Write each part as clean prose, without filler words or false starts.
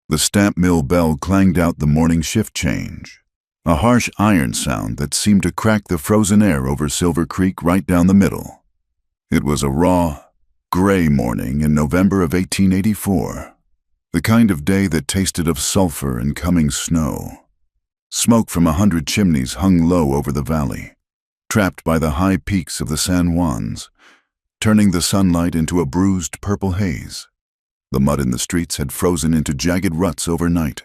The stamp mill bell clanged out the morning shift change, a harsh iron sound that seemed to crack the frozen air over Silver Creek right down the middle. It was a raw, gray morning in November of 1884, the kind of day that tasted of sulfur and coming snow. Smoke from 100 chimneys hung low over the valley, trapped by the high peaks of the San Juans, turning the sunlight into a bruised purple haze. The mud in the streets had frozen into jagged ruts overnight,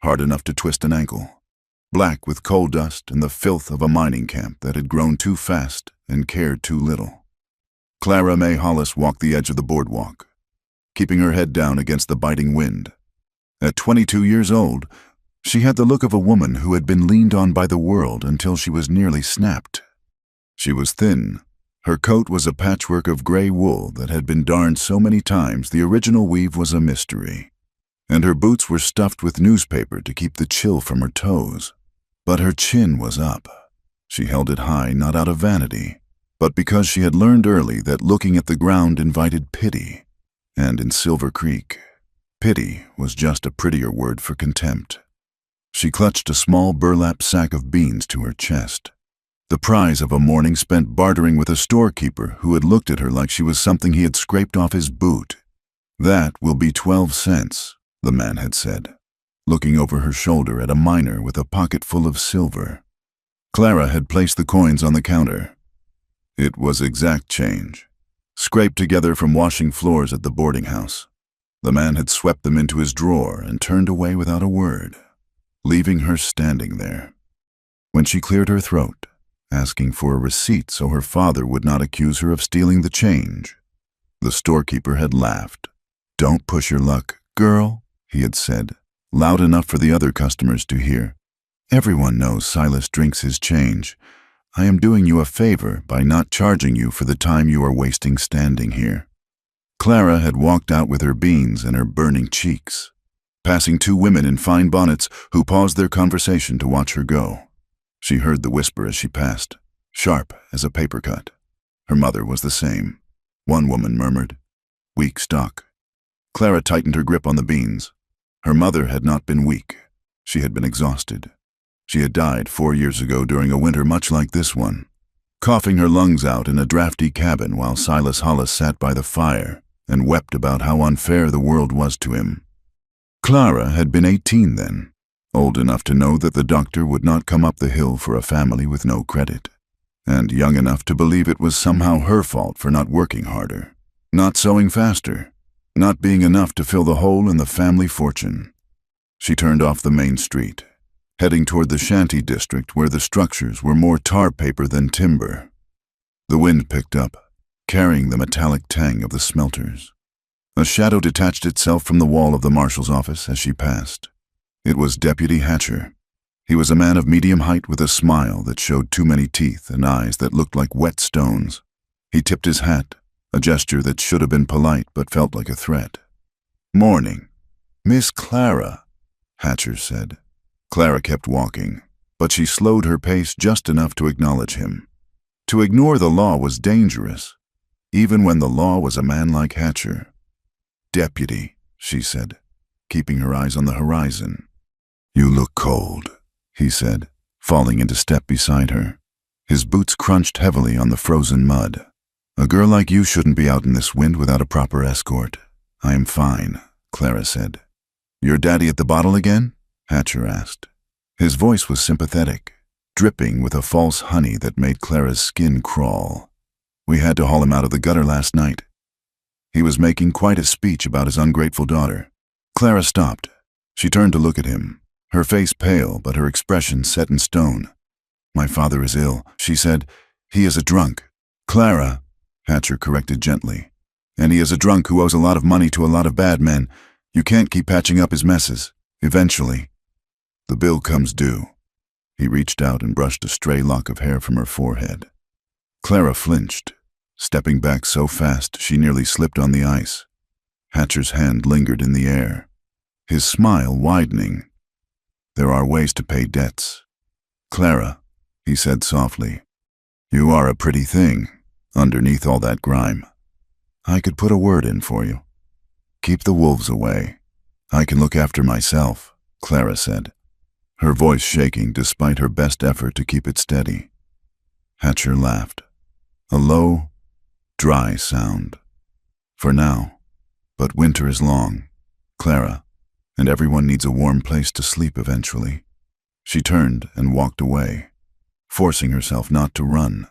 hard enough to twist an ankle, black with coal dust and the filth of a mining camp that had grown too fast and cared too little. Clara May Hollis walked the edge of the boardwalk, keeping her head down against the biting wind. At 22 years old, she had the look of a woman who had been leaned on by the world until she was nearly snapped. She was thin. Her coat was a patchwork of gray wool that had been darned so many times the original weave was a mystery, and her boots were stuffed with newspaper to keep the chill from her toes. But her chin was up. She held it high not out of vanity, but because she had learned early that looking at the ground invited pity, and in Silver Creek, pity was just a prettier word for contempt. She clutched a small burlap sack of beans to her chest, the prize of a morning spent bartering with a storekeeper who had looked at her like she was something he had scraped off his boot. "That will be 12 cents, the man had said, looking over her shoulder at a miner with a pocket full of silver. Clara had placed the coins on the counter. It was exact change, scraped together from washing floors at the boarding house. The man had swept them into his drawer and turned away without a word, leaving her standing there. When she cleared her throat, asking for a receipt so her father would not accuse her of stealing the change, the storekeeper had laughed. "Don't push your luck, girl," he had said, loud enough for the other customers to hear. "Everyone knows Silas drinks his change. I am doing you a favor by not charging you for the time you are wasting standing here." Clara had walked out with her beans and her burning cheeks, passing two women in fine bonnets who paused their conversation to watch her go. She heard the whisper as she passed, sharp as a paper cut. Her mother was the same. One woman murmured, "Weak stock." Clara tightened her grip on the beans. Her mother had not been weak. She had been exhausted. She had died 4 years ago during a winter much like this one, coughing her lungs out in a drafty cabin while Silas Hollis sat by the fire and wept about how unfair the world was to him. Clara had been 18 then, old enough to know that the doctor would not come up the hill for a family with no credit, and young enough to believe it was somehow her fault for not working harder, not sewing faster, not being enough to fill the hole in the family fortune. She turned off the main street, heading toward the shanty district where the structures were more tar paper than timber. The wind picked up, carrying the metallic tang of the smelters. A shadow detached itself from the wall of the marshal's office as she passed. It was Deputy Hatcher. He was a man of medium height with a smile that showed too many teeth and eyes that looked like wet stones. He tipped his hat, a gesture that should have been polite but felt like a threat. "Morning, Miss Clara," Hatcher said. Clara kept walking, but she slowed her pace just enough to acknowledge him. To ignore the law was dangerous, even when the law was a man like Hatcher. "Deputy," she said, keeping her eyes on the horizon. "You look cold," he said, falling into step beside her. His boots crunched heavily on the frozen mud. "A girl like you shouldn't be out in this wind without a proper escort." "I am fine," Clara said. "Your daddy at the bottle again?" Hatcher asked. His voice was sympathetic, dripping with a false honey that made Clara's skin crawl. "We had to haul him out of the gutter last night." He was making quite a speech about his ungrateful daughter. Clara stopped. She turned to look at him, her face pale but her expression set in stone. "My father is ill," she said. "He is a drunk." "Clara," Hatcher corrected gently. "And he is a drunk who owes a lot of money to a lot of bad men. You can't keep patching up his messes. Eventually, the bill comes due." He reached out and brushed a stray lock of hair from her forehead. Clara flinched, stepping back so fast she nearly slipped on the ice. Hatcher's hand lingered in the air, his smile widening. "There are ways to pay debts. Clara," he said softly, "you are a pretty thing underneath all that grime. I could put a word in for you. Keep the wolves away. I can look after myself, Clara said, her voice shaking despite her best effort to keep it steady. Hatcher laughed, a low, dry sound. For now, but winter is long, Clara, and everyone needs a warm place to sleep eventually. She turned and walked away, forcing herself not to run.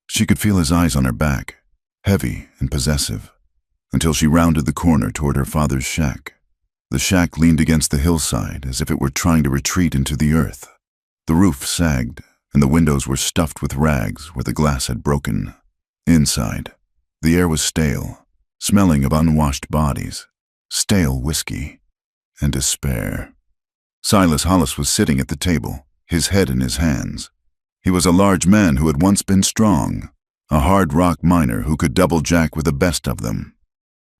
She could feel his eyes on her back, heavy and possessive, until she rounded the corner toward her father's shack. The shack leaned against the hillside as if it were trying to retreat into the earth. The roof sagged, and the windows were stuffed with rags where the glass had broken. Inside, the air was stale, smelling of unwashed bodies, stale whiskey, and despair. Silas Hollis was sitting at the table, his head in his hands. He was a large man who had once been strong, a hard rock miner who could double jack with the best of them.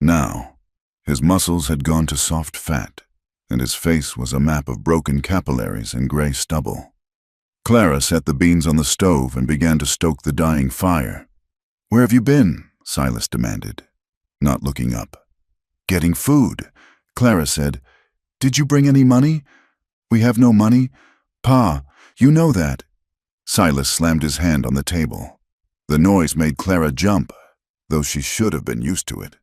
Now, his muscles had gone to soft fat, and his face was a map of broken capillaries and gray stubble. Clara set the beans on the stove and began to stoke the dying fire. "Where have you been?" Silas demanded, not looking up. "Getting food," Clara said. "Did you bring any money?" "We have no money. Pa, you know that." Silas slammed his hand on the table. The noise made Clara jump, though she should have been used to it.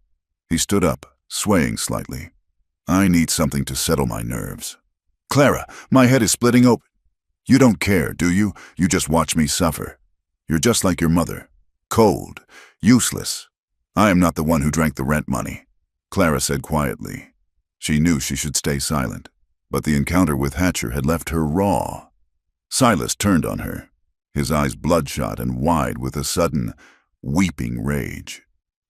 He stood up, swaying slightly. "I need something to settle my nerves. Clara, my head is splitting open. You don't care, do you? You just watch me suffer. You're just like your mother. Cold, useless. I am not the one who drank the rent money," Clara said quietly. She knew she should stay silent, but the encounter with Hatcher had left her raw. Silas turned on her, his eyes bloodshot and wide with a sudden, weeping rage.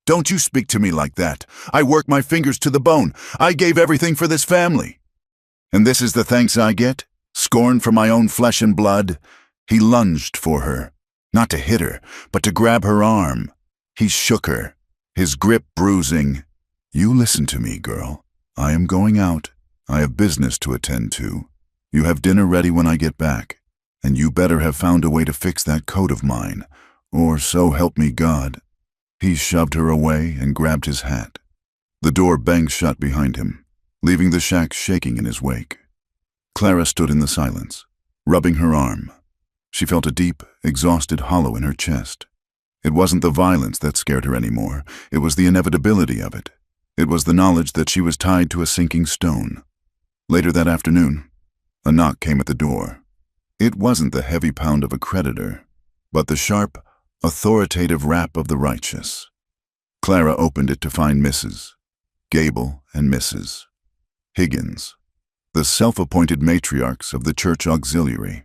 "Don't you speak to me like that. I work my fingers to the bone. I gave everything for this family. And this is the thanks I get? Scorn for my own flesh and blood?" He lunged for her, not to hit her, but to grab her arm. He shook her, his grip bruising. "You listen to me, girl. I am going out. I have business to attend to. You have dinner ready when I get back, and you better have found a way to fix that coat of mine, or so help me God." He shoved her away and grabbed his hat. The door banged shut behind him, leaving the shack shaking in his wake. Clara stood in the silence, rubbing her arm. She felt a deep, exhausted hollow in her chest. It wasn't the violence that scared her anymore. It was the inevitability of it. It was the knowledge that she was tied to a sinking stone. Later that afternoon, a knock came at the door. It wasn't the heavy pound of a creditor, but the sharp, authoritative rap of the righteous. Clara opened it to find Mrs. Gable and Mrs. Higgins, the self-appointed matriarchs of the church auxiliary.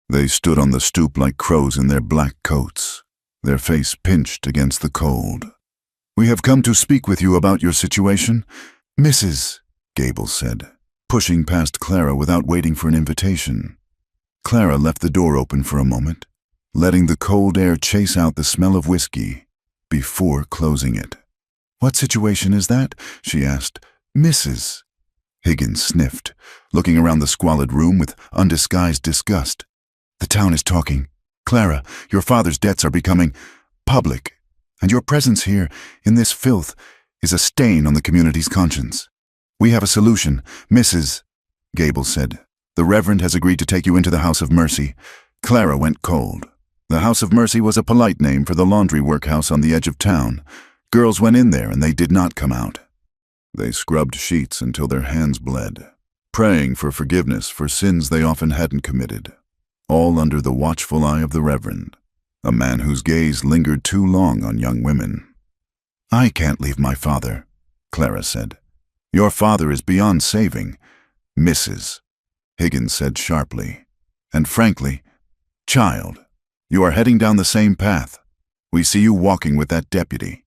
They stood on the stoop like crows in their black coats, their face pinched against the cold. "We have come to speak with you about your situation, Mrs." Gable said, pushing past Clara without waiting for an invitation. Clara left the door open for a moment, letting the cold air chase out the smell of whiskey before closing it. "What situation is that?" she asked. "Mrs." Higgins sniffed, looking around the squalid room with undisguised disgust. "The town is talking. Clara, your father's debts are becoming public, and your presence here in this filth is a stain on the community's conscience. We have a solution, Mrs." Gable said. "The Reverend has agreed to take you into the House of Mercy." Clara went cold. The House of Mercy was a polite name for the laundry workhouse on the edge of town. Girls went in there and they did not come out. They scrubbed sheets until their hands bled, praying for forgiveness for sins they often hadn't committed, all under the watchful eye of the Reverend, a man whose gaze lingered too long on young women. "I can't leave my father," Clara said. "Your father is beyond saving, Mrs." Higgins said sharply. "And frankly, child, you are heading down the same path. We see you walking with that deputy."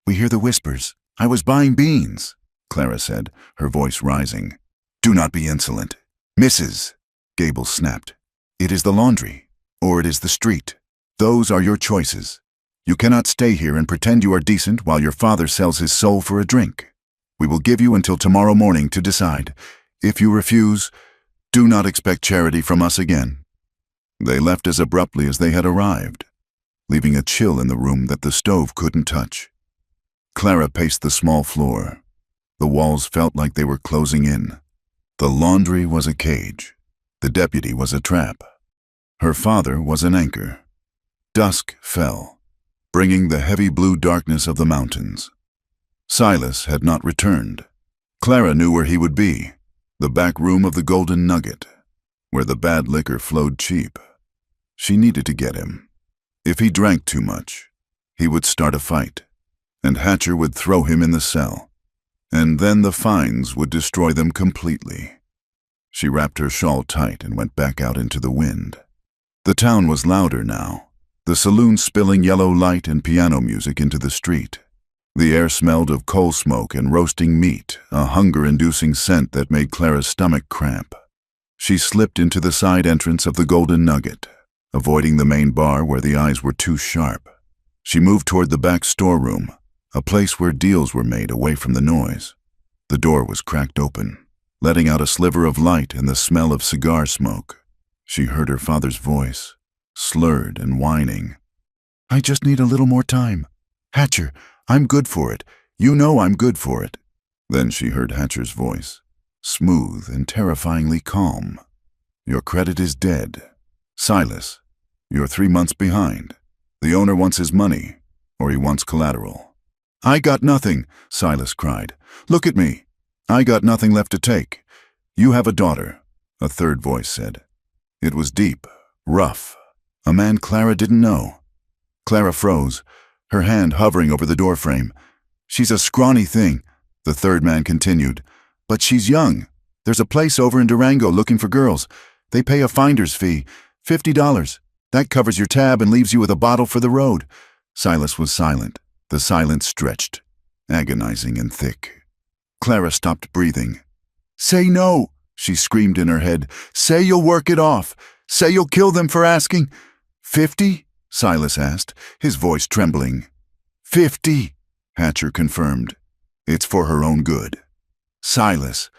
"We hear the whispers. I was buying beans," Clara said, her voice rising. "Do not be insolent, Mrs." Gable snapped. "It is the laundry, or it is the street. Those are your choices. You cannot stay here and pretend you are decent while your father sells his soul for a drink. We will give you until tomorrow morning to decide. If you refuse, do not expect charity from us again." They left as abruptly as they had arrived, leaving a chill in the room that the stove couldn't touch. Clara paced the small floor, The walls felt like they were closing in. The laundry was a cage. The deputy was a trap. Her father was an anchor. Dusk fell, bringing the heavy blue darkness of the mountains. Silas had not returned. Clara knew where he would be, the back room of the Golden Nugget, where the bad liquor flowed cheap. She needed to get him. If he drank too much, he would start a fight, and Hatcher would throw him in the cell, and then the fines would destroy them completely. She wrapped her shawl tight and went back out into the wind. The town was louder now, the saloon spilling yellow light and piano music into the street. The air smelled of coal smoke and roasting meat, a hunger-inducing scent that made Clara's stomach cramp. She slipped into the side entrance of the Golden Nugget, avoiding the main bar where the eyes were too sharp. She moved toward the back storeroom, a place where deals were made away from the noise. The door was cracked open, letting out a sliver of light and the smell of cigar smoke. She heard her father's voice, slurred and whining. "I just need a little more time. Hatcher, I'm good for it. You know I'm good for it." Then she heard Hatcher's voice, smooth and terrifyingly calm. "Your credit is dead. Silas, you're 3 months behind. The owner wants his money, or he wants collateral." "I got nothing," Silas cried. "Look at me. I got nothing left to take." "You have a daughter," a third voice said. It was deep, rough, a man Clara didn't know. Clara froze, her hand hovering over the doorframe. "She's a scrawny thing," the third man continued. "But she's young. There's a place over in Durango looking for girls. They pay a finder's fee, $50. That covers your tab and leaves you with a bottle for the road." Silas was silent. The silence stretched, agonizing and thick. Clara stopped breathing. "Say no," she screamed in her head. "Say you'll work it off. Say you'll kill them for asking." "50?" Silas asked, his voice trembling. "50," Hatcher confirmed. "It's for her own good." "Silas,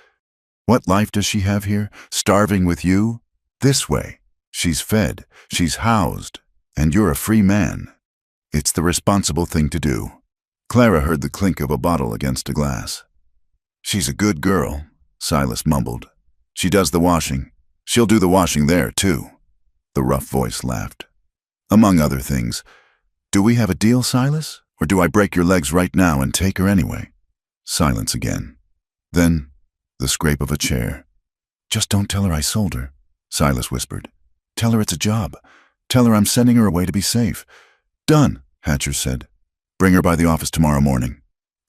what life does she have here, starving with you? This way. She's fed, she's housed, and you're a free man. It's the responsible thing to do." Clara heard the clink of a bottle against a glass. "She's a good girl," Silas mumbled. "She does the washing. She'll do the washing there, too." The rough voice laughed. "Among other things. Do we have a deal, Silas? Or do I break your legs right now and take her anyway?" Silence again. Then, the scrape of a chair. "Just don't tell her I sold her," Silas whispered. "Tell her it's a job. Tell her I'm sending her away to be safe." "Done," Hatcher said. "Bring her by the office tomorrow morning."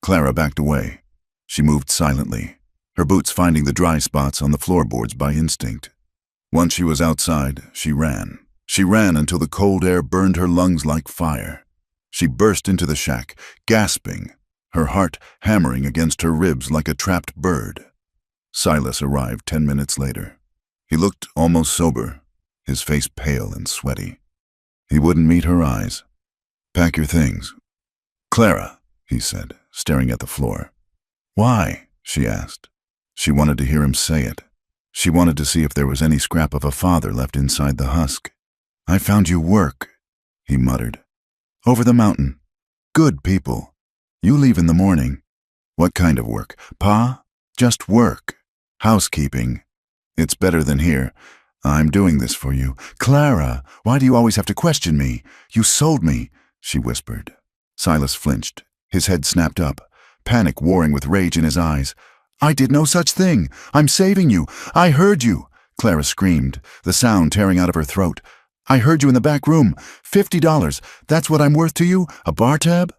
Clara backed away. She moved silently, her boots finding the dry spots on the floorboards by instinct. Once she was outside, she ran. She ran until the cold air burned her lungs like fire. She burst into the shack, gasping, her heart hammering against her ribs like a trapped bird. Silas arrived 10 minutes later. He looked almost sober, his face pale and sweaty. He wouldn't meet her eyes. "Pack your things." "Clara," he said, staring at the floor. "Why?" she asked. She wanted to hear him say it. She wanted to see if there was any scrap of a father left inside the husk. "I found you work," he muttered. "Over the mountain. Good people. You leave in the morning." "What kind of work, Pa?" "Just work. Housekeeping. It's better than here. I'm doing this for you." "Clara, why do you always have to question me? You sold me," she whispered. Silas flinched. His head snapped up, panic warring with rage in his eyes. "I did no such thing. I'm saving you. I heard you," Clara screamed, the sound tearing out of her throat. "I heard you in the back room. $50. That's what I'm worth to you? A bar tab?"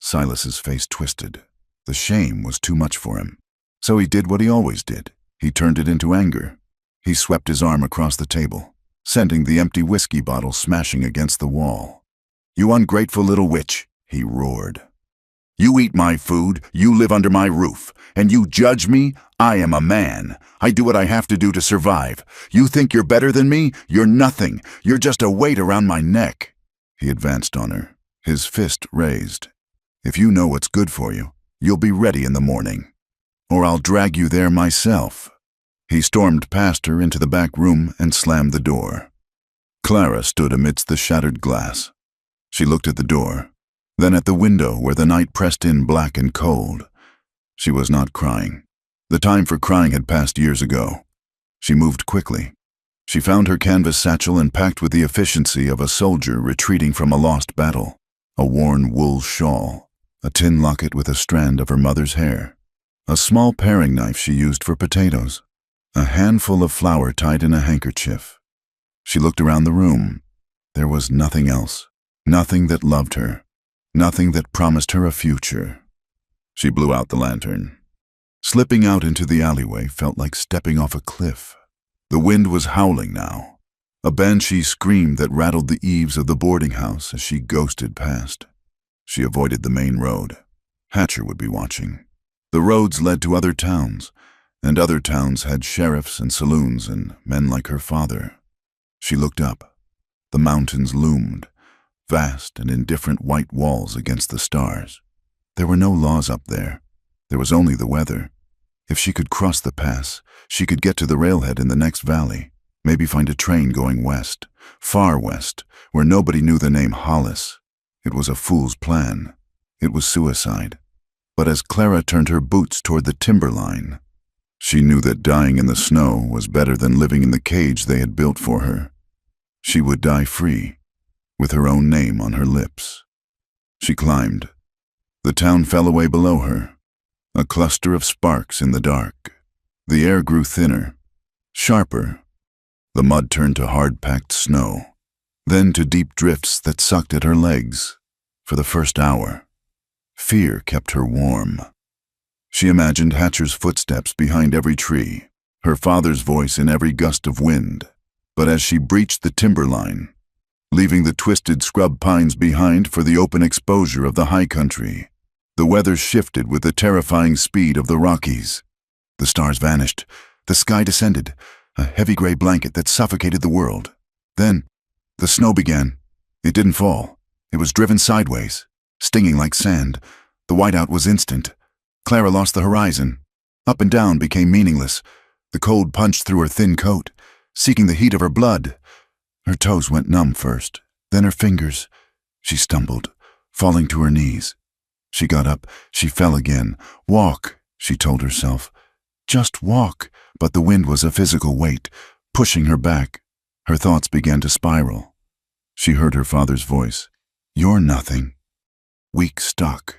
Silas's face twisted. The shame was too much for him. So he did what he always did. He turned it into anger. He swept his arm across the table, sending the empty whiskey bottle smashing against the wall. "You ungrateful little witch," he roared. "You eat my food, you live under my roof, and you judge me? I am a man. I do what I have to do to survive. You think you're better than me? You're nothing. You're just a weight around my neck." He advanced on her, his fist raised. "If you know what's good for you, you'll be ready in the morning. Or I'll drag you there myself." He stormed past her into the back room and slammed the door. Clara stood amidst the shattered glass. She looked at the door, then at the window where the night pressed in black and cold. She was not crying. The time for crying had passed years ago. She moved quickly. She found her canvas satchel and packed with the efficiency of a soldier retreating from a lost battle. A worn wool shawl, a tin locket with a strand of her mother's hair, a small paring knife she used for potatoes, a handful of flour tied in a handkerchief. She looked around the room. There was nothing else, nothing that loved her, nothing that promised her a future. She blew out the lantern. Slipping out into the alleyway felt like stepping off a cliff. The wind was howling now. A banshee screamed that rattled the eaves of the boarding house as she ghosted past. She avoided the main road. Hatcher would be watching. The roads led to other towns, and other towns had sheriffs and saloons and men like her father. She looked up. The mountains loomed, vast and indifferent white walls against the stars. There were no laws up there. There was only the weather. If she could cross the pass, she could get to the railhead in the next valley, maybe find a train going west, far west, where nobody knew the name Hollis. It was a fool's plan. It was suicide. But as Clara turned her boots toward the timberline, she knew that dying in the snow was better than living in the cage they had built for her. She would die free, with her own name on her lips. She climbed. The town fell away below her, a cluster of sparks in the dark. The air grew thinner, sharper. The mud turned to hard-packed snow, then to deep drifts that sucked at her legs. For the first hour, fear kept her warm. She imagined Hatcher's footsteps behind every tree, her father's voice in every gust of wind. But as she breached the timberline, leaving the twisted scrub pines behind for the open exposure of the high country, the weather shifted with the terrifying speed of the Rockies. The stars vanished. The sky descended, a heavy gray blanket that suffocated the world. Then, the snow began. It didn't fall. It was driven sideways, stinging like sand. The whiteout was instant. Clara lost the horizon. Up and down became meaningless. The cold punched through her thin coat, seeking the heat of her blood. Her toes went numb first, then her fingers. She stumbled, falling to her knees. She got up. She fell again. Walk, she told herself. Just walk. But the wind was a physical weight, pushing her back. Her thoughts began to spiral. She heard her father's voice. You're nothing. Weak stuck.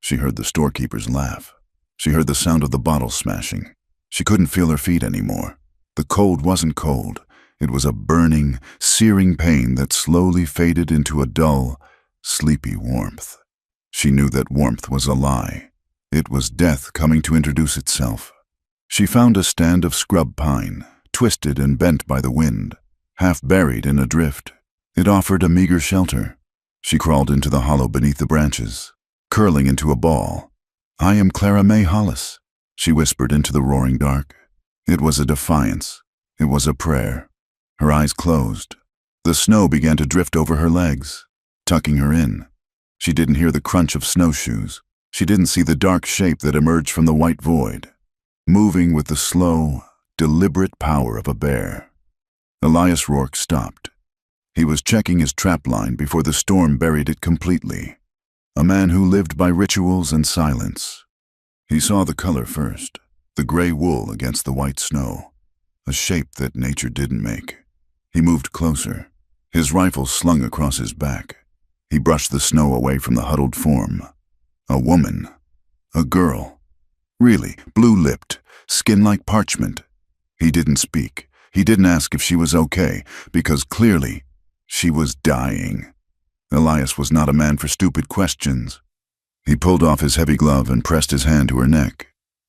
She heard the storekeeper's laugh. She heard the sound of the bottle smashing. She couldn't feel her feet anymore. The cold wasn't cold. It was a burning, searing pain that slowly faded into a dull, sleepy warmth. She knew that warmth was a lie. It was death coming to introduce itself. She found a stand of scrub pine, twisted and bent by the wind, half buried in a drift. It offered a meager shelter. She crawled into the hollow beneath the branches, curling into a ball. I am Clara May Hollis, she whispered into the roaring dark. It was a defiance. It was a prayer. Her eyes closed. The snow began to drift over her legs, tucking her in. She didn't hear the crunch of snowshoes. She didn't see the dark shape that emerged from the white void, moving with the slow, deliberate power of a bear. Elias Rourke stopped. He was checking his trap line before the storm buried it completely. A man who lived by rituals and silence. He saw the color first, the gray wool against the white snow, a shape that nature didn't make. He moved closer, his rifle slung across his back. He brushed the snow away from the huddled form. A woman. A girl. Really, blue-lipped, skin like parchment. He didn't speak. He didn't ask if she was okay, because clearly, she was dying. Elias was not a man for stupid questions. He pulled off his heavy glove and pressed his hand to her neck.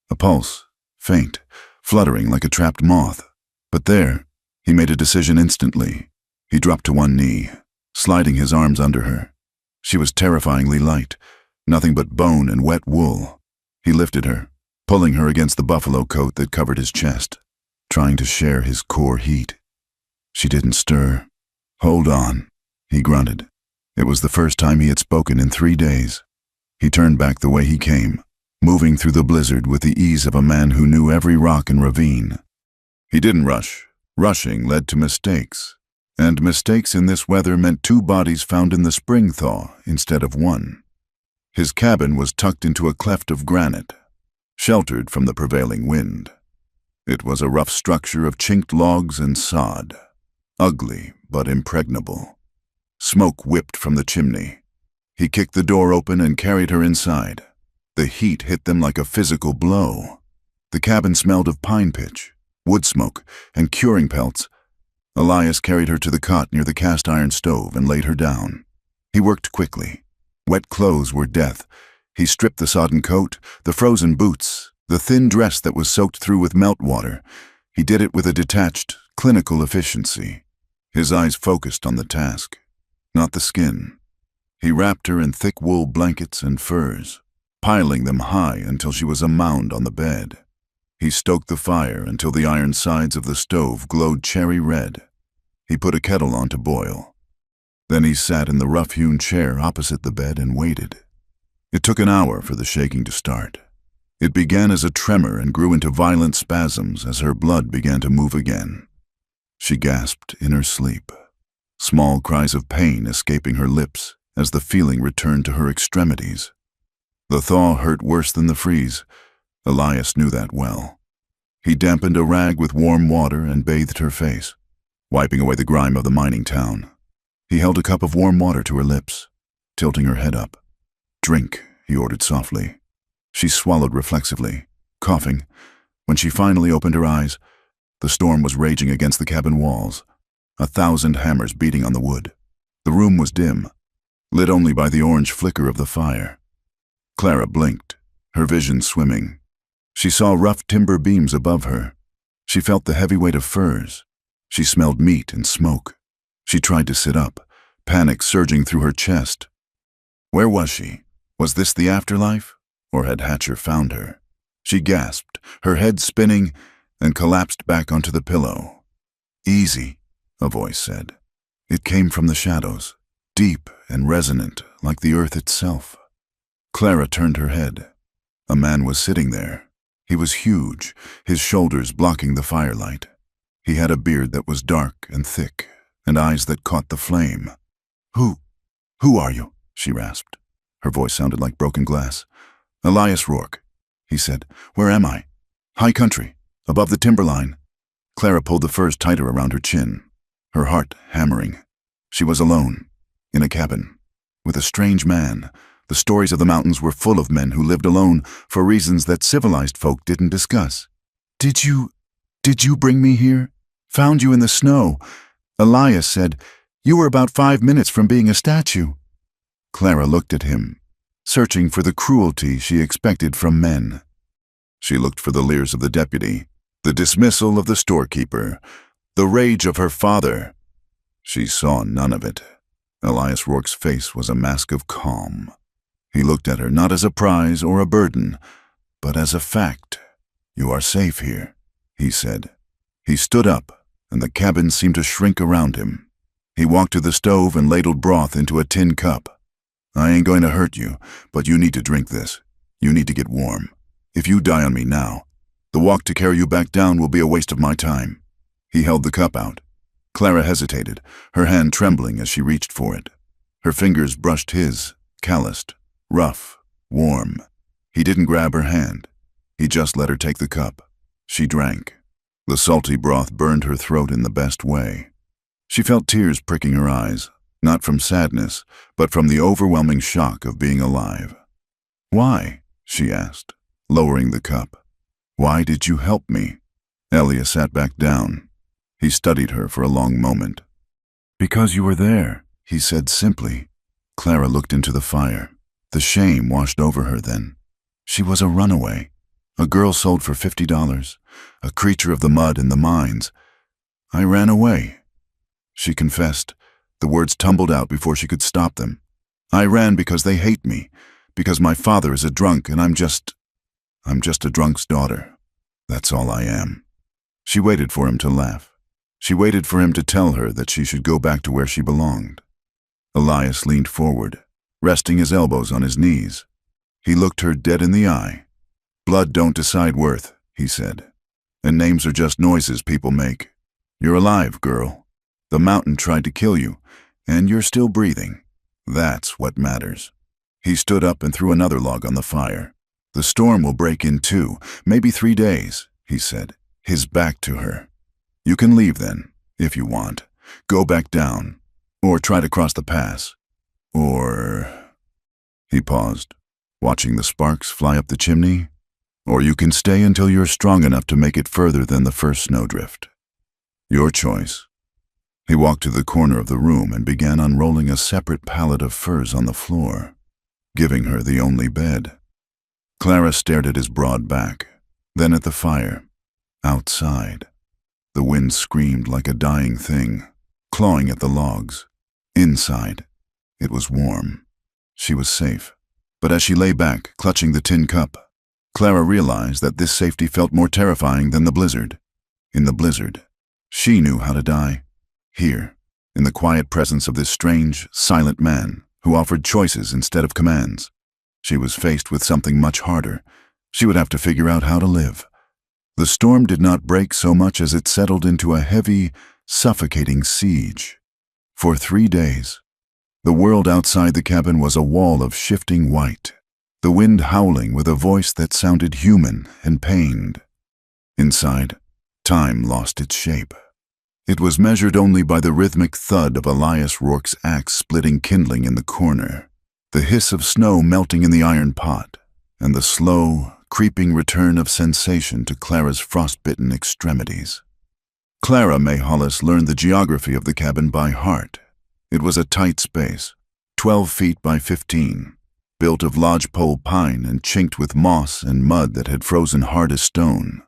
A pulse, faint, fluttering like a trapped moth. But there, he made a decision instantly. He dropped to one knee, sliding his arms under her. She was terrifyingly light, nothing but bone and wet wool. He lifted her, pulling her against the buffalo coat that covered his chest, trying to share his core heat. She didn't stir. Hold on, he grunted. It was the first time he had spoken in 3 days. He turned back the way he came, moving through the blizzard with the ease of a man who knew every rock and ravine. He didn't rush. Rushing led to mistakes. And mistakes in this weather meant 2 bodies found in the spring thaw instead of 1. His cabin was tucked into a cleft of granite. sheltered from the prevailing wind. It was a rough structure of chinked logs and sod, ugly but impregnable. Smoke whipped from the chimney. He kicked the door open and carried her inside. The heat hit them like a physical blow. The cabin smelled of pine pitch, wood smoke, and curing pelts. Elias carried her to the cot near the cast-iron stove and laid her down. He worked quickly. Wet clothes were death. He stripped the sodden coat, the frozen boots, the thin dress that was soaked through with meltwater. He did it with a detached, clinical efficiency. His eyes focused on the task, not the skin. He wrapped her in thick wool blankets and furs, piling them high until she was a mound on the bed. He stoked the fire until the iron sides of the stove glowed cherry red. He put a kettle on to boil. Then he sat in the rough-hewn chair opposite the bed and waited. It took an hour for the shaking to start. It began as a tremor and grew into violent spasms as her blood began to move again. She gasped in her sleep, small cries of pain escaping her lips as the feeling returned to her extremities. The thaw hurt worse than the freeze. Elias knew that well. He dampened a rag with warm water and bathed her face, wiping away the grime of the mining town. He held a cup of warm water to her lips, tilting her head up. "Drink," he ordered softly. She swallowed reflexively, coughing. When she finally opened her eyes, the storm was raging against the cabin walls, 1,000 hammers beating on the wood. The room was dim, lit only by the orange flicker of the fire. Clara blinked, her vision swimming. She saw rough timber beams above her. She felt the heavy weight of furs. She smelled meat and smoke. She tried to sit up, panic surging through her chest. Where was she? Was this the afterlife? Or had Hatcher found her? She gasped, her head spinning, and collapsed back onto the pillow. "Easy," a voice said. It came from the shadows, deep and resonant like the earth itself. Clara turned her head. A man was sitting there. He was huge, his shoulders blocking the firelight. He had a beard that was dark and thick, and eyes that caught the flame. Who are you?" she rasped. Her voice sounded like broken glass. "Elias Rourke," he said. "Where am I?" "High country, above the timberline." Clara pulled the furs tighter around her chin, her heart hammering. She was alone, in a cabin, with a strange man. The stories of the mountains were full of men who lived alone for reasons that civilized folk didn't discuss. Did you bring me here? Found you in the snow. Elias said, you were about 5 minutes from being a statue." Clara looked at him, searching for the cruelty she expected from men. She looked for the leers of the deputy, the dismissal of the storekeeper, the rage of her father. She saw none of it. Elias Rourke's face was a mask of calm. He looked at her not as a prize or a burden, but as a fact. "You are safe here," he said. He stood up, and the cabin seemed to shrink around him. He walked to the stove and ladled broth into a tin cup. "I ain't going to hurt you, but you need to drink this. You need to get warm. If you die on me now, the walk to carry you back down will be a waste of my time." He held the cup out. Clara hesitated, her hand trembling as she reached for it. Her fingers brushed his, calloused, rough, warm. He didn't grab her hand. He just let her take the cup. She drank. The salty broth burned her throat in the best way. She felt tears pricking her eyes, not from sadness, but from the overwhelming shock of being alive. "Why?" she asked, lowering the cup. "Why did you help me?" Elias sat back down. He studied her for a long moment. "Because you were there," he said simply. Clara looked into the fire. The shame washed over her then. She was a runaway, a girl sold for $50, a creature of the mud and the mines. "I ran away," she confessed. The words tumbled out before she could stop them. "I ran because they hate me, because my father is a drunk and I'm just a drunk's daughter. That's all I am." She waited for him to laugh. She waited for him to tell her that she should go back to where she belonged. Elias leaned forward, resting his elbows on his knees. He looked her dead in the eye. "Blood don't decide worth," he said. "And names are just noises people make. You're alive, girl. The mountain tried to kill you, and you're still breathing. That's what matters." He stood up and threw another log on the fire. "The storm will break in 2, maybe 3 days," he said, his back to her. "You can leave then, if you want. Go back down, or try to cross the pass. Or—" He paused, watching the sparks fly up the chimney. "Or you can stay until you're strong enough to make it further than the first snowdrift. Your choice." He walked to the corner of the room and began unrolling a separate pallet of furs on the floor, giving her the only bed. Clara stared at his broad back, then at the fire. Outside, the wind screamed like a dying thing, clawing at the logs. Inside, it was warm. She was safe. But as she lay back, clutching the tin cup, Clara realized that this safety felt more terrifying than the blizzard. In the blizzard, she knew how to die. Here, in the quiet presence of this strange, silent man who offered choices instead of commands, she was faced with something much harder. She would have to figure out how to live. The storm did not break so much as it settled into a heavy, suffocating siege. For 3 days, the world outside the cabin was a wall of shifting white, the wind howling with a voice that sounded human and pained. Inside, time lost its shape. It was measured only by the rhythmic thud of Elias Rourke's axe splitting kindling in the corner, the hiss of snow melting in the iron pot, and the slow, creeping return of sensation to Clara's frostbitten extremities. Clara May Hollis learned the geography of the cabin by heart. It was a tight space, 12 feet by 15, built of lodgepole pine and chinked with moss and mud that had frozen hard as stone.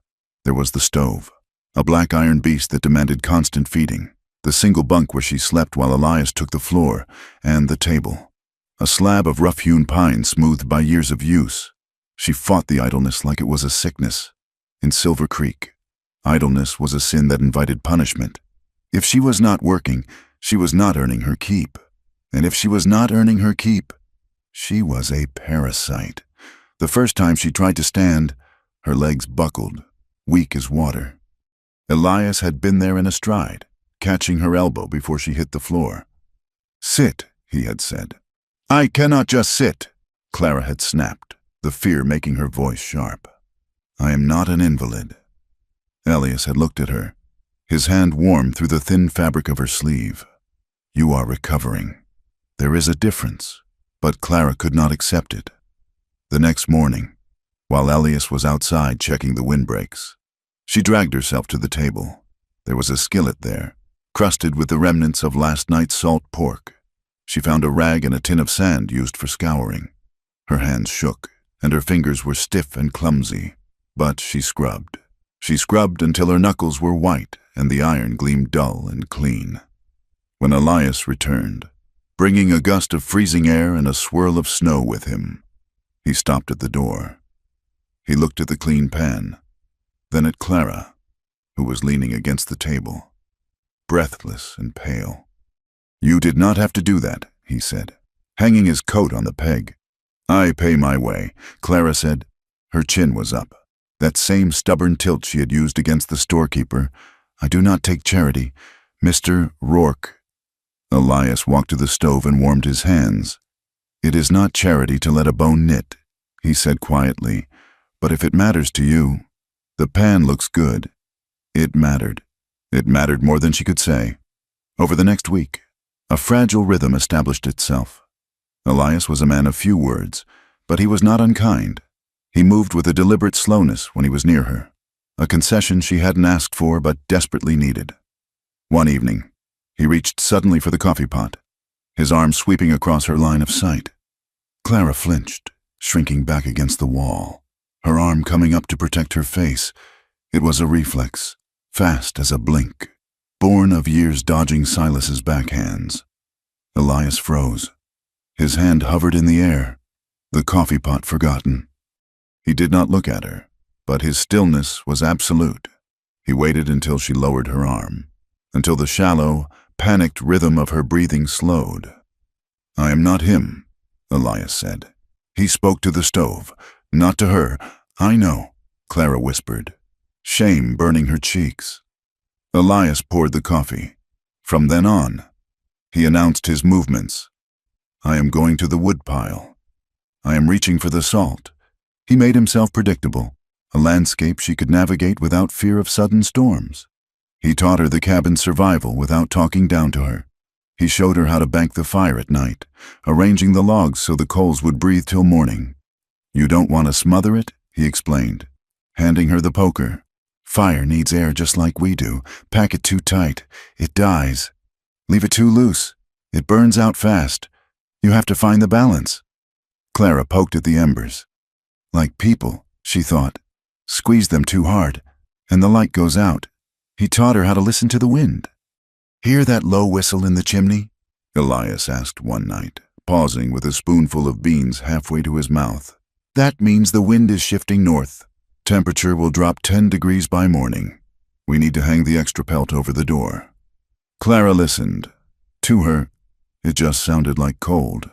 There was the stove, a black iron beast that demanded constant feeding, the single bunk where she slept while Elias took the floor, and the table, a slab of rough-hewn pine smoothed by years of use. She fought the idleness like it was a sickness. In Silver Creek, idleness was a sin that invited punishment. If she was not working, she was not earning her keep. And if she was not earning her keep, she was a parasite. The first time she tried to stand, her legs buckled, weak as water. Elias had been there in a stride, catching her elbow before she hit the floor. "Sit," he had said. "I cannot just sit," Clara had snapped, the fear making her voice sharp. "I am not an invalid." Elias had looked at her, his hand warm through the thin fabric of her sleeve. "You are recovering. There is a difference," but Clara could not accept it. The next morning, while Elias was outside checking the windbreaks, she dragged herself to the table. There was a skillet there, crusted with the remnants of last night's salt pork. She found a rag and a tin of sand used for scouring. Her hands shook, and her fingers were stiff and clumsy, but she scrubbed. She scrubbed until her knuckles were white and the iron gleamed dull and clean. When Elias returned, bringing a gust of freezing air and a swirl of snow with him, he stopped at the door. He looked at the clean pan, then at Clara, who was leaning against the table, breathless and pale. "You did not have to do that," he said, hanging his coat on the peg. "I pay my way," Clara said. Her chin was up, that same stubborn tilt she had used against the storekeeper. "I do not take charity, Mr. Rourke." Elias walked to the stove and warmed his hands. "It is not charity to let a bone knit," he said quietly, "but if it matters to you, the pan looks good." It mattered. It mattered more than she could say. Over the next week, a fragile rhythm established itself. Elias was a man of few words, but he was not unkind. He moved with a deliberate slowness when he was near her, a concession she hadn't asked for but desperately needed. One evening, he reached suddenly for the coffee pot, his arm sweeping across her line of sight. Clara flinched, shrinking back against the wall, her arm coming up to protect her face. It was a reflex, fast as a blink, born of years dodging Silas's backhands. Elias froze. His hand hovered in the air, the coffee pot forgotten. He did not look at her, but his stillness was absolute. He waited until she lowered her arm, until the shallow, panicked rhythm of her breathing slowed. "I am not him," Elias said. He spoke to the stove, not to her. "I know," Clara whispered, shame burning her cheeks. Elias poured the coffee. From then on, he announced his movements. "I am going to the woodpile. I am reaching for the salt." He made himself predictable, a landscape she could navigate without fear of sudden storms. He taught her the cabin's survival without talking down to her. He showed her how to bank the fire at night, arranging the logs so the coals would breathe till morning. "You don't want to smother it," he explained, handing her the poker. "Fire needs air just like we do. Pack it too tight, it dies. Leave it too loose, it burns out fast. You have to find the balance." Clara poked at the embers. "Like people," she thought. "Squeeze them too hard, and the light goes out." He taught her how to listen to the wind. "Hear that low whistle in the chimney?" Elias asked one night, pausing with a spoonful of beans halfway to his mouth. "That means the wind is shifting north. Temperature will drop 10 degrees by morning. We need to hang the extra pelt over the door." Clara listened. To her, it just sounded like cold.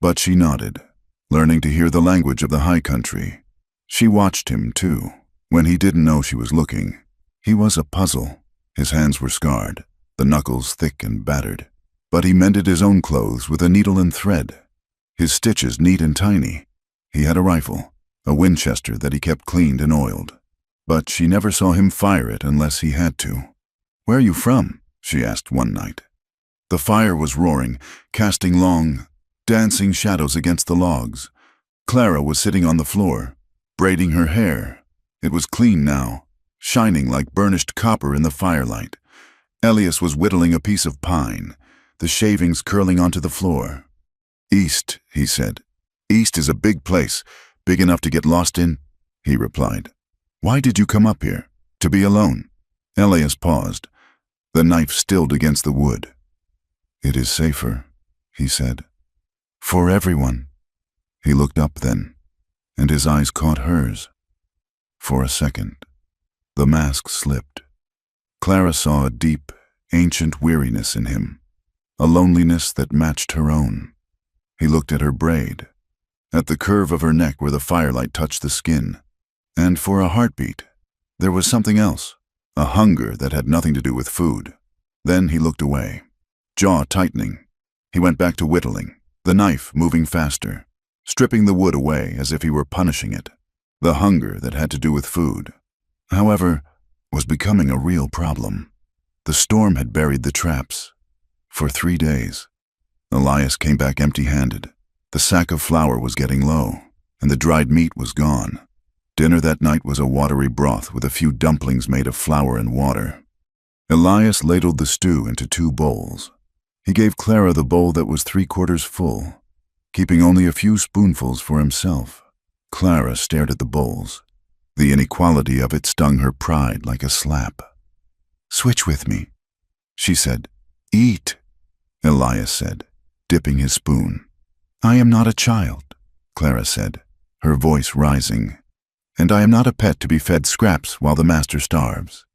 But she nodded, learning to hear the language of the high country. She watched him, too, when he didn't know she was looking. He was a puzzle. His hands were scarred, the knuckles thick and battered. But he mended his own clothes with a needle and thread, his stitches neat and tiny. He had a rifle, a Winchester that he kept cleaned and oiled. But she never saw him fire it unless he had to. "Where are you from?" she asked one night. The fire was roaring, casting long, dancing shadows against the logs. Clara was sitting on the floor, braiding her hair. It was clean now, shining like burnished copper in the firelight. Elias was whittling a piece of pine, the shavings curling onto the floor. "East," he said. "East is a big place, big enough to get lost in," he replied. "Why did you come up here? To be alone?" Elias paused, the knife stilled against the wood. "It is safer," he said. "For everyone." He looked up then, and his eyes caught hers. For a second, the mask slipped. Clara saw a deep, ancient weariness in him, a loneliness that matched her own. He looked at her braid, at the curve of her neck where the firelight touched the skin, and for a heartbeat, there was something else, a hunger that had nothing to do with food. Then he looked away, jaw tightening. He went back to whittling, the knife moving faster, stripping the wood away as if he were punishing it. The hunger that had to do with food, however, was becoming a real problem. The storm had buried the traps. For 3 days, Elias came back empty-handed. The sack of flour was getting low, and the dried meat was gone. Dinner that night was a watery broth with a few dumplings made of flour and water. Elias ladled the stew into 2 bowls. He gave Clara the bowl that was 3/4 full, keeping only a few spoonfuls for himself. Clara stared at the bowls. The inequality of it stung her pride like a slap. "Switch with me," she said. "Eat," Elias said, dipping his spoon. "I am not a child," Clara said, her voice rising. "And I am not a pet to be fed scraps while the master starves.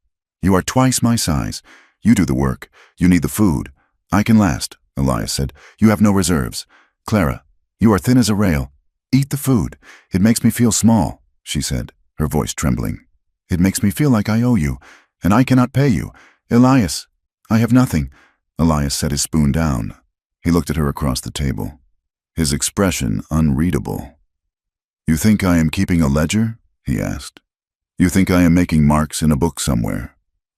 You are twice my size. You do the work. You need the food. I can last," Elias said. "You have no reserves. Clara, you are thin as a rail. Eat the food. It makes me feel small," she said, her voice trembling. "It makes me feel like I owe you, and I cannot pay you. Elias, I have nothing." Elias set his spoon down. He looked at her across the table, his expression unreadable. "You think I am keeping a ledger?" he asked. "You think I am making marks in a book somewhere?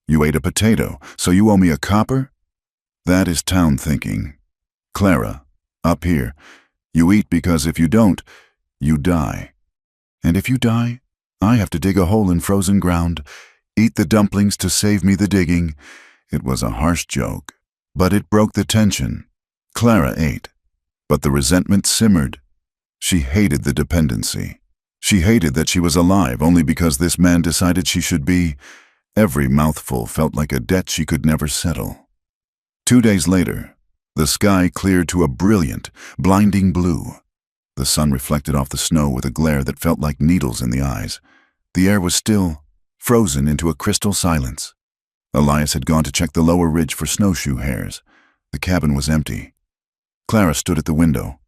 You ate a potato, so you owe me a copper? That is town thinking. Clara, up here, you eat because if you don't, you die. And if you die, I have to dig a hole in frozen ground, eat the dumplings to save me the digging." It was a harsh joke, but it broke the tension. Clara ate, but the resentment simmered. She hated the dependency. She hated that she was alive only because this man decided she should be. Every mouthful felt like a debt she could never settle. 2 days later, the sky cleared to a brilliant, blinding blue. The sun reflected off the snow with a glare that felt like needles in the eyes. The air was still, frozen into a crystal silence. Elias had gone to check the lower ridge for snowshoe hares. The cabin was empty. Clara stood at the window.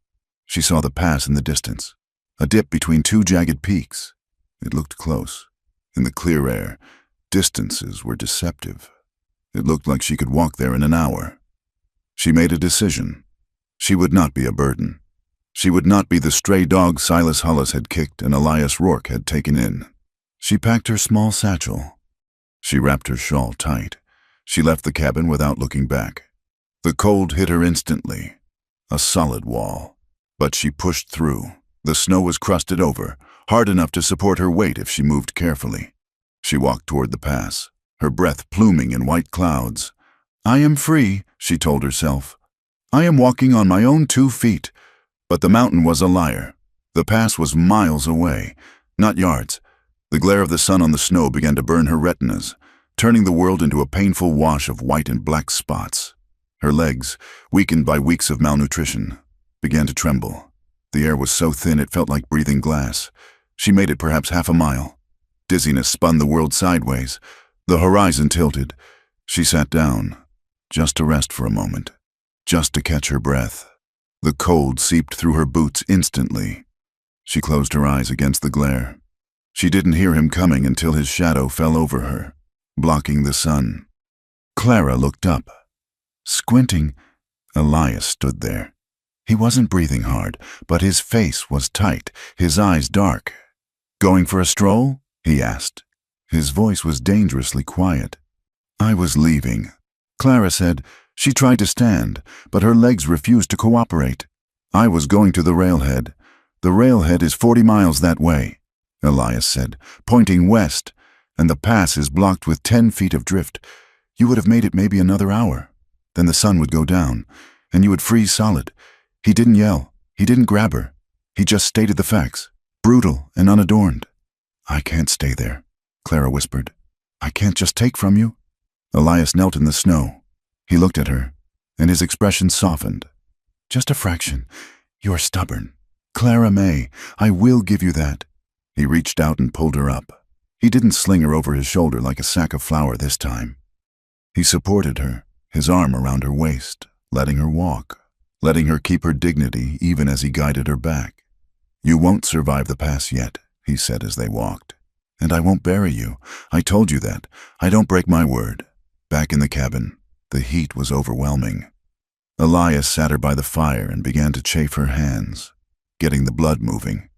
She saw the pass in the distance, a dip between 2 jagged peaks. It looked close. In the clear air, distances were deceptive. It looked like she could walk there in an hour. She made a decision. She would not be a burden. She would not be the stray dog Silas Hullis had kicked and Elias Rourke had taken in. She packed her small satchel. She wrapped her shawl tight. She left the cabin without looking back. The cold hit her instantly, a solid wall. But she pushed through. The snow was crusted over, hard enough to support her weight if she moved carefully. She walked toward the pass, her breath pluming in white clouds. "I am free," she told herself. "I am walking on my own 2 feet." But the mountain was a liar. The pass was miles away, not yards. The glare of the sun on the snow began to burn her retinas, turning the world into a painful wash of white and black spots. Her legs, weakened by weeks of malnutrition, began to tremble. The air was so thin it felt like breathing glass. She made it perhaps half a mile. Dizziness spun the world sideways. The horizon tilted. She sat down, just to rest for a moment, just to catch her breath. The cold seeped through her boots instantly. She closed her eyes against the glare. She didn't hear him coming until his shadow fell over her, blocking the sun. Clara looked up. Squinting, Elias stood there. He wasn't breathing hard, but his face was tight, his eyes dark. "Going for a stroll?" he asked. His voice was dangerously quiet. "I was leaving," Clara said. She tried to stand, but her legs refused to cooperate. "I was going to the railhead. The railhead is 40 miles that way," Elias said, pointing west, "and the pass is blocked with 10 feet of drift. You would have made it maybe another hour. Then the sun would go down, and you would freeze solid." He didn't yell. He didn't grab her. He just stated the facts, brutal and unadorned. "I can't stay there," Clara whispered. "I can't just take from you." Elias knelt in the snow. He looked at her, and his expression softened. "Just a fraction. You're stubborn. Clara May, I will give you that." He reached out and pulled her up. He didn't sling her over his shoulder like a sack of flour this time. He supported her, his arm around her waist, letting her walk, letting her keep her dignity even as he guided her back. "You won't survive the pass yet," he said as they walked. "And I won't bury you. I told you that. I don't break my word." Back in the cabin, the heat was overwhelming. Elias sat her by the fire and began to chafe her hands, getting the blood moving.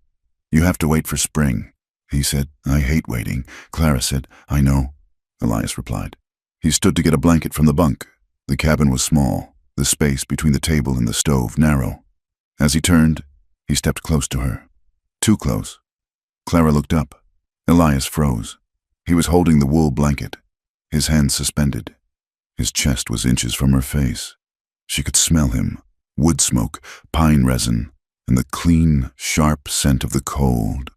"You have to wait for spring," he said. "I hate waiting," Clara said. "I know," Elias replied. He stood to get a blanket from the bunk. The cabin was small, the space between the table and the stove narrow. As he turned, he stepped close to her. Too close. Clara looked up. Elias froze. He was holding the wool blanket, his hands suspended. His chest was inches from her face. She could smell him, wood smoke, pine resin, and the clean, sharp scent of the cold.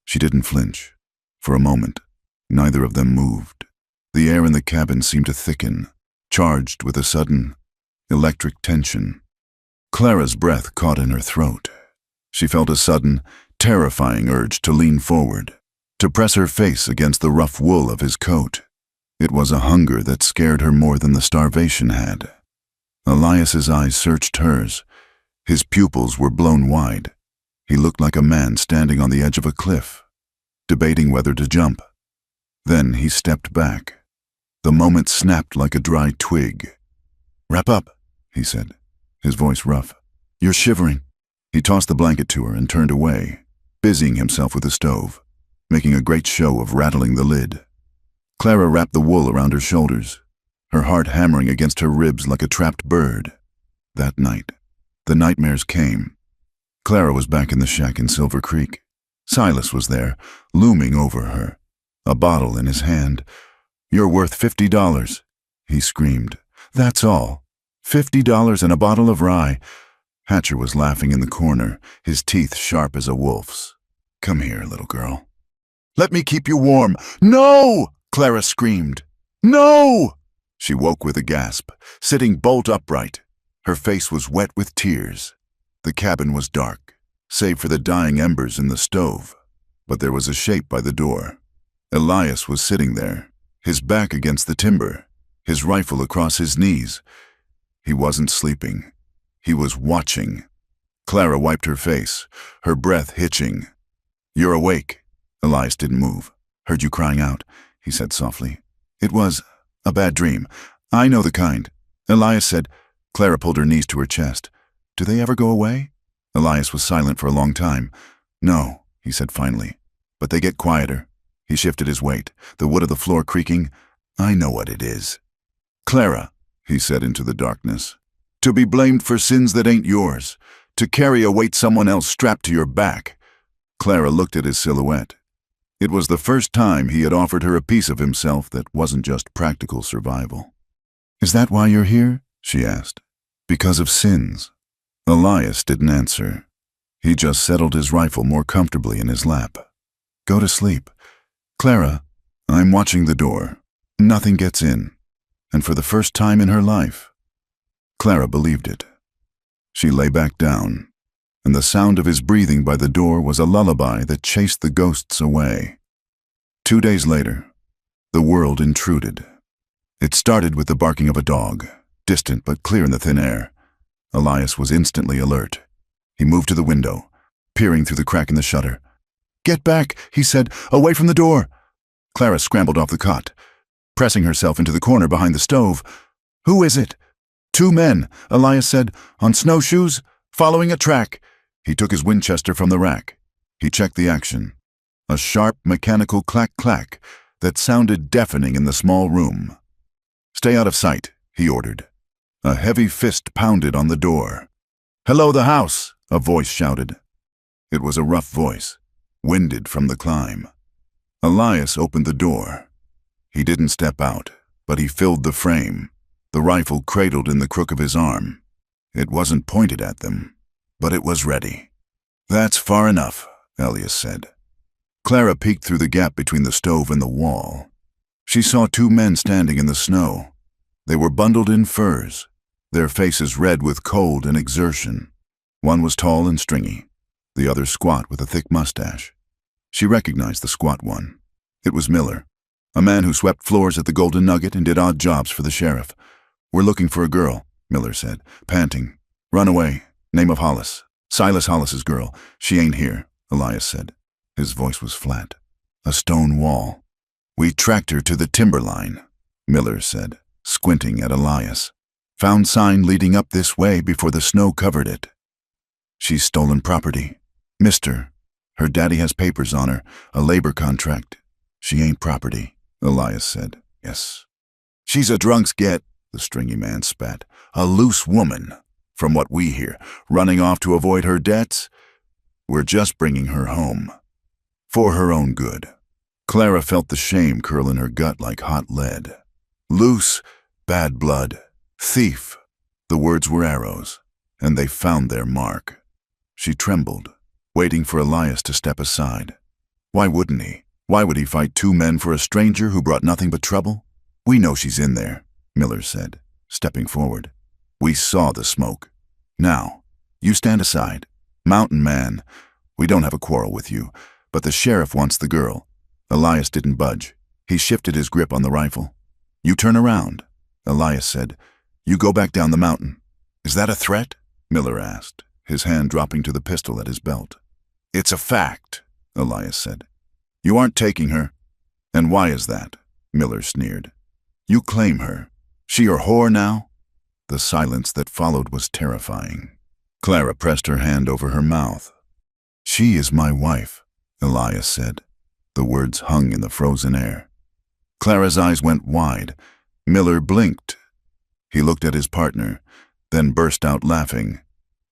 She didn't flinch. For a moment, neither of them moved. The air in the cabin seemed to thicken, charged with a sudden, electric tension. Clara's breath caught in her throat. She felt a sudden, terrifying urge to lean forward, to press her face against the rough wool of his coat. It was a hunger that scared her more than the starvation had. Elias's eyes searched hers. His pupils were blown wide. He looked like a man standing on the edge of a cliff, debating whether to jump. Then he stepped back. The moment snapped like a dry twig. "Wrap up," he said, his voice rough. "You're shivering." He tossed the blanket to her and turned away, busying himself with the stove, making a great show of rattling the lid. Clara wrapped the wool around her shoulders, her heart hammering against her ribs like a trapped bird. That night, the nightmares came. Clara was back in the shack in Silver Creek. Silas was there, looming over her, a bottle in his hand. "You're worth $50, he screamed. "That's all. $50 and a bottle of rye." Hatcher was laughing in the corner, his teeth sharp as a wolf's. "Come here, little girl. Let me keep you warm." "No!" Clara screamed. "No!" She woke with a gasp, sitting bolt upright. Her face was wet with tears. The cabin was dark, save for the dying embers in the stove. But there was a shape by the door. Elias was sitting there, his back against the timber, his rifle across his knees. He wasn't sleeping. He was watching. Clara wiped her face, her breath hitching. "You're awake." Elias didn't move. "Heard you crying out," he said softly. "It was a bad dream. I know the kind." Elias said. Clara pulled her knees to her chest. "Do they ever go away?" Elias was silent for a long time. "No," he said finally. "But they get quieter." He shifted his weight, the wood of the floor creaking. "I know what it is." "Clara," he said into the darkness. "To be blamed for sins that ain't yours. To carry a weight someone else strapped to your back." Clara looked at his silhouette. It was the first time he had offered her a piece of himself that wasn't just practical survival. "Is that why you're here?" she asked. "Because of sins?" Elias didn't answer. He just settled his rifle more comfortably in his lap. "Go to sleep. Clara, I'm watching the door. Nothing gets in." And for the first time in her life, Clara believed it. She lay back down, and the sound of his breathing by the door was a lullaby that chased the ghosts away. 2 days later, the world intruded. It started with the barking of a dog, distant but clear in the thin air. Elias was instantly alert. He moved to the window, peering through the crack in the shutter. "Get back," he said, "away from the door." Clara scrambled off the cot, pressing herself into the corner behind the stove. "Who is it?" "2 men, Elias said, "on snowshoes, following a track." He took his Winchester from the rack. He checked the action. A sharp, mechanical clack-clack that sounded deafening in the small room. "Stay out of sight," he ordered. A heavy fist pounded on the door. "Hello, the house," a voice shouted. It was a rough voice, winded from the climb. Elias opened the door. He didn't step out, but he filled the frame, the rifle cradled in the crook of his arm. It wasn't pointed at them, but it was ready. "That's far enough," Elias said. Clara peeked through the gap between the stove and the wall. She saw 2 men standing in the snow. They were bundled in furs, their faces red with cold and exertion. One was tall and stringy, the other squat with a thick mustache. She recognized the squat one. It was Miller, a man who swept floors at the Golden Nugget and did odd jobs for the sheriff. "We're looking for a girl," Miller said, panting. "Runaway, name of Hollis. Silas Hollis's girl. She ain't here," Elias said. His voice was flat. "A stone wall." "We tracked her to the timberline," Miller said, squinting at Elias. "Found sign leading up this way before the snow covered it." "She's stolen property. Mister. Her daddy has papers on her, a labor contract. She ain't property," Elias said. "Yes." "She's a drunk's get," the stringy man spat. "A loose woman, from what we hear, running off to avoid her debts. We're just bringing her home. For her own good." Clara felt the shame curl in her gut like hot lead. Loose, bad blood, thief. The words were arrows, and they found their mark. She trembled, waiting for Elias to step aside. Why wouldn't he? Why would he fight 2 men for a stranger who brought nothing but trouble? "We know she's in there," Miller said, stepping forward. "We saw the smoke. Now, you stand aside. Mountain man, we don't have a quarrel with you, but the sheriff wants the girl." Elias didn't budge. He shifted his grip on the rifle. "You turn around," Elias said. "You go back down the mountain." "Is that a threat?" Miller asked, his hand dropping to the pistol at his belt. "It's a fact," Elias said. "You aren't taking her." "And why is that?" Miller sneered. "You claim her. She your whore now?" The silence that followed was terrifying. Clara pressed her hand over her mouth. "She is my wife," Elias said. The words hung in the frozen air. Clara's eyes went wide. Miller blinked. He looked at his partner, then burst out laughing.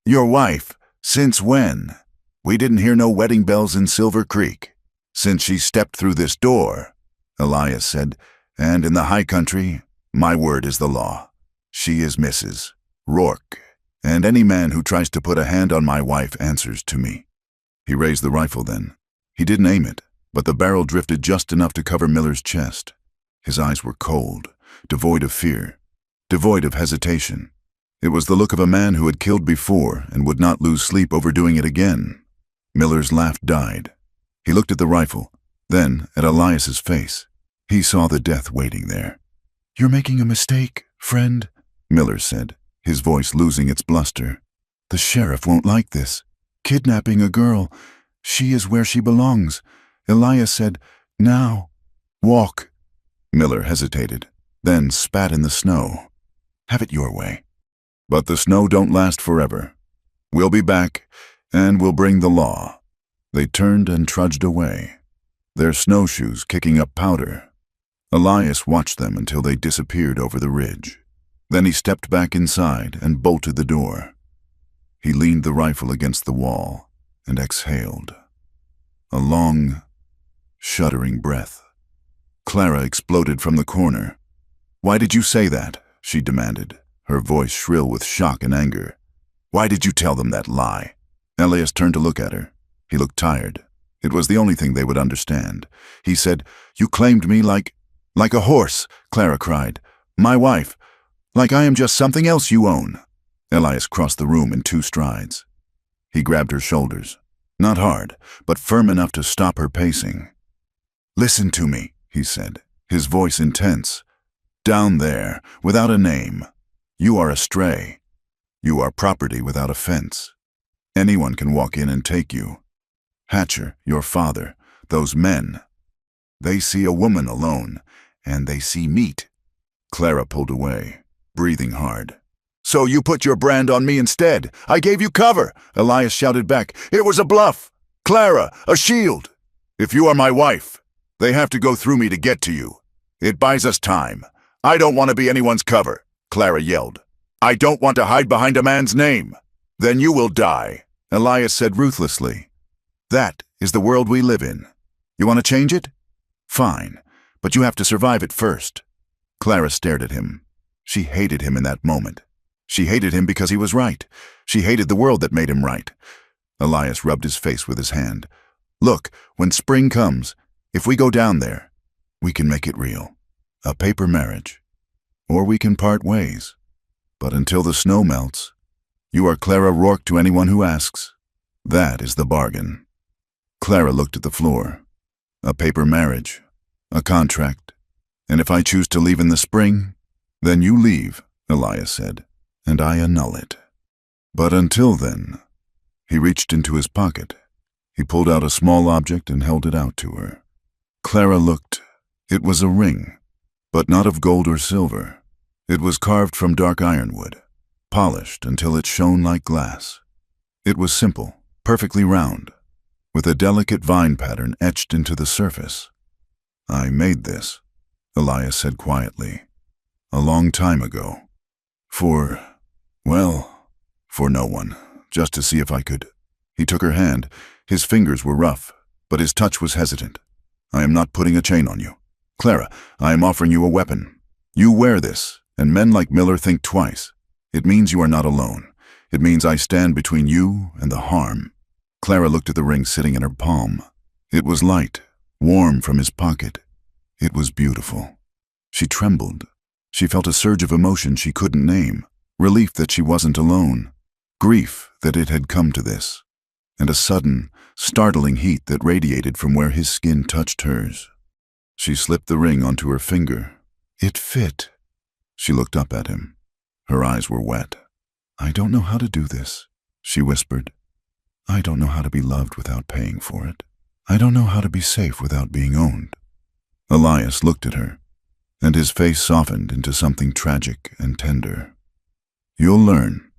"Your wife? Since when? We didn't hear no wedding bells in Silver Creek." "Since she stepped through this door," Elias said, "and in the high country, my word is the law. She is Mrs. Rourke, and any man who tries to put a hand on my wife answers to me." He raised the rifle then. He didn't aim it, but the barrel drifted just enough to cover Miller's chest. His eyes were cold, devoid of fear, devoid of hesitation. It was the look of a man who had killed before and would not lose sleep over doing it again. Miller's laugh died. He looked at the rifle, then at Elias's face. He saw the death waiting there. "You're making a mistake, friend," Miller said, his voice losing its bluster. "The sheriff won't like this. Kidnapping a girl. She is where she belongs." Elias said, "Now, walk." Miller hesitated, then spat in the snow. "Have it your way." "But the snow don't last forever. We'll be back, and we'll bring the law." They turned and trudged away, their snowshoes kicking up powder. Elias watched them until they disappeared over the ridge. Then he stepped back inside and bolted the door. He leaned the rifle against the wall and exhaled. A long, shuddering breath. Clara exploded from the corner. "Why did you say that?" she demanded, her voice shrill with shock and anger. "Why did you tell them that lie?" Elias turned to look at her. He looked tired. It was the only thing they would understand. He said, "You claimed me like a horse," Clara cried. "My wife. Like I am just something else you own." Elias crossed the room in 2 strides. He grabbed her shoulders. Not hard, but firm enough to stop her pacing. "Listen to me," he said, his voice intense. "Down there, without a name. You are a stray. You are property without a fence. Anyone can walk in and take you. Hatcher, your father, those men. They see a woman alone, and they see meat." Clara pulled away, breathing hard. "So you put your brand on me instead. I gave you cover," Elias shouted back. "It was a bluff. Clara, a shield. If you are my wife, they have to go through me to get to you. It buys us time. I don't want to be anyone's cover," Clara yelled. "I don't want to hide behind a man's name." "Then you will die," Elias said ruthlessly. "That is the world we live in. You want to change it? Fine, but you have to survive it first." Clara stared at him. She hated him in that moment. She hated him because he was right. She hated the world that made him right. Elias rubbed his face with his hand. "Look, when spring comes, if we go down there, we can make it real. A paper marriage. Or we can part ways. But until the snow melts, you are Clara Rourke to anyone who asks. That is the bargain." Clara looked at the floor. "A paper marriage. A contract. And if I choose to leave in the spring, then you leave," Elias said, "and I annul it. But until then," he reached into his pocket. He pulled out a small object and held it out to her. Clara looked. It was a ring, but not of gold or silver. It was carved from dark ironwood, polished until it shone like glass. It was simple, perfectly round, with a delicate vine pattern etched into the surface. "I made this," Elias said quietly, "a long time ago. For no one, just to see if I could." He took her hand. His fingers were rough, but his touch was hesitant. "I am not putting a chain on you. Clara, I am offering you a weapon. You wear this, and men like Miller think twice. It means you are not alone. It means I stand between you and the harm." Clara looked at the ring sitting in her palm. It was light, warm from his pocket. It was beautiful. She trembled. She felt a surge of emotion she couldn't name, relief that she wasn't alone, grief that it had come to this, and a sudden, startling heat that radiated from where his skin touched hers. She slipped the ring onto her finger. It fit. She looked up at him. Her eyes were wet. "I don't know how to do this," she whispered. "I don't know how to be loved without paying for it. I don't know how to be safe without being owned." Elias looked at her, and his face softened into something tragic and tender. "You'll learn,"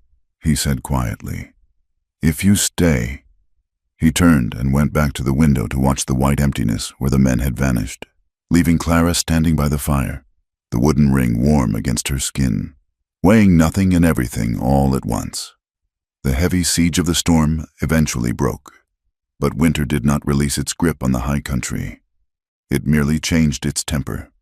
he said quietly. "If you stay." He turned and went back to the window to watch the white emptiness where the men had vanished, leaving Clara standing by the fire, the wooden ring warm against her skin, weighing nothing and everything all at once. The heavy siege of the storm eventually broke, but winter did not release its grip on the high country. It merely changed its temper.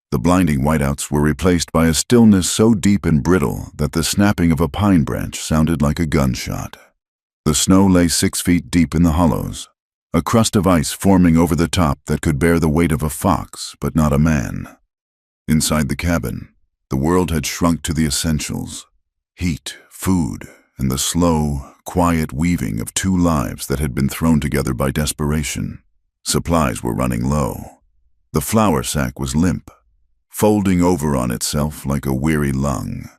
The blinding whiteouts were replaced by a stillness so deep and brittle that the snapping of a pine branch sounded like a gunshot. The snow lay 6 feet deep in the hollows, a crust of ice forming over the top that could bear the weight of a fox, but not a man. Inside the cabin, the world had shrunk to the essentials: heat, food, and the slow, quiet weaving of 2 lives that had been thrown together by desperation. Supplies were running low. The flour sack was limp, folding over on itself like a weary lung.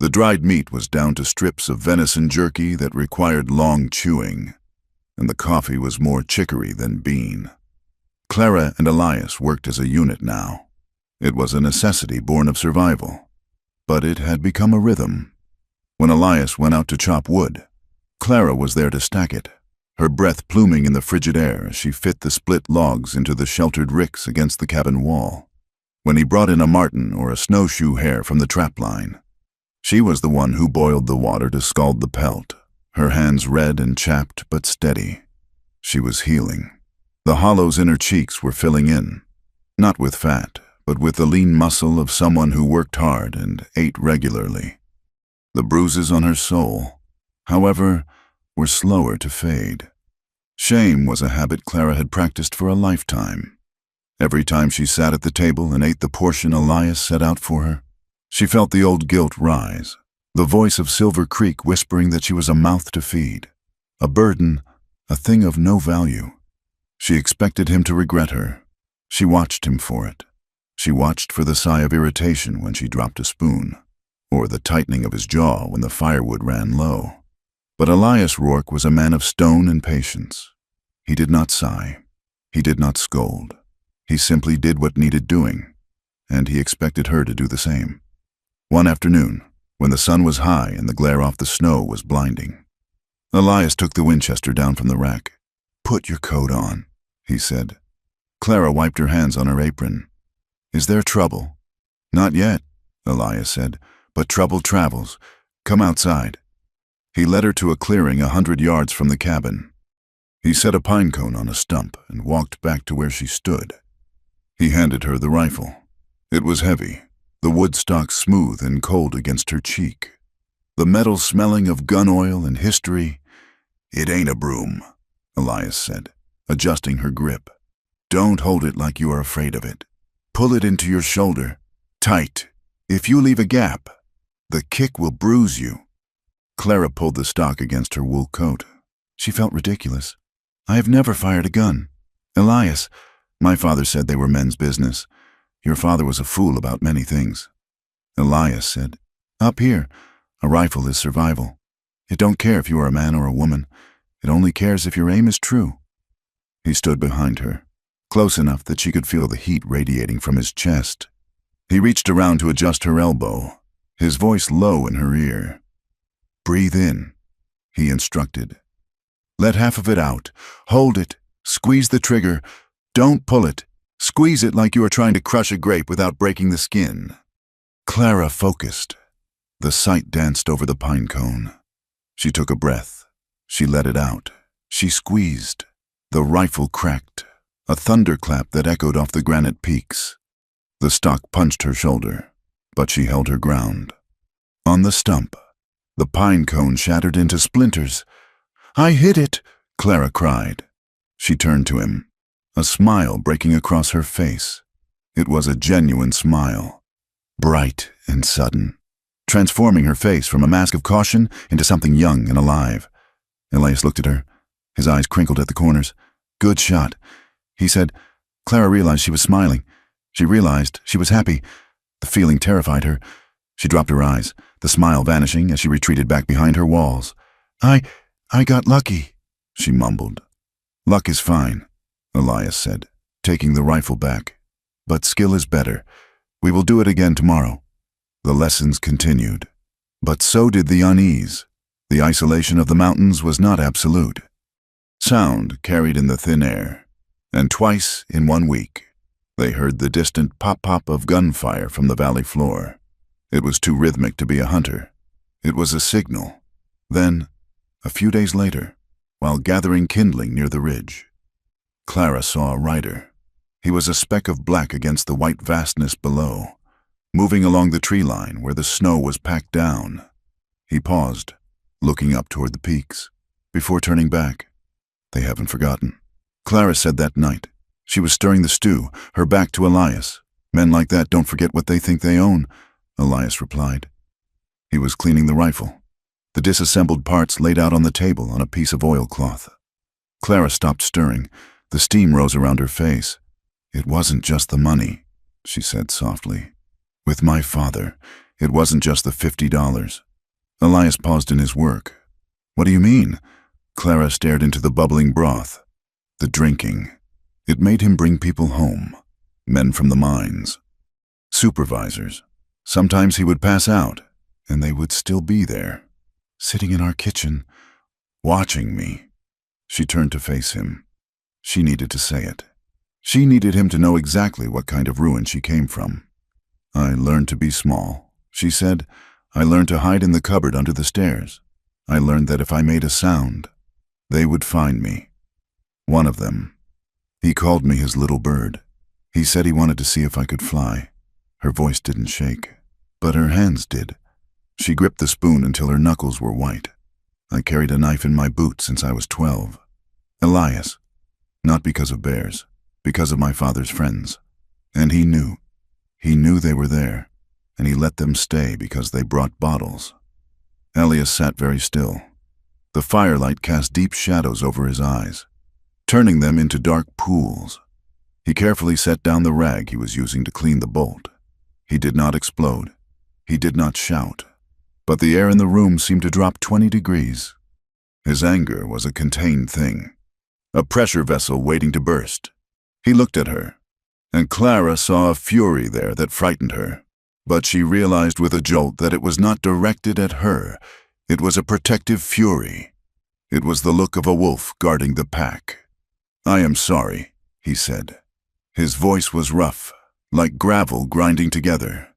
The dried meat was down to strips of venison jerky that required long chewing, and the coffee was more chicory than bean. Clara and Elias worked as a unit now. It was a necessity born of survival, but it had become a rhythm. When Elias went out to chop wood, Clara was there to stack it, her breath pluming in the frigid air as she fit the split logs into the sheltered ricks against the cabin wall. When he brought in a marten or a snowshoe hare from the trap line, she was the one who boiled the water to scald the pelt, her hands red and chapped but steady. She was healing. The hollows in her cheeks were filling in, not with fat, but with the lean muscle of someone who worked hard and ate regularly. The bruises on her soul, however, were slower to fade. Shame was a habit Clara had practiced for a lifetime. Every time she sat at the table and ate the portion Elias set out for her, she felt the old guilt rise, the voice of Silver Creek whispering that she was a mouth to feed, a burden, a thing of no value. She expected him to regret her. She watched him for it. She watched for the sigh of irritation when she dropped a spoon, or the tightening of his jaw when the firewood ran low. But Elias Rourke was a man of stone and patience. He did not sigh. He did not scold. He simply did what needed doing, and he expected her to do the same. One afternoon, when the sun was high and the glare off the snow was blinding, Elias took the Winchester down from the rack. "Put your coat on," he said. Clara wiped her hands on her apron. "Is there trouble?" "Not yet," Elias said, "but trouble travels. Come outside." He led her to a clearing 100 yards from the cabin. He set a pine cone on a stump and walked back to where she stood. He handed her the rifle. It was heavy, the wood stock smooth and cold against her cheek, the metal smelling of gun oil and history. "It ain't a broom," Elias said, adjusting her grip. "Don't hold it like you are afraid of it. Pull it into your shoulder, tight. If you leave a gap, the kick will bruise you." Clara pulled the stock against her wool coat. She felt ridiculous. "I have never fired a gun. Elias, my father said they were men's business. Your father was a fool about many things." Elias said, "Up here, a rifle is survival. It don't care if you are a man or a woman. It only cares if your aim is true." He stood behind her, close enough that she could feel the heat radiating from his chest. He reached around to adjust her elbow, his voice low in her ear. "Breathe in," he instructed. "Let half of it out. Hold it. Squeeze the trigger. Don't pull it. Squeeze it like you are trying to crush a grape without breaking the skin." Clara focused. The sight danced over the pine cone. She took a breath. She let it out. She squeezed. The rifle cracked, a thunderclap that echoed off the granite peaks. The stock punched her shoulder, but she held her ground. On the stump, the pine cone shattered into splinters. "I hit it," Clara cried. She turned to him, a smile breaking across her face. It was a genuine smile, bright and sudden, transforming her face from a mask of caution into something young and alive. Elias looked at her, his eyes crinkled at the corners. "Good shot," he said. Clara realized she was smiling. She realized she was happy. The feeling terrified her. She dropped her eyes, the smile vanishing as she retreated back behind her walls. I got lucky," she mumbled. "Luck is fine," Elias said, taking the rifle back. "But skill is better. We will do it again tomorrow." The lessons continued. But so did the unease. The isolation of the mountains was not absolute. Sound carried in the thin air, and twice in 1 week, they heard the distant pop-pop of gunfire from the valley floor. It was too rhythmic to be a hunter. It was a signal. Then, a few days later, while gathering kindling near the ridge, Clara saw a rider. He was a speck of black against the white vastness below, moving along the tree line where the snow was packed down. He paused, looking up toward the peaks, before turning back. "They haven't forgotten," Clara said that night. She was stirring the stew, her back to Elias. "Men like that don't forget what they think they own," Elias replied. He was cleaning the rifle, the disassembled parts laid out on the table on a piece of oilcloth. Clara stopped stirring. The steam rose around her face. "It wasn't just the money," she said softly. "With my father, it wasn't just the $50. Elias paused in his work. "What do you mean?" Clara stared into the bubbling broth. "The drinking. It made him bring people home, men from the mines, supervisors. Sometimes he would pass out, and they would still be there, sitting in our kitchen, watching me. She turned to face him. She needed to say it. She needed him to know exactly what kind of ruin she came from. I learned to be small, she said. I learned to hide in the cupboard under the stairs. I learned that if I made a sound, they would find me. One of them. He called me his little bird. He said he wanted to see if I could fly. Her voice didn't shake, but her hands did. She gripped the spoon until her knuckles were white. I carried a knife in my boot since I was 12. Elias. Not because of bears, because of my father's friends. And he knew. He knew they were there, and he let them stay because they brought bottles. Elias sat very still. The firelight cast deep shadows over his eyes, turning them into dark pools. He carefully set down the rag he was using to clean the bolt. He did not explode. He did not shout. But the air in the room seemed to drop 20 degrees. His anger was a contained thing, a pressure vessel waiting to burst. He looked at her, and Clara saw a fury there that frightened her. But she realized with a jolt that it was not directed at her. It was a protective fury. It was the look of a wolf guarding the pack. "I am sorry," he said. His voice was rough, like gravel grinding together.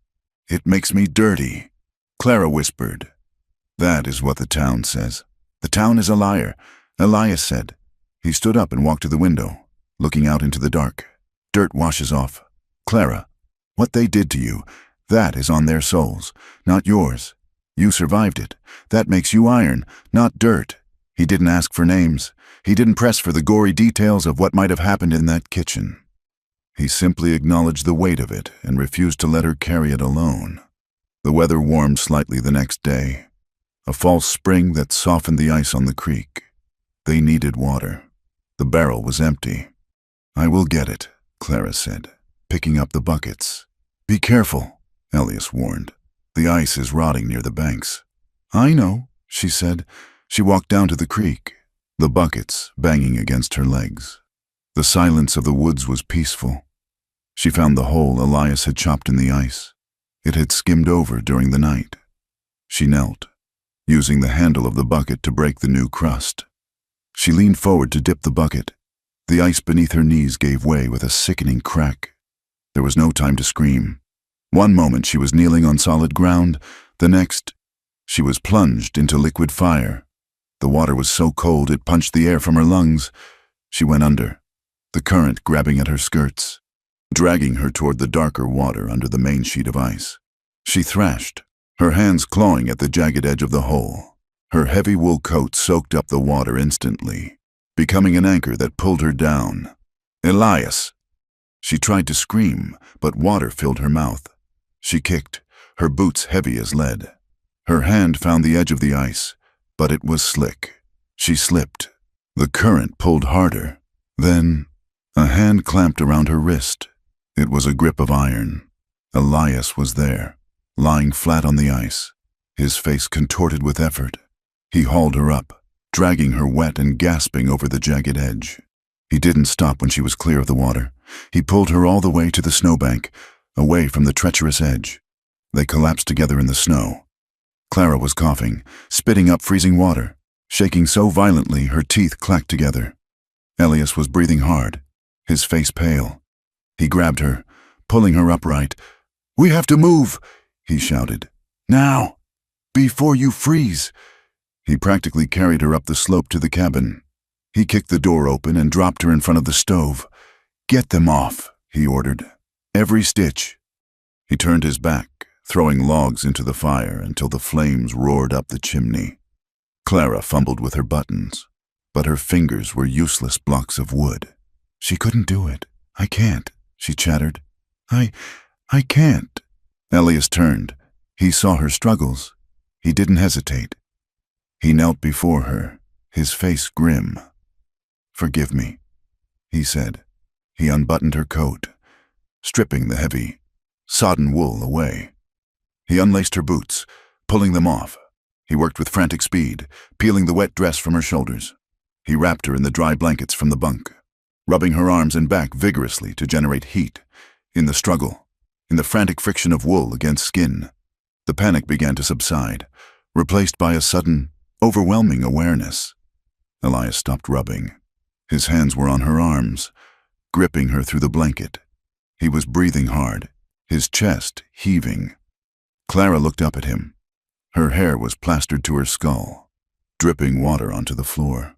"It makes me dirty," Clara whispered. "That is what the town says. The town is a liar," Elias said. He stood up and walked to the window, looking out into the dark. "Dirt washes off. Clara, what they did to you, that is on their souls, not yours. You survived it. That makes you iron, not dirt." He didn't ask for names. He didn't press for the gory details of what might have happened in that kitchen. He simply acknowledged the weight of it and refused to let her carry it alone. The weather warmed slightly the next day, a false spring that softened the ice on the creek. They needed water. The barrel was empty. "I will get it," Clara said, picking up the buckets. "Be careful," Elias warned. "The ice is rotting near the banks." "I know," she said. She walked down to the creek, the buckets banging against her legs. The silence of the woods was peaceful. She found the hole Elias had chopped in the ice. It had skimmed over during the night. She knelt, using the handle of the bucket to break the new crust. She leaned forward to dip the bucket. The ice beneath her knees gave way with a sickening crack. There was no time to scream. One moment she was kneeling on solid ground, the next, she was plunged into liquid fire. The water was so cold it punched the air from her lungs. She went under, the current grabbing at her skirts, dragging her toward the darker water under the main sheet of ice. She thrashed, her hands clawing at the jagged edge of the hole. Her heavy wool coat soaked up the water instantly, becoming an anchor that pulled her down. "Elias!" She tried to scream, but water filled her mouth. She kicked, her boots heavy as lead. Her hand found the edge of the ice, but it was slick. She slipped. The current pulled harder. Then, a hand clamped around her wrist. It was a grip of iron. Elias was there, lying flat on the ice, his face contorted with effort. He hauled her up, dragging her wet and gasping over the jagged edge. He didn't stop when she was clear of the water. He pulled her all the way to the snowbank, away from the treacherous edge. They collapsed together in the snow. Clara was coughing, spitting up freezing water, shaking so violently her teeth clacked together. Elias was breathing hard, his face pale. He grabbed her, pulling her upright. "We have to move," he shouted. "Now, before you freeze." He practically carried her up the slope to the cabin. He kicked the door open and dropped her in front of the stove. "Get them off," he ordered. "Every stitch." He turned his back, throwing logs into the fire until the flames roared up the chimney. Clara fumbled with her buttons, but her fingers were useless blocks of wood. "She couldn't do it. I can't," she chattered. I can't." Elias turned. He saw her struggles. He didn't hesitate. He knelt before her, his face grim. "Forgive me," he said. He unbuttoned her coat, stripping the heavy, sodden wool away. He unlaced her boots, pulling them off. He worked with frantic speed, peeling the wet dress from her shoulders. He wrapped her in the dry blankets from the bunk, rubbing her arms and back vigorously to generate heat. In the struggle, in the frantic friction of wool against skin, the panic began to subside, replaced by a sudden, overwhelming awareness. Elias stopped rubbing. His hands were on her arms, gripping her through the blanket. He was breathing hard, his chest heaving. Clara looked up at him. Her hair was plastered to her skull, dripping water onto the floor.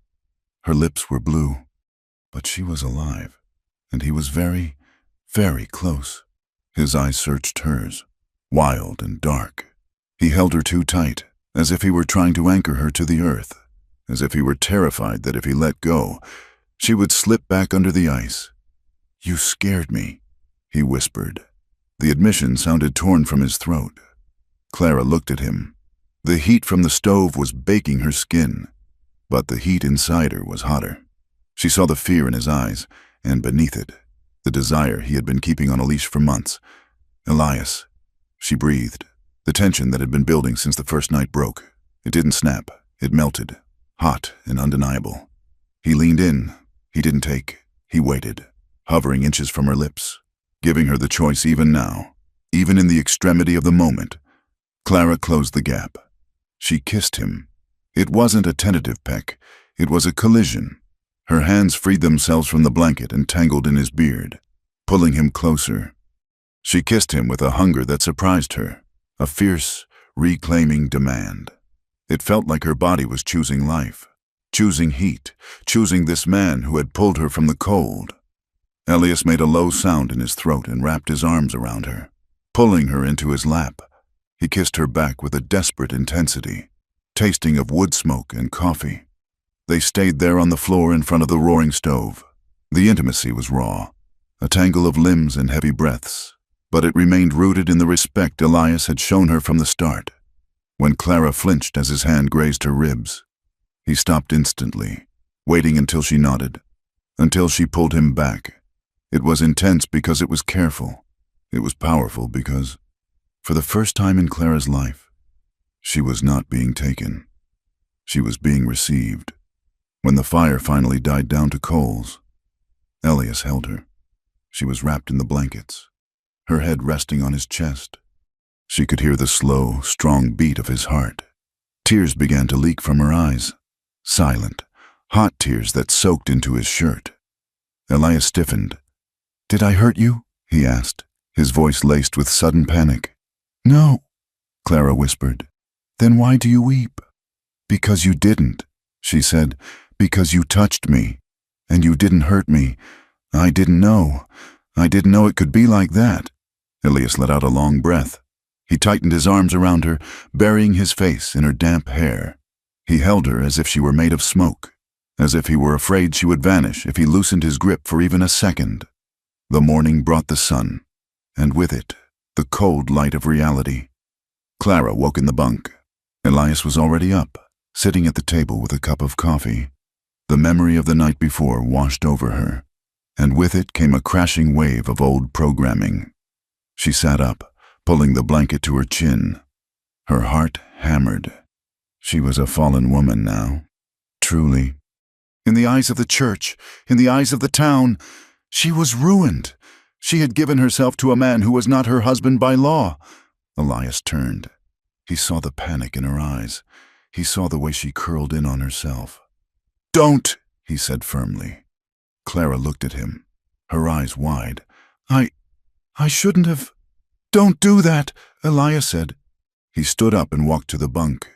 Her lips were blue, but she was alive, and he was very, very close. His eyes searched hers, wild and dark. He held her too tight, as if he were trying to anchor her to the earth, as if he were terrified that if he let go, she would slip back under the ice. "You scared me," he whispered. The admission sounded torn from his throat. Clara looked at him. The heat from the stove was baking her skin, but the heat inside her was hotter. She saw the fear in his eyes, and beneath it, the desire he had been keeping on a leash for months. "Elias," she breathed. The tension that had been building since the first night broke. It didn't snap. It melted, hot and undeniable. He leaned in. He didn't take. He waited, hovering inches from her lips, giving her the choice even now, even in the extremity of the moment. Clara closed the gap. She kissed him. It wasn't a tentative peck. It was a collision. Her hands freed themselves from the blanket and tangled in his beard, pulling him closer. She kissed him with a hunger that surprised her, a fierce, reclaiming demand. It felt like her body was choosing life, choosing heat, choosing this man who had pulled her from the cold. Elias made a low sound in his throat and wrapped his arms around her, pulling her into his lap. He kissed her back with a desperate intensity, tasting of wood smoke and coffee. They stayed there on the floor in front of the roaring stove. The intimacy was raw, a tangle of limbs and heavy breaths, but it remained rooted in the respect Elias had shown her from the start. When Clara flinched as his hand grazed her ribs, he stopped instantly, waiting until she nodded, until she pulled him back. It was intense because it was careful. It was powerful because, for the first time in Clara's life, she was not being taken. She was being received. When the fire finally died down to coals, Elias held her. She was wrapped in the blankets, her head resting on his chest. She could hear the slow, strong beat of his heart. Tears began to leak from her eyes, silent, hot tears that soaked into his shirt. Elias stiffened. "Did I hurt you?" he asked, his voice laced with sudden panic. "No," Clara whispered. "Then why do you weep?" "Because you didn't," she said. "Because you touched me, and you didn't hurt me. I didn't know. I didn't know it could be like that." Elias let out a long breath. He tightened his arms around her, burying his face in her damp hair. He held her as if she were made of smoke, as if he were afraid she would vanish if he loosened his grip for even a second. The morning brought the sun, and with it, the cold light of reality. Clara woke in the bunk. Elias was already up, sitting at the table with a cup of coffee. The memory of the night before washed over her, and with it came a crashing wave of old programming. She sat up, pulling the blanket to her chin. Her heart hammered. She was a fallen woman now, truly. In the eyes of the church, in the eyes of the town, she was ruined. She had given herself to a man who was not her husband by law. Elias turned. He saw the panic in her eyes. He saw the way she curled in on herself. "Don't," he said firmly. Clara looked at him, her eyes wide. I shouldn't have." "Don't do that," Elias said. He stood up and walked to the bunk.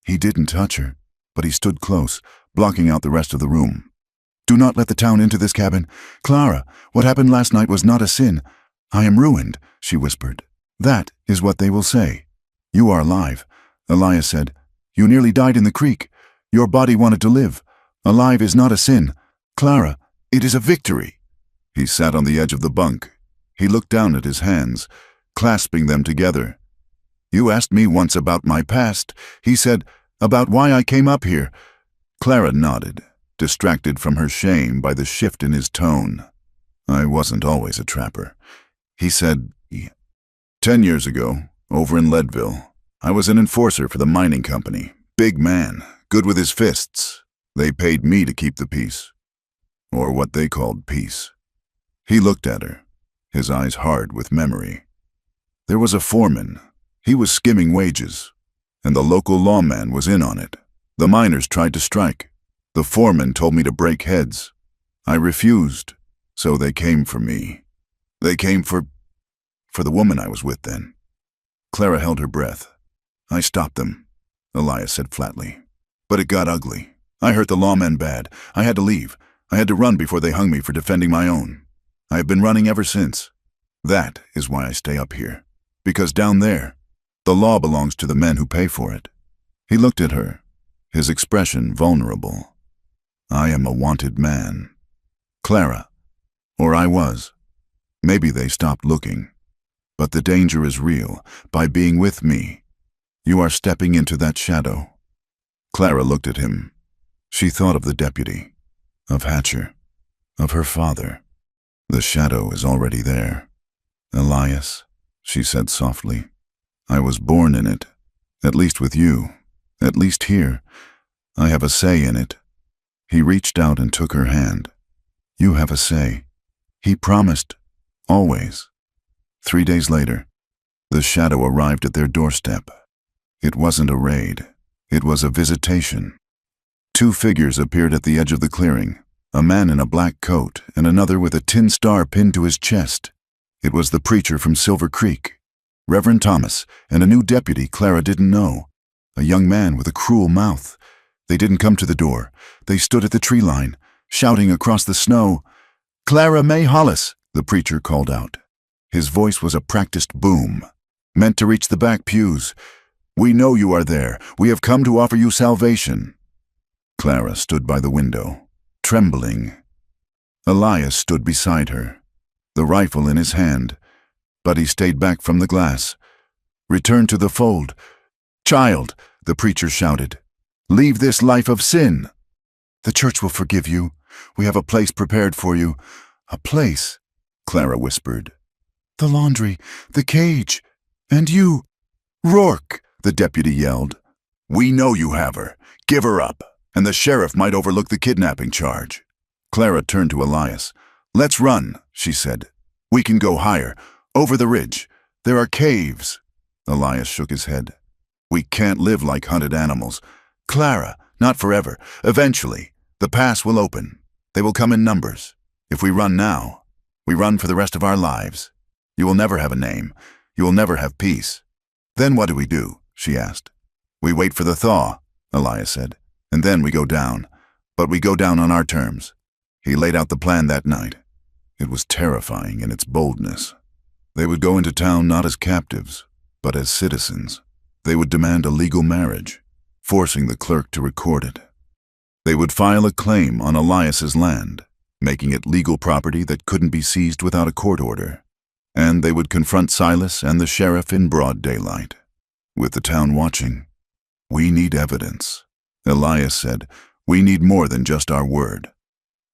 He didn't touch her, but he stood close, blocking out the rest of the room. "Do not let the town into this cabin. Clara, what happened last night was not a sin. I am ruined," she whispered. "That is what they will say." "You are alive," Elias said. "You nearly died in the creek. Your body wanted to live. Alive is not a sin. Clara, it is a victory." He sat on the edge of the bunk. He looked down at his hands, clasping them together. "You asked me once about my past," he said, "about why I came up here." Clara nodded, distracted from her shame by the shift in his tone. "I wasn't always a trapper," he said. 10 years ago, over in Leadville, I was an enforcer for the mining company. Big man, good with his fists. They paid me to keep the peace. Or what they called peace." He looked at her, his eyes hard with memory. There was a foreman. He was skimming wages, and the local lawman was in on it. The miners tried to strike. The foreman told me to break heads. I refused, so they came for me. They came for the woman I was with then. Clara held her breath. I stopped them, Elias said flatly. But it got ugly. I hurt the lawmen bad. I had to leave. I had to run before they hung me for defending my own. I have been running ever since. That is why I stay up here. Because down there, the law belongs to the men who pay for it. He looked at her, his expression vulnerable. I am a wanted man. Clara, or I was. Maybe they stopped looking. But the danger is real. By being with me, you are stepping into that shadow. Clara looked at him. She thought of the deputy, of Hatcher, of her father. The shadow is already there. Elias, she said softly, I was born in it, at least with you, at least here. I have a say in it. He reached out and took her hand. You have a say. He promised, always. 3 days later, the shadow arrived at their doorstep. It wasn't a raid. It was a visitation. 2 figures appeared at the edge of the clearing, a man in a black coat and another with a tin star pinned to his chest. It was the preacher from Silver Creek, Reverend Thomas, and a new deputy Clara didn't know, a young man with a cruel mouth. They didn't come to the door. They stood at the tree line, shouting across the snow. Clara May Hollis, the preacher called out. His voice was a practiced boom, meant to reach the back pews. We know you are there. We have come to offer you salvation. Clara stood by the window, trembling. Elias stood beside her, the rifle in his hand, but he stayed back from the glass. Return to the fold. Child, the preacher shouted, leave this life of sin. The church will forgive you. We have a place prepared for you. A place, Clara whispered. The laundry, the cage, and you. Rourke, the deputy yelled. We know you have her. Give her up, and the sheriff might overlook the kidnapping charge. Clara turned to Elias. Let's run, she said. We can go higher, over the ridge. There are caves. Elias shook his head. We can't live like hunted animals. Clara, not forever. Eventually, the pass will open. They will come in numbers. If we run now, we run for the rest of our lives. You will never have a name. You will never have peace. Then what do? She asked. We wait for the thaw, Elias said, and then we go down. But we go down on our terms. He laid out the plan that night. It was terrifying in its boldness. They would go into town not as captives, but as citizens. They would demand a legal marriage, forcing the clerk to record it. They would file a claim on Elias's land, making it legal property that couldn't be seized without a court order. And they would confront Silas and the sheriff in broad daylight, with the town watching. We need evidence, Elias said. We need more than just our word.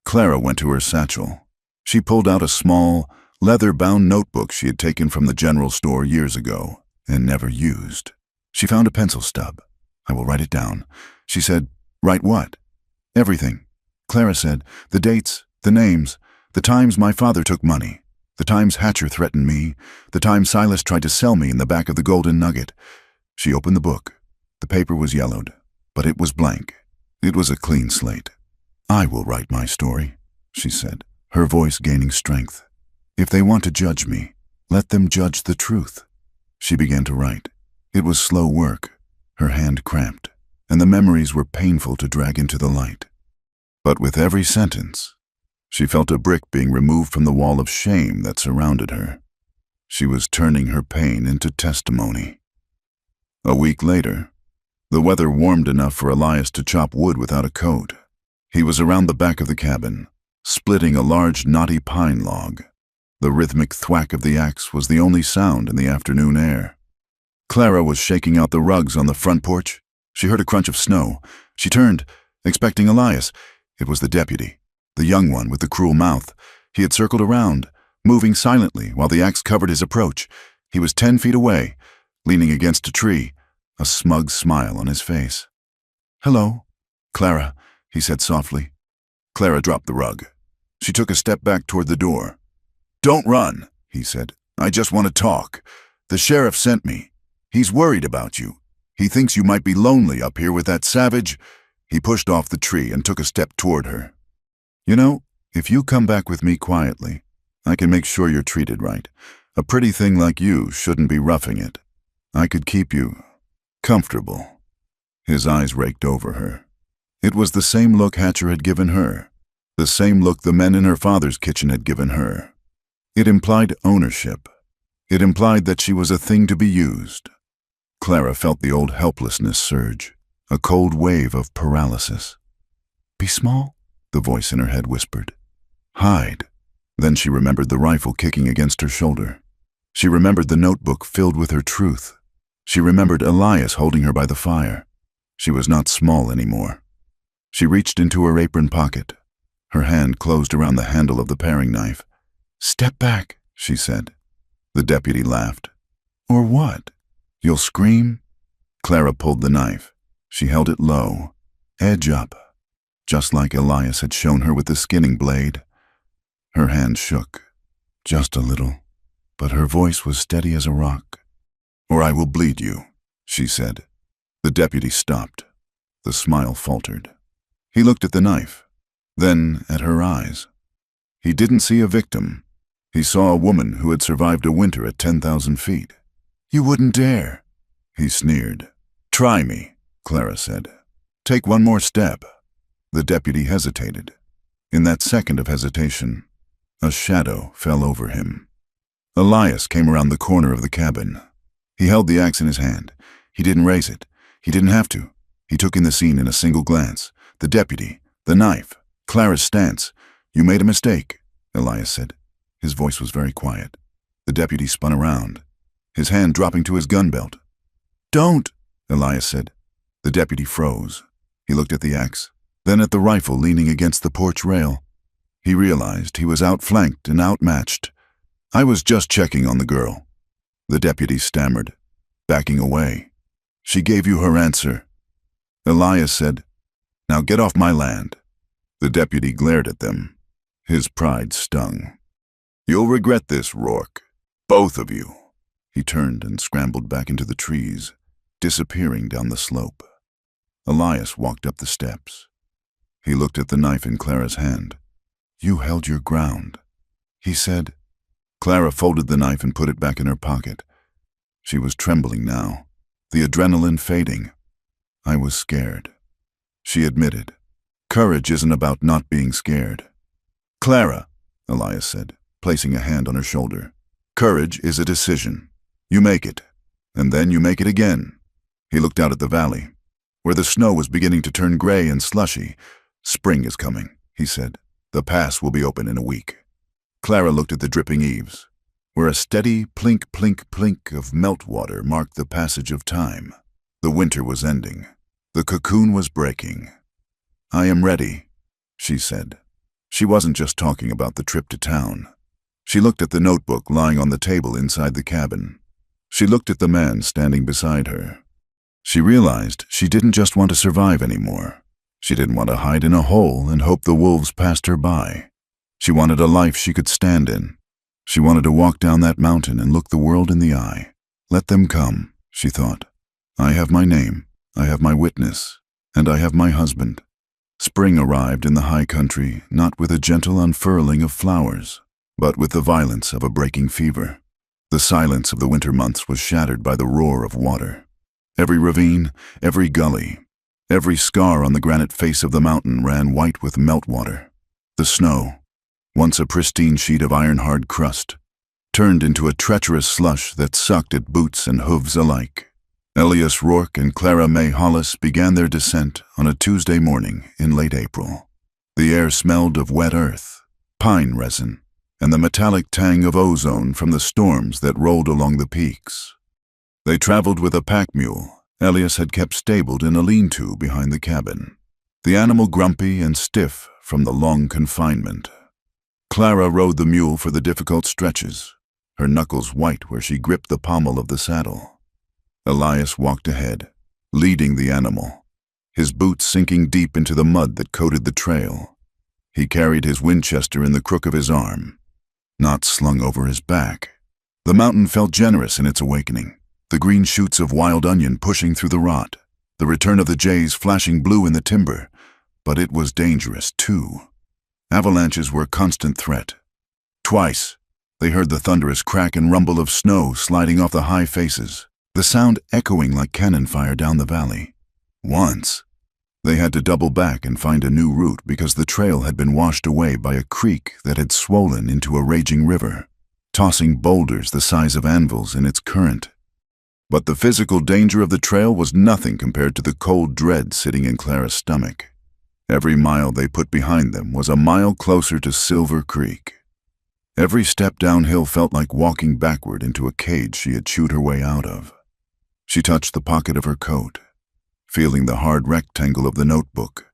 Clara went to her satchel. She pulled out a small, leather-bound notebook she had taken from the general store years ago and never used. She found a pencil stub. I will write it down. She said, write what? Everything. Clara said, the dates, the names, the times my father took money, the times Hatcher threatened me, the time Silas tried to sell me in the back of the Golden Nugget. She opened the book. The paper was yellowed, but it was blank. It was a clean slate. I will write my story, she said, her voice gaining strength. If they want to judge me, let them judge the truth. She began to write. It was slow work. Her hand cramped, and the memories were painful to drag into the light. But with every sentence, she felt a brick being removed from the wall of shame that surrounded her. She was turning her pain into testimony. A week later, the weather warmed enough for Elias to chop wood without a coat. He was around the back of the cabin, splitting a large knotty pine log. The rhythmic thwack of the axe was the only sound in the afternoon air. Clara was shaking out the rugs on the front porch. She heard a crunch of snow. She turned, expecting Elias. It was the deputy, the young one with the cruel mouth. He had circled around, moving silently while the axe covered his approach. He was 10 feet away, leaning against a tree, a smug smile on his face. Hello, Clara, he said softly. Clara dropped the rug. She took a step back toward the door. Don't run, he said. I just want to talk. The sheriff sent me. He's worried about you. He thinks you might be lonely up here with that savage. He pushed off the tree and took a step toward her. "You know, if you come back with me quietly, I can make sure you're treated right. A pretty thing like you shouldn't be roughing it. I could keep you comfortable." His eyes raked over her. It was the same look Hatcher had given her, the same look the men in her father's kitchen had given her. It implied ownership. It implied that she was a thing to be used. Clara felt the old helplessness surge, a cold wave of paralysis. "Be small," the voice in her head whispered. "Hide." Then she remembered the rifle kicking against her shoulder. She remembered the notebook filled with her truth. She remembered Elias holding her by the fire. She was not small anymore. She reached into her apron pocket. Her hand closed around the handle of the paring knife. "Step back," she said. The deputy laughed. "Or what? You'll scream?" Clara pulled the knife. She held it low, edge up, just like Elias had shown her with the skinning blade. Her hand shook, just a little, but her voice was steady as a rock. "Or I will bleed you," she said. The deputy stopped. The smile faltered. He looked at the knife, then at her eyes. He didn't see a victim. He saw a woman who had survived a winter at 10,000 feet. "You wouldn't dare," he sneered. "Try me," Clara said. "Take one more step." The deputy hesitated. In that second of hesitation, a shadow fell over him. Elias came around the corner of the cabin. He held the axe in his hand. He didn't raise it. He didn't have to. He took in the scene in a single glance. The deputy, the knife, Clara's stance. "You made a mistake," Elias said. His voice was very quiet. The deputy spun around, his hand dropping to his gun belt. "Don't," Elias said. The deputy froze. He looked at the axe, then at the rifle leaning against the porch rail. He realized he was outflanked and outmatched. "I was just checking on the girl," the deputy stammered, backing away. "She gave you her answer." Elias said, "Now get off my land." The deputy glared at them. His pride stung. "You'll regret this, Rourke. Both of you." He turned and scrambled back into the trees, disappearing down the slope. Elias walked up the steps. He looked at the knife in Clara's hand. "You held your ground," he said. Clara folded the knife and put it back in her pocket. She was trembling now, the adrenaline fading. "I was scared," she admitted. "Courage isn't about not being scared." "Clara," Elias said, placing a hand on her shoulder, "courage is a decision. You make it, and then you make it again." He looked out at the valley, where the snow was beginning to turn gray and slushy. "Spring is coming," he said. "The pass will be open in a week." Clara looked at the dripping eaves, where a steady plink, plink, plink of meltwater marked the passage of time. The winter was ending. The cocoon was breaking. "I am ready," she said. She wasn't just talking about the trip to town. She looked at the notebook lying on the table inside the cabin. She looked at the man standing beside her. She realized she didn't just want to survive anymore. She didn't want to hide in a hole and hope the wolves passed her by. She wanted a life she could stand in. She wanted to walk down that mountain and look the world in the eye. "Let them come," she thought. "I have my name, I have my witness, and I have my husband." Spring arrived in the high country, not with a gentle unfurling of flowers, but with the violence of a breaking fever. The silence of the winter months was shattered by the roar of water. Every ravine, every gully, every scar on the granite face of the mountain ran white with meltwater. The snow, once a pristine sheet of iron-hard crust, turned into a treacherous slush that sucked at boots and hooves alike. Elias Rourke and Clara May Hollis began their descent on a Tuesday morning in late April. The air smelled of wet earth, pine resin, and the metallic tang of ozone from the storms that rolled along the peaks. They traveled with a pack mule Elias had kept stabled in a lean-to behind the cabin, the animal grumpy and stiff from the long confinement. Clara rode the mule for the difficult stretches, her knuckles white where she gripped the pommel of the saddle. Elias walked ahead, leading the animal, his boots sinking deep into the mud that coated the trail. He carried his Winchester in the crook of his arm, not slung over his back. The mountain felt generous in its awakening, the green shoots of wild onion pushing through the rot. the return of the jays flashing blue in the timber, but it was dangerous too. Avalanches were a constant threat. Twice, they heard the thunderous crack and rumble of snow sliding off the high faces, the sound echoing like cannon fire down the valley. Once, they had to double back and find a new route because the trail had been washed away by a creek that had swollen into a raging river, tossing boulders the size of anvils in its current. But the physical danger of the trail was nothing compared to the cold dread sitting in Clara's stomach. Every mile they put behind them was a mile closer to Silver Creek. Every step downhill felt like walking backward into a cage she had chewed her way out of. She touched the pocket of her coat, feeling the hard rectangle of the notebook.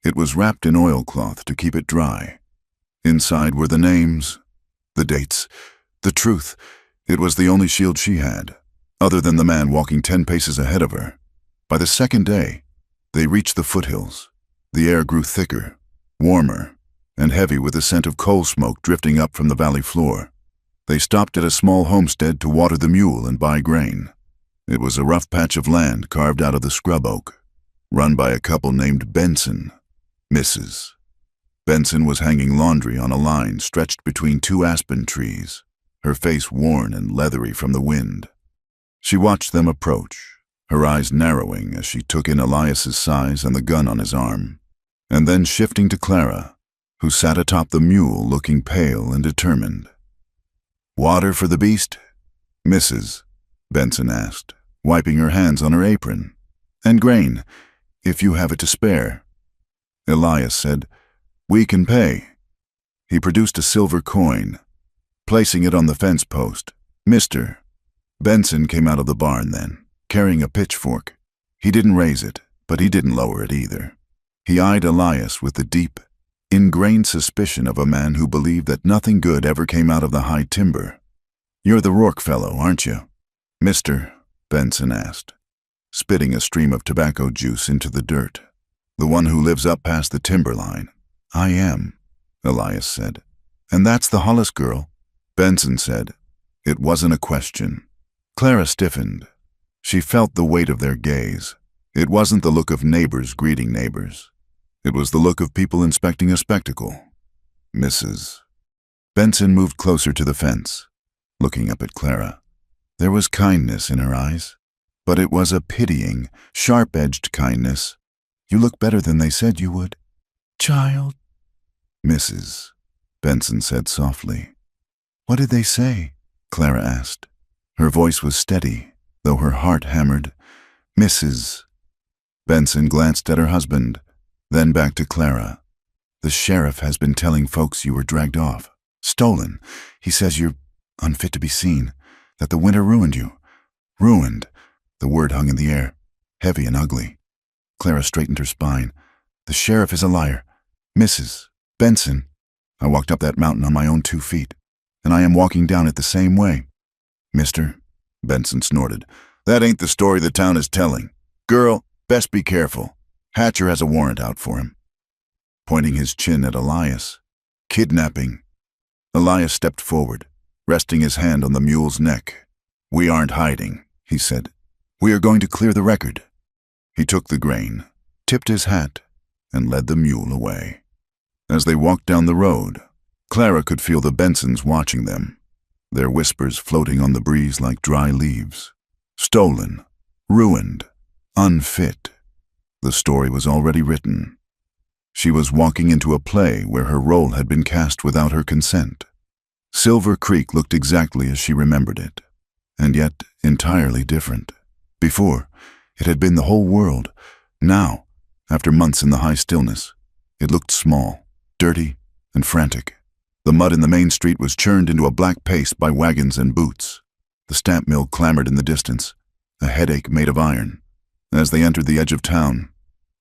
It was wrapped in oilcloth to keep it dry. Inside were the names, the dates, the truth. It was the only shield she had, other than the man walking 10 paces ahead of her. By the second day, they reached the foothills. The air grew thicker, warmer, and heavy with the scent of coal smoke drifting up from the valley floor. They stopped at a small homestead to water the mule and buy grain. It was a rough patch of land carved out of the scrub oak, run by a couple named Benson, Mrs. Benson was hanging laundry on a line stretched between 2 aspen trees, her face worn and leathery from the wind. She watched them approach, her eyes narrowing as she took in Elias's size and the gun on his arm, and then shifting to Clara, who sat atop the mule looking pale and determined. "Water for the beast?" "Mrs." Benson asked, wiping her hands on her apron. "And grain, if you have it to spare." Elias said, "We can pay." He produced a silver coin, placing it on the fence post. "Mister." Benson came out of the barn then, carrying a pitchfork. He didn't raise it, but he didn't lower it either. He eyed Elias with the deep, ingrained suspicion of a man who believed that nothing good ever came out of the high timber. "You're the Rourke fellow, aren't you?" "Mister," Benson asked, spitting a stream of tobacco juice into the dirt. "The one who lives up past the timber line." "I am," Elias said. "And that's the Hollis girl," Benson said. It wasn't a question. Clara stiffened. She felt the weight of their gaze. It wasn't the look of neighbors greeting neighbors. It was the look of people inspecting a spectacle. "Mrs." Benson moved closer to the fence, looking up at Clara. There was kindness in her eyes, but it was a pitying, sharp-edged kindness. "You look better than they said you would." "Child." "Mrs." Benson said softly. "What did they say?" Clara asked. Her voice was steady, though her heart hammered. "Mrs." Benson glanced at her husband, then back to Clara. "The sheriff has been telling folks you were dragged off. Stolen. He says you're unfit to be seen, that the winter ruined you. Ruined." The word hung in the air, heavy and ugly. Clara straightened her spine. "The sheriff is a liar. Mrs. Benson, I walked up that mountain on my own 2 feet, and I am walking down it the same way." "Mister," Benson snorted, "that ain't the story the town is telling. Girl, best be careful. Hatcher has a warrant out for him." Pointing his chin at Elias. "Kidnapping." Elias stepped forward, resting his hand on the mule's neck. "We aren't hiding," he said. "We are going to clear the record." He took the grain, tipped his hat, and led the mule away. As they walked down the road, Clara could feel the Bensons watching them, their whispers floating on the breeze like dry leaves. Stolen, ruined, unfit. The story was already written. She was walking into a play where her role had been cast without her consent. Silver Creek looked exactly as she remembered it, and yet entirely different. Before, it had been the whole world. Now, after months in the high stillness, it looked small, dirty, and frantic. The mud in the main street was churned into a black paste by wagons and boots. The stamp mill clamored in the distance, a headache made of iron. As they entered the edge of town,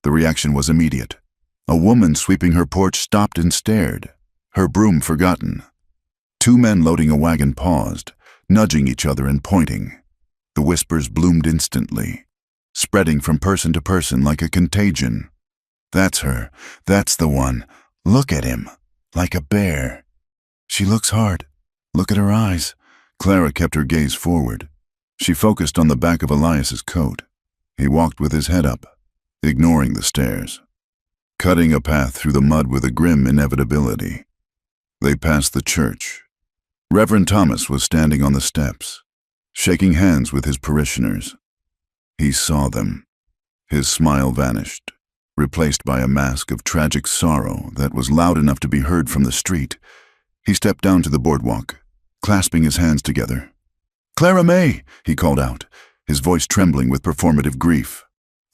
the reaction was immediate. A woman sweeping her porch stopped and stared, her broom forgotten. 2 men loading a wagon paused, nudging each other and pointing. The whispers bloomed instantly, spreading from person to person like a contagion. "That's her. That's the one. Look at him. Like a bear. She looks hard. Look at her eyes." Clara kept her gaze forward. She focused on the back of Elias's coat. He walked with his head up, ignoring the stairs, cutting a path through the mud with a grim inevitability. They passed the church. Reverend Thomas was standing on the steps, shaking hands with his parishioners. He saw them. His smile vanished, replaced by a mask of tragic sorrow that was loud enough to be heard from the street. He stepped down to the boardwalk, clasping his hands together. "Clara May!" he called out, his voice trembling with performative grief.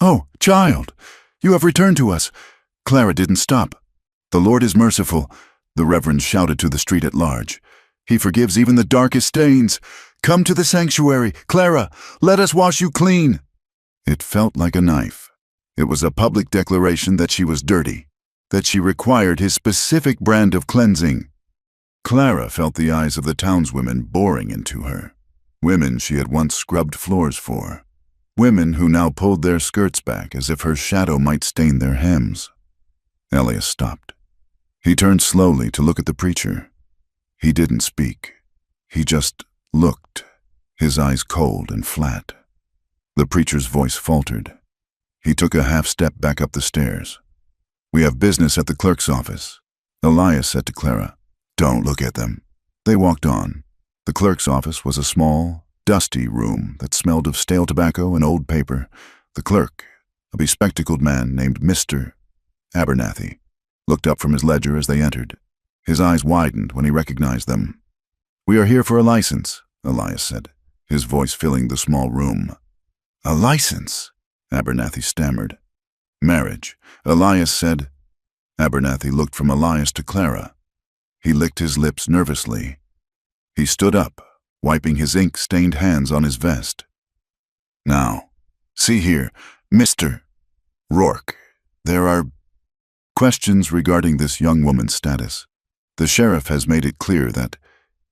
"Oh, child, you have returned to us." Clara didn't stop. "The Lord is merciful," the Reverend shouted to the street at large. "He forgives even the darkest stains. Come to the sanctuary. Clara, let us wash you clean." It felt like a knife. It was a public declaration that she was dirty, that she required his specific brand of cleansing. Clara felt the eyes of the townswomen boring into her, women she had once scrubbed floors for, women who now pulled their skirts back as if her shadow might stain their hems. Elias stopped. He turned slowly to look at the preacher. He didn't speak. He just looked, his eyes cold and flat. The preacher's voice faltered. He took a half step back up the stairs. "We have business at the clerk's office," Elias said to Clara. "Don't look at them." They walked on. The clerk's office was a small, dusty room that smelled of stale tobacco and old paper. The clerk, a bespectacled man named Mr. Abernathy, looked up from his ledger as they entered. His eyes widened when he recognized them. "We are here for a license," Elias said, his voice filling the small room. "A license?" Abernathy stammered. "Marriage," Elias said. Abernathy looked from Elias to Clara. He licked his lips nervously. He stood up, wiping his ink-stained hands on his vest. "Now, see here, Mr. Rourke, there are questions regarding this young woman's status. The sheriff has made it clear that—"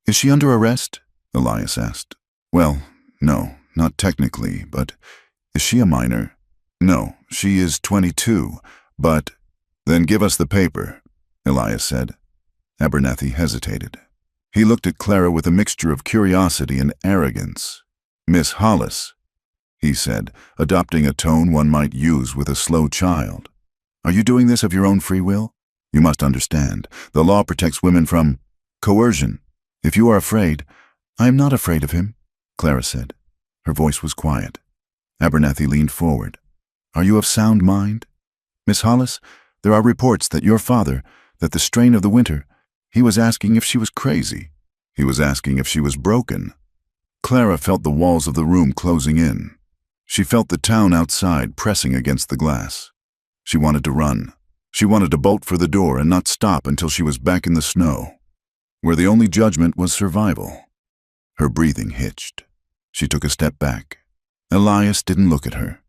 "Is she under arrest?" Elias asked. "Well, no, not technically, but is she a minor?" "No, she is 22, but—" "Then give us the paper," Elias said. Abernathy hesitated. He looked at Clara with a mixture of curiosity and arrogance. "Miss Hollis," he said, adopting a tone one might use with a slow child. "Are you doing this of your own free will? You must understand, the law protects women from coercion. If you are afraid—" "I am not afraid of him," Clara said. Her voice was quiet. Abernathy leaned forward. "Are you of sound mind? Miss Hollis, there are reports that your father, that the strain of the winter, he was asking if she was crazy. He was asking if she was broken." Clara felt the walls of the room closing in. She felt the town outside pressing against the glass. She wanted to run. She wanted to bolt for the door and not stop until she was back in the snow, where the only judgment was survival. Her breathing hitched. She took a step back. Elias didn't look at her.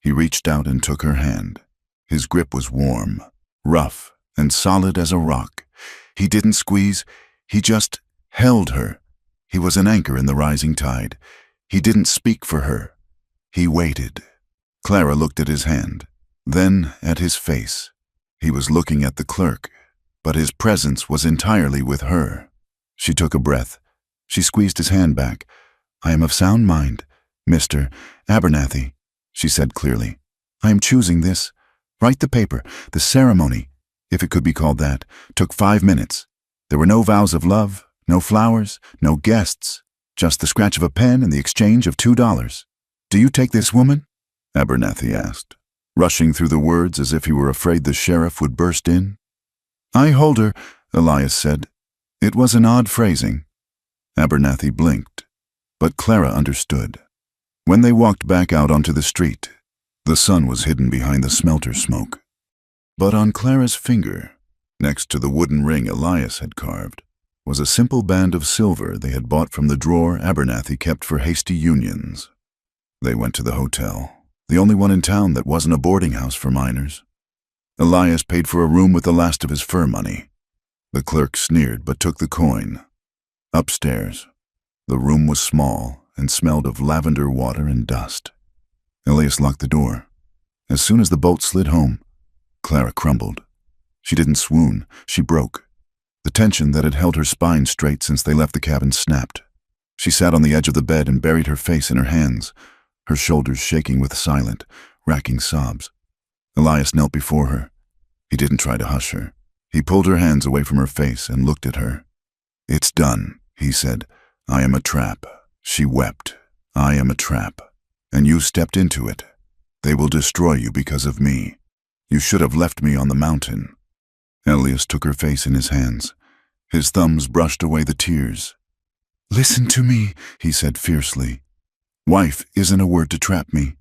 He reached out and took her hand. His grip was warm, rough, and solid as a rock. He didn't squeeze, he just held her. He was an anchor in the rising tide. He didn't speak for her. He waited. Clara looked at his hand, then at his face. He was looking at the clerk, but his presence was entirely with her. She took a breath. She squeezed his hand back. "I am of sound mind, Mr. Abernathy," she said clearly. "I am choosing this. Write the paper. The ceremony, if it could be called that, took 5 minutes. There were no vows of love, no flowers, no guests, just the scratch of a pen and the exchange of $2. Do you take this woman?" Abernathy asked, rushing through the words as if he were afraid the sheriff would burst in. "I hold her," Elias said. It was an odd phrasing. Abernathy blinked, but Clara understood. When they walked back out onto the street, the sun was hidden behind the smelter smoke. But on Clara's finger, next to the wooden ring Elias had carved, was a simple band of silver they had bought from the drawer Abernathy kept for hasty unions. They went to the hotel, the only one in town that wasn't a boarding house for minors. Elias paid for a room with the last of his fur money. The clerk sneered but took the coin. Upstairs, the room was small and smelled of lavender water and dust. Elias locked the door. As soon as the bolt slid home, Clara crumbled. She didn't swoon, she broke. The tension that had held her spine straight since they left the cabin snapped. She sat on the edge of the bed and buried her face in her hands. her shoulders shaking with silent, racking sobs. Elias knelt before her. He didn't try to hush her. He pulled her hands away from her face and looked at her. "It's done," he said. "I am a trap." She wept. "I am a trap. And you stepped into it. They will destroy you because of me. You should have left me on the mountain." Elias took her face in his hands. His thumbs brushed away the tears. "Listen to me," he said fiercely. "Wife isn't a word to trap me.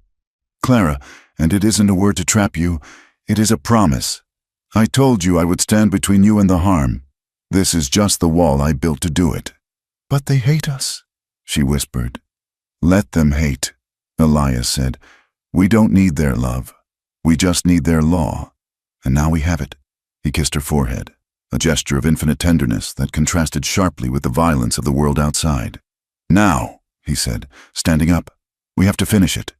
Clara, and it isn't a word to trap you. It is a promise. I told you I would stand between you and the harm. This is just the wall I built to do it." "But they hate us," she whispered. "Let them hate," Elias said. "We don't need their love. We just need their law. And now we have it." He kissed her forehead, a gesture of infinite tenderness that contrasted sharply with the violence of the world outside. "Now," he said, standing up, "we have to finish it."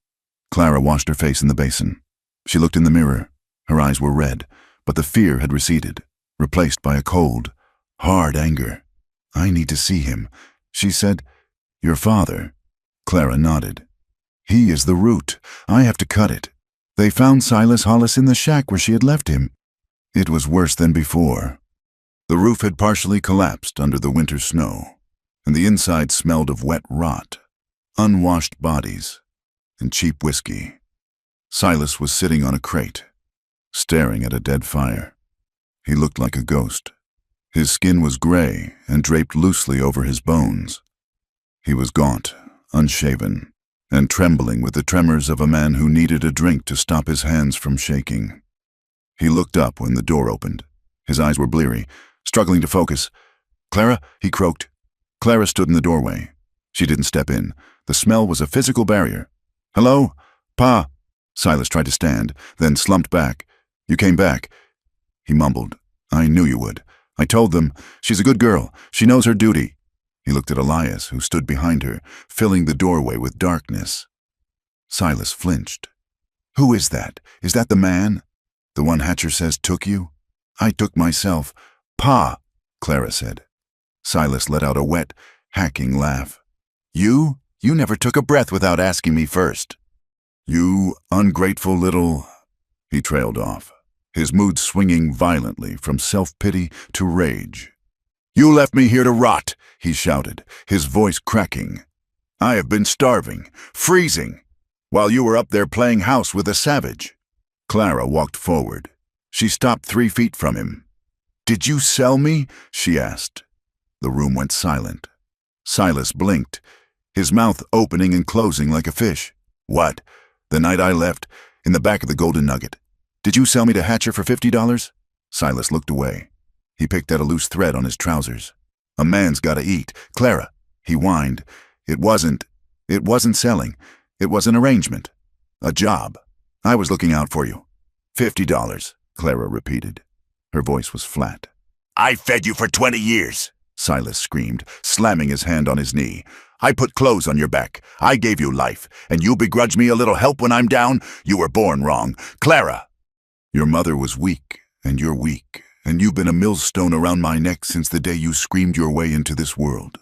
Clara washed her face in the basin. She looked in the mirror. Her eyes were red, but the fear had receded, replaced by a cold, hard anger. "I need to see him," she said. "Your father?" Clara nodded. "He is the root. I have to cut it. They found Silas Hollis in the shack where she had left him. It was worse than before." The roof had partially collapsed under the winter snow, and the inside smelled of wet rot, unwashed bodies, and cheap whiskey. Silas was sitting on a crate, staring at a dead fire. He looked like a ghost. His skin was gray and draped loosely over his bones. He was gaunt, unshaven, and trembling with the tremors of a man who needed a drink to stop his hands from shaking. He looked up when the door opened. His eyes were bleary, struggling to focus. "Clara," he croaked. Clara stood in the doorway. She didn't step in. The smell was a physical barrier. "Hello? Pa?" Silas tried to stand, then slumped back. "You came back." He mumbled. "I knew you would. I told them. She's a good girl. She knows her duty." He looked at Elias, who stood behind her, filling the doorway with darkness. Silas flinched. "Who is that? Is that the man? The one Hatcher says took you?" "I took myself." "Pa," Clara said. Silas let out a wet, hacking laugh. You never took a breath without asking me first." "You ungrateful little—" He trailed off, his mood swinging violently from self-pity to rage. "You left me here to rot," he shouted, his voice cracking. "I have been starving, freezing, while you were up there playing house with a savage." Clara walked forward. She stopped 3 feet from him. "Did you sell me?" she asked. The room went silent. Silas blinked, his mouth opening and closing like a fish. "What? The night I left, in the back of the Golden Nugget. Did you sell me to Hatcher for $50? Silas looked away. He picked at a loose thread on his trousers. "A man's gotta eat. Clara," he whined. It wasn't selling. It was an arrangement. A job. I was looking out for you." $50, Clara repeated. Her voice was flat. "I fed you for 20 years, Silas screamed, slamming his hand on his knee. "I put clothes on your back. I gave you life, and you begrudge me a little help when I'm down? You were born wrong. Clara!" "Your mother was weak, and you're weak, and you've been a millstone around my neck since the day you screamed your way into this world."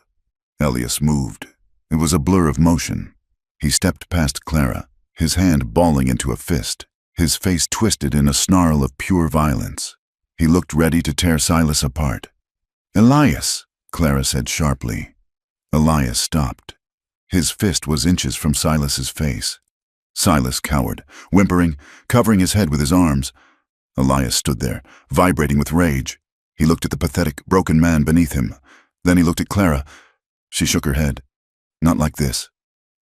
Elias moved. It was a blur of motion. He stepped past Clara, his hand balling into a fist, his face twisted in a snarl of pure violence. He looked ready to tear Silas apart. "Elias," Clara said sharply. Elias stopped. His fist was inches from Silas's face. Silas cowered, whimpering, covering his head with his arms. Elias stood there, vibrating with rage. He looked at the pathetic, broken man beneath him. Then he looked at Clara. She shook her head. "Not like this."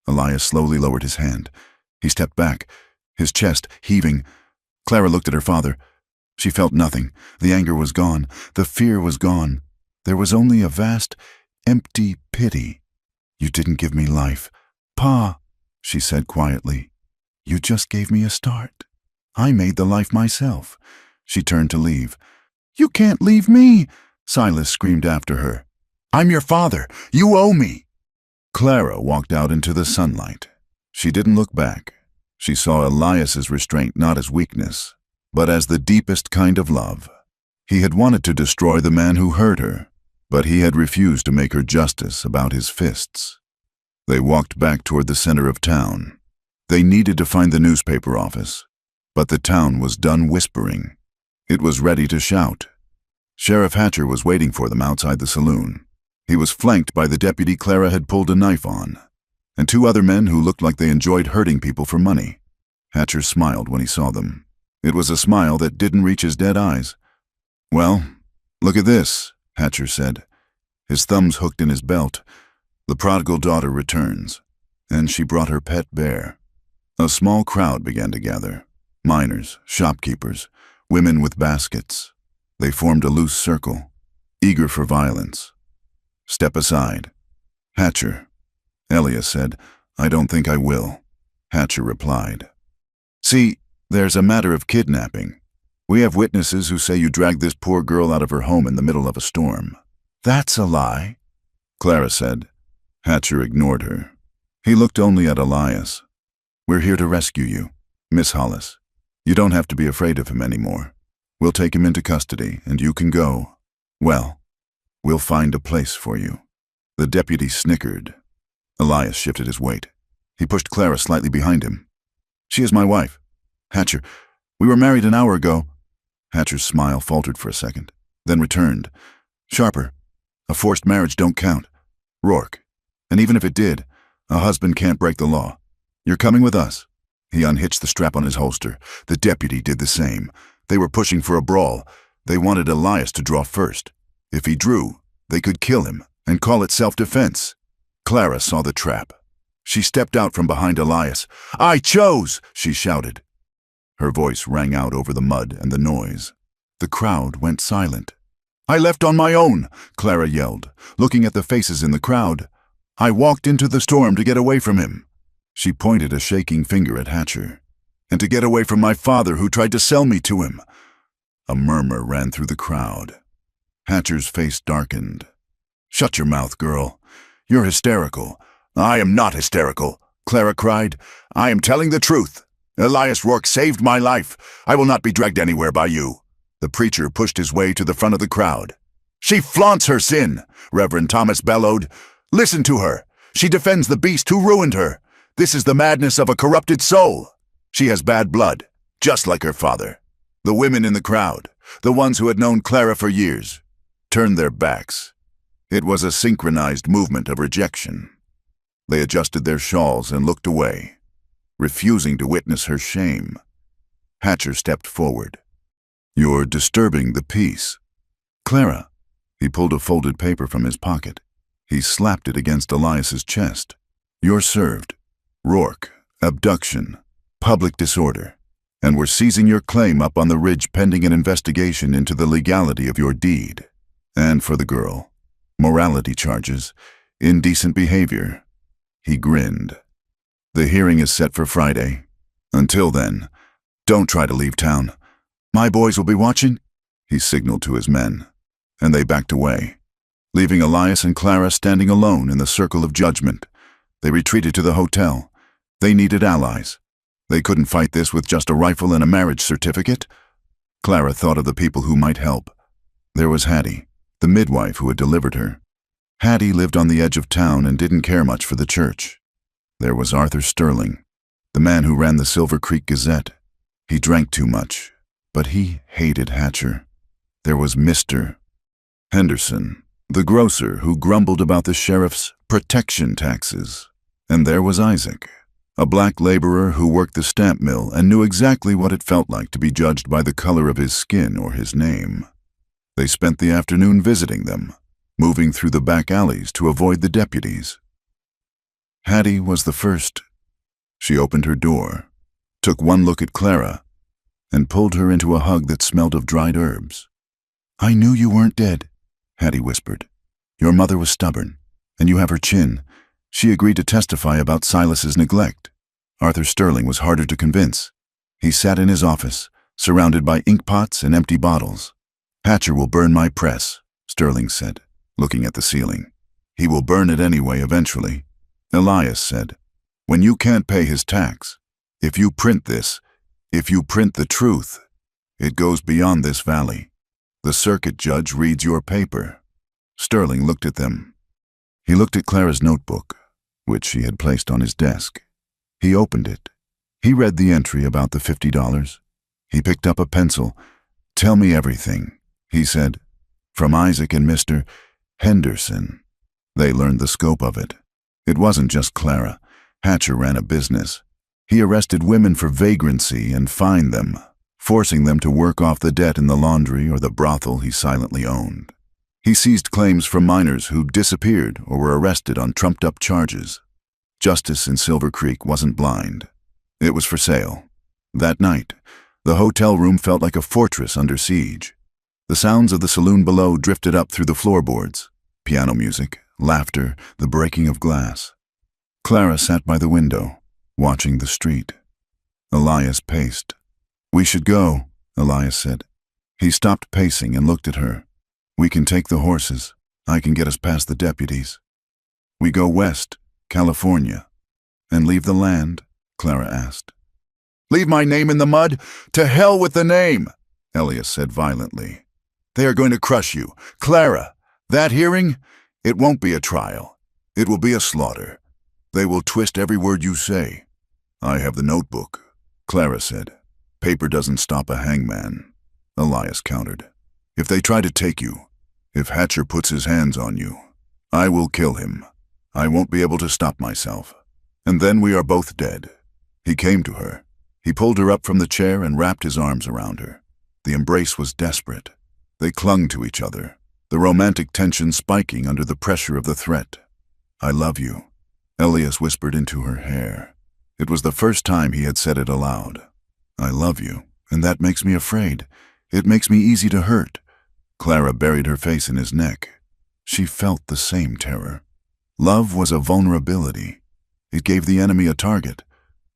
Elias slowly lowered his hand. He stepped back, his chest heaving. Clara looked at her father. She felt nothing. The anger was gone. The fear was gone. There was only a vast, empty pity. "You didn't give me life, Pa," she said quietly. "You just gave me a start. I made the life myself." She turned to leave. "You can't leave me," Silas screamed after her. "I'm your father. You owe me." Clara walked out into the sunlight. She didn't look back. She saw Elias's restraint not as weakness, but as the deepest kind of love. He had wanted to destroy the man who hurt her, but he had refused to make her justice about his fists. They walked back toward the center of town. They needed to find the newspaper office, but the town was done whispering. It was ready to shout. Sheriff Hatcher was waiting for them outside the saloon. He was flanked by the deputy Clara had pulled a knife on, and two other men who looked like they enjoyed hurting people for money. Hatcher smiled when he saw them. It was a smile that didn't reach his dead eyes. "Well, look at this," Hatcher said, his thumbs hooked in his belt. "The prodigal daughter returns," and she brought her pet bear. A small crowd began to gather. Miners, shopkeepers, women with baskets. They formed a loose circle, eager for violence. "Step aside." "Hatcher." Elias said, "I don't think I will." Hatcher replied, "See, there's a matter of kidnapping. We have witnesses who say you dragged this poor girl out of her home in the middle of a storm." "That's a lie," Clara said. Hatcher ignored her. He looked only at Elias. "We're here to rescue you, Miss Hollis. You don't have to be afraid of him anymore. We'll take him into custody, and you can go. Well, we'll find a place for you." The deputy snickered. Elias shifted his weight. He pushed Clara slightly behind him. "She is my wife. Hatcher, we were married an hour ago." Hatcher's smile faltered for a second, then returned. "Sharper, a forced marriage don't count. Rourke, and even if it did, a husband can't break the law. You're coming with us." He unhitched the strap on his holster. The deputy did the same. They were pushing for a brawl. They wanted Elias to draw first. If he drew, they could kill him and call it self-defense. Clara saw the trap. She stepped out from behind Elias. "I chose!" she shouted. Her voice rang out over the mud and the noise. The crowd went silent. "I left on my own," Clara yelled, looking at the faces in the crowd. "I walked into the storm to get away from him." She pointed a shaking finger at Hatcher. "And to get away from my father who tried to sell me to him." A murmur ran through the crowd. Hatcher's face darkened. "Shut your mouth, girl. You're hysterical." "I am not hysterical," Clara cried. "I am telling the truth. Elias Rourke saved my life. I will not be dragged anywhere by you." The preacher pushed his way to the front of the crowd. "She flaunts her sin," Reverend Thomas bellowed. "Listen to her. She defends the beast who ruined her. This is the madness of a corrupted soul. She has bad blood, just like her father." The women in the crowd, the ones who had known Clara for years, turned their backs. It was a synchronized movement of rejection. They adjusted their shawls and looked away, refusing to witness her shame. Hatcher stepped forward. "You're disturbing the peace." "Clara." He pulled a folded paper from his pocket. He slapped it against Elias's chest. "You're served. Rourke, abduction, public disorder, and we're seizing your claim up on the ridge pending an investigation into the legality of your deed. And for the girl, morality charges, indecent behavior." He grinned. "The hearing is set for Friday. Until then, don't try to leave town. My boys will be watching," he signaled to his men, and they backed away, leaving Elias and Clara standing alone in the circle of judgment. They retreated to the hotel. They needed allies. They couldn't fight this with just a rifle and a marriage certificate. Clara thought of the people who might help. There was Hattie, the midwife who had delivered her. Hattie lived on the edge of town and didn't care much for the church. There was Arthur Sterling, the man who ran the Silver Creek Gazette. He drank too much, but he hated Hatcher. There was Mr. Henderson, the grocer who grumbled about the sheriff's protection taxes. And there was Isaac, a black laborer who worked the stamp mill and knew exactly what it felt like to be judged by the color of his skin or his name. They spent the afternoon visiting them, moving through the back alleys to avoid the deputies. Hattie was the first. She opened her door, took one look at Clara, and pulled her into a hug that smelled of dried herbs. "I knew you weren't dead," Hattie whispered. "Your mother was stubborn, and you have her chin. She agreed to testify about Silas's neglect." Arthur Sterling was harder to convince. He sat in his office, surrounded by ink pots and empty bottles. "Hatcher will burn my press," Sterling said, looking at the ceiling. "He will burn it anyway eventually." Elias said, "When you can't pay his tax, if you print this, if you print the truth, it goes beyond this valley. The circuit judge reads your paper." Sterling looked at them. He looked at Clara's notebook, which she had placed on his desk. He opened it He read the entry about the $50. He picked up a pencil. "Tell me everything," he said. "From Isaac and Mr. Henderson." They learned the scope of it. It wasn't just Clara. Hatcher ran a business. He arrested women for vagrancy and fined them, forcing them to work off the debt in the laundry or the brothel he silently owned. He seized claims from minors who disappeared or were arrested on trumped-up charges. Justice in Silver Creek wasn't blind. It was for sale. That night, the hotel room felt like a fortress under siege. The sounds of the saloon below drifted up through the floorboards. Piano music, laughter, the breaking of glass. Clara sat by the window, watching the street. Elias paced. "We should go," Elias said. He stopped pacing and looked at her. "We can take the horses. I can get us past the deputies." "We go west, California, and leave the land?" Clara asked. "Leave my name in the mud? To hell with the name!" Elias said violently. "They are going to crush you. Clara, that hearing? It won't be a trial. It will be a slaughter. They will twist every word you say." "I have the notebook," Clara said. "Paper doesn't stop a hangman," Elias countered. "If they try to take you, if Hatcher puts his hands on you, I will kill him. I won't be able to stop myself. And then we are both dead." He came to her. He pulled her up from the chair and wrapped his arms around her. The embrace was desperate. They clung to each other, the romantic tension spiking under the pressure of the threat. "I love you," Elias whispered into her hair. It was the first time he had said it aloud. "I love you, and that makes me afraid. It makes me easy to hurt." Clara buried her face in his neck. She felt the same terror. Love was a vulnerability. It gave the enemy a target.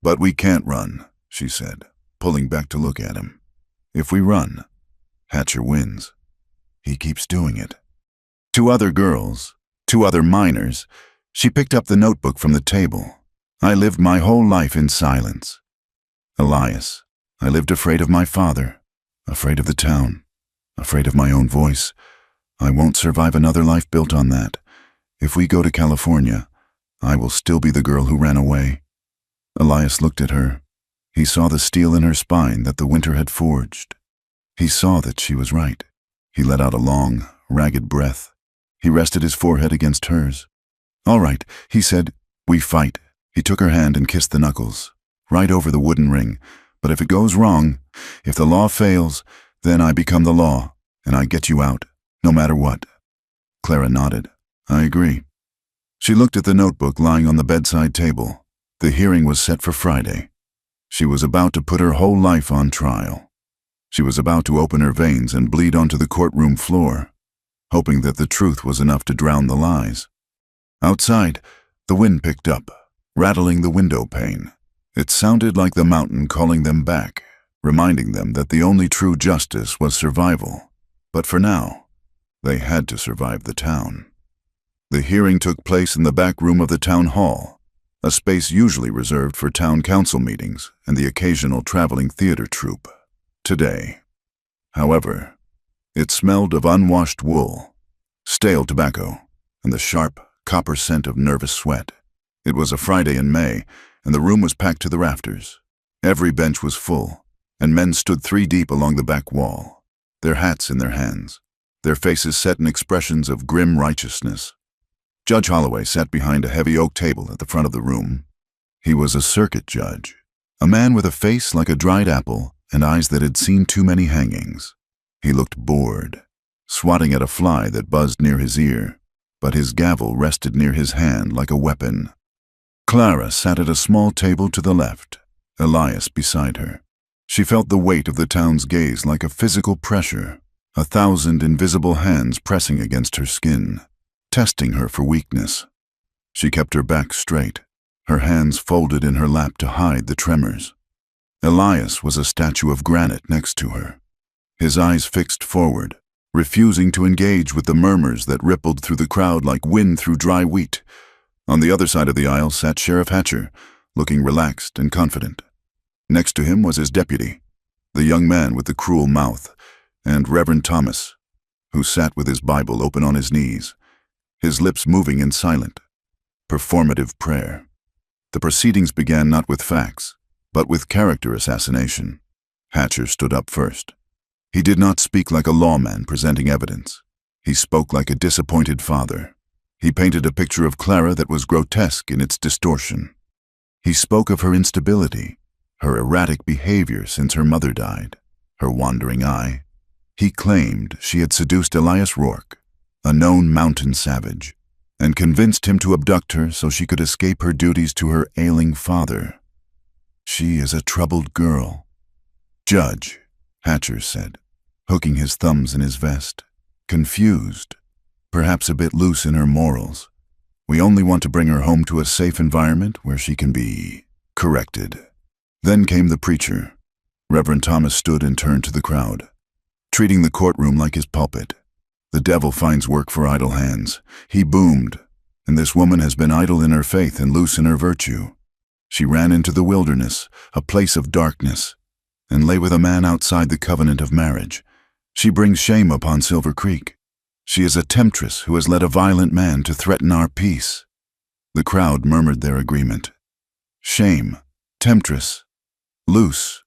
"But we can't run," she said, pulling back to look at him. "If we run, Hatcher wins. He keeps doing it." Two other girls, two other minors, she picked up the notebook from the table. "I lived my whole life in silence. Elias, I lived afraid of my father, afraid of the town, afraid of my own voice. I won't survive another life built on that. If we go to California, I will still be the girl who ran away." Elias looked at her. He saw the steel in her spine that the winter had forged. He saw that she was right. He let out a long, ragged breath. He rested his forehead against hers. "All right," he said. "We fight." He took her hand and kissed the knuckles, right over the wooden ring. "But if it goes wrong, if the law fails, then I become the law, and I get you out, no matter what." Clara nodded. "I agree." She looked at the notebook lying on the bedside table. The hearing was set for Friday. She was about to put her whole life on trial. She was about to open her veins and bleed onto the courtroom floor, hoping that the truth was enough to drown the lies. Outside, the wind picked up, rattling the window pane. It sounded like the mountain calling them back, reminding them that the only true justice was survival. But for now, they had to survive the town. The hearing took place in the back room of the town hall, a space usually reserved for town council meetings and the occasional traveling theater troupe. Today, however, it smelled of unwashed wool, stale tobacco, and the sharp, copper scent of nervous sweat. It was a Friday in May, and the room was packed to the rafters. Every bench was full, and men stood 3 deep along the back wall, their hats in their hands, their faces set in expressions of grim righteousness. Judge Holloway sat behind a heavy oak table at the front of the room. He was a circuit judge, a man with a face like a dried apple and eyes that had seen too many hangings. He looked bored, swatting at a fly that buzzed near his ear, but his gavel rested near his hand like a weapon. Clara sat at a small table to the left, Elias beside her. She felt the weight of the town's gaze like a physical pressure, 1,000 invisible hands pressing against her skin, testing her for weakness. She kept her back straight, her hands folded in her lap to hide the tremors. Elias was a statue of granite next to her, his eyes fixed forward, refusing to engage with the murmurs that rippled through the crowd like wind through dry wheat. On the other side of the aisle sat Sheriff Hatcher, looking relaxed and confident. Next to him was his deputy, the young man with the cruel mouth, and Reverend Thomas, who sat with his Bible open on his knees, his lips moving in silent, performative prayer. The proceedings began not with facts, but with character assassination. Hatcher stood up first. He did not speak like a lawman presenting evidence. He spoke like a disappointed father. He painted a picture of Clara that was grotesque in its distortion. He spoke of her instability, her erratic behavior since her mother died, her wandering eye. He claimed she had seduced Elias Rourke, a known mountain savage, and convinced him to abduct her so she could escape her duties to her ailing father. She is a troubled girl. Judge, Hatcher said, hooking his thumbs in his vest, confused, perhaps a bit loose in her morals. We only want to bring her home to a safe environment where she can be corrected. Then came the preacher. Reverend Thomas stood and turned to the crowd, treating the courtroom like his pulpit. The devil finds work for idle hands. He boomed, and this woman has been idle in her faith and loose in her virtue. She ran into the wilderness, a place of darkness, and lay with a man outside the covenant of marriage. She brings shame upon Silver Creek. She is a temptress who has led a violent man to threaten our peace. The crowd murmured their agreement. Shame, temptress, loose.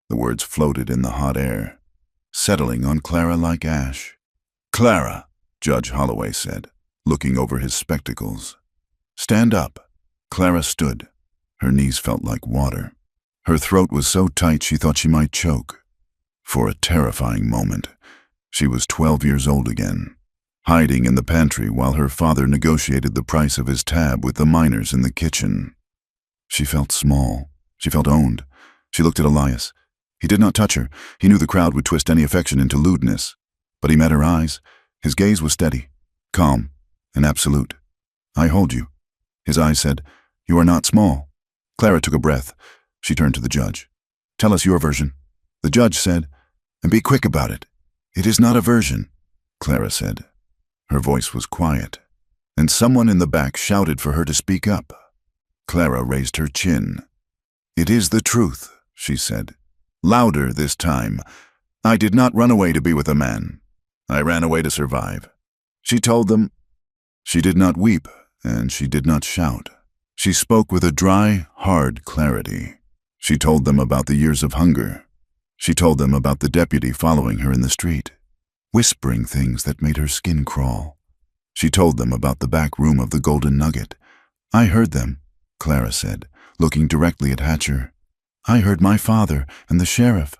The words floated in the hot air, settling on Clara like ash. Clara, Judge Holloway said, looking over his spectacles. Stand up. Clara stood. Her knees felt like water. Her throat was so tight she thought she might choke. For a terrifying moment, she was 12 years old again, hiding in the pantry while her father negotiated the price of his tab with the miners in the kitchen. She felt small. She felt owned. She looked at Elias. He did not touch her. He knew the crowd would twist any affection into lewdness. But he met her eyes. His gaze was steady, calm, and absolute. I hold you. His eyes said, You are not small. Clara took a breath. She turned to the judge. Tell us your version. The judge said, And be quick about it. It is not a version, Clara said. Her voice was quiet, and someone in the back shouted for her to speak up. Clara raised her chin. It is the truth, she said. Louder this time. I did not run away to be with a man. I ran away to survive. She told them. She did not weep, and she did not shout. She spoke with a dry, hard clarity. She told them about the years of hunger. She told them about the deputy following her in the street, whispering things that made her skin crawl. She told them about the back room of the Golden Nugget. I heard them, Clara said, looking directly at Hatcher. I heard my father and the sheriff.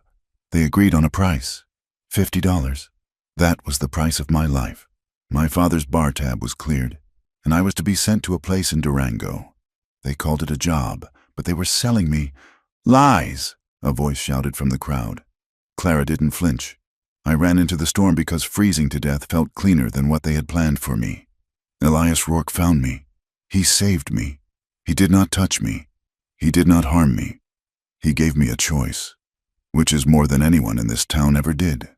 They agreed on a price, $50. That was the price of my life. My father's bar tab was cleared, and I was to be sent to a place in Durango. They called it a job, but they were selling me. Lies, a voice shouted from the crowd. Clara didn't flinch. I ran into the storm because freezing to death felt cleaner than what they had planned for me. Elias Rourke found me. He saved me. He did not touch me. He did not harm me. He gave me a choice, which is more than anyone in this town ever did.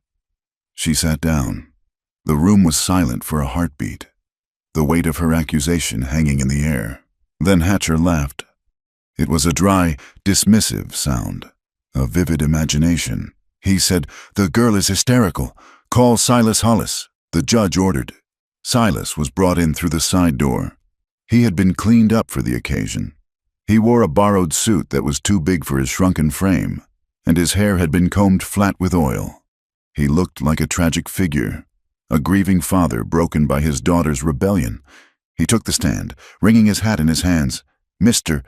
She sat down. The room was silent for a heartbeat, the weight of her accusation hanging in the air. Then Hatcher laughed. It was a dry, dismissive sound, a vivid imagination. He said, The girl is hysterical. Call Silas Hollis, the judge ordered. Silas was brought in through the side door. He had been cleaned up for the occasion. He wore a borrowed suit that was too big for his shrunken frame, and his hair had been combed flat with oil. He looked like a tragic figure, a grieving father broken by his daughter's rebellion. He took the stand, wringing his hat in his hands. Mr.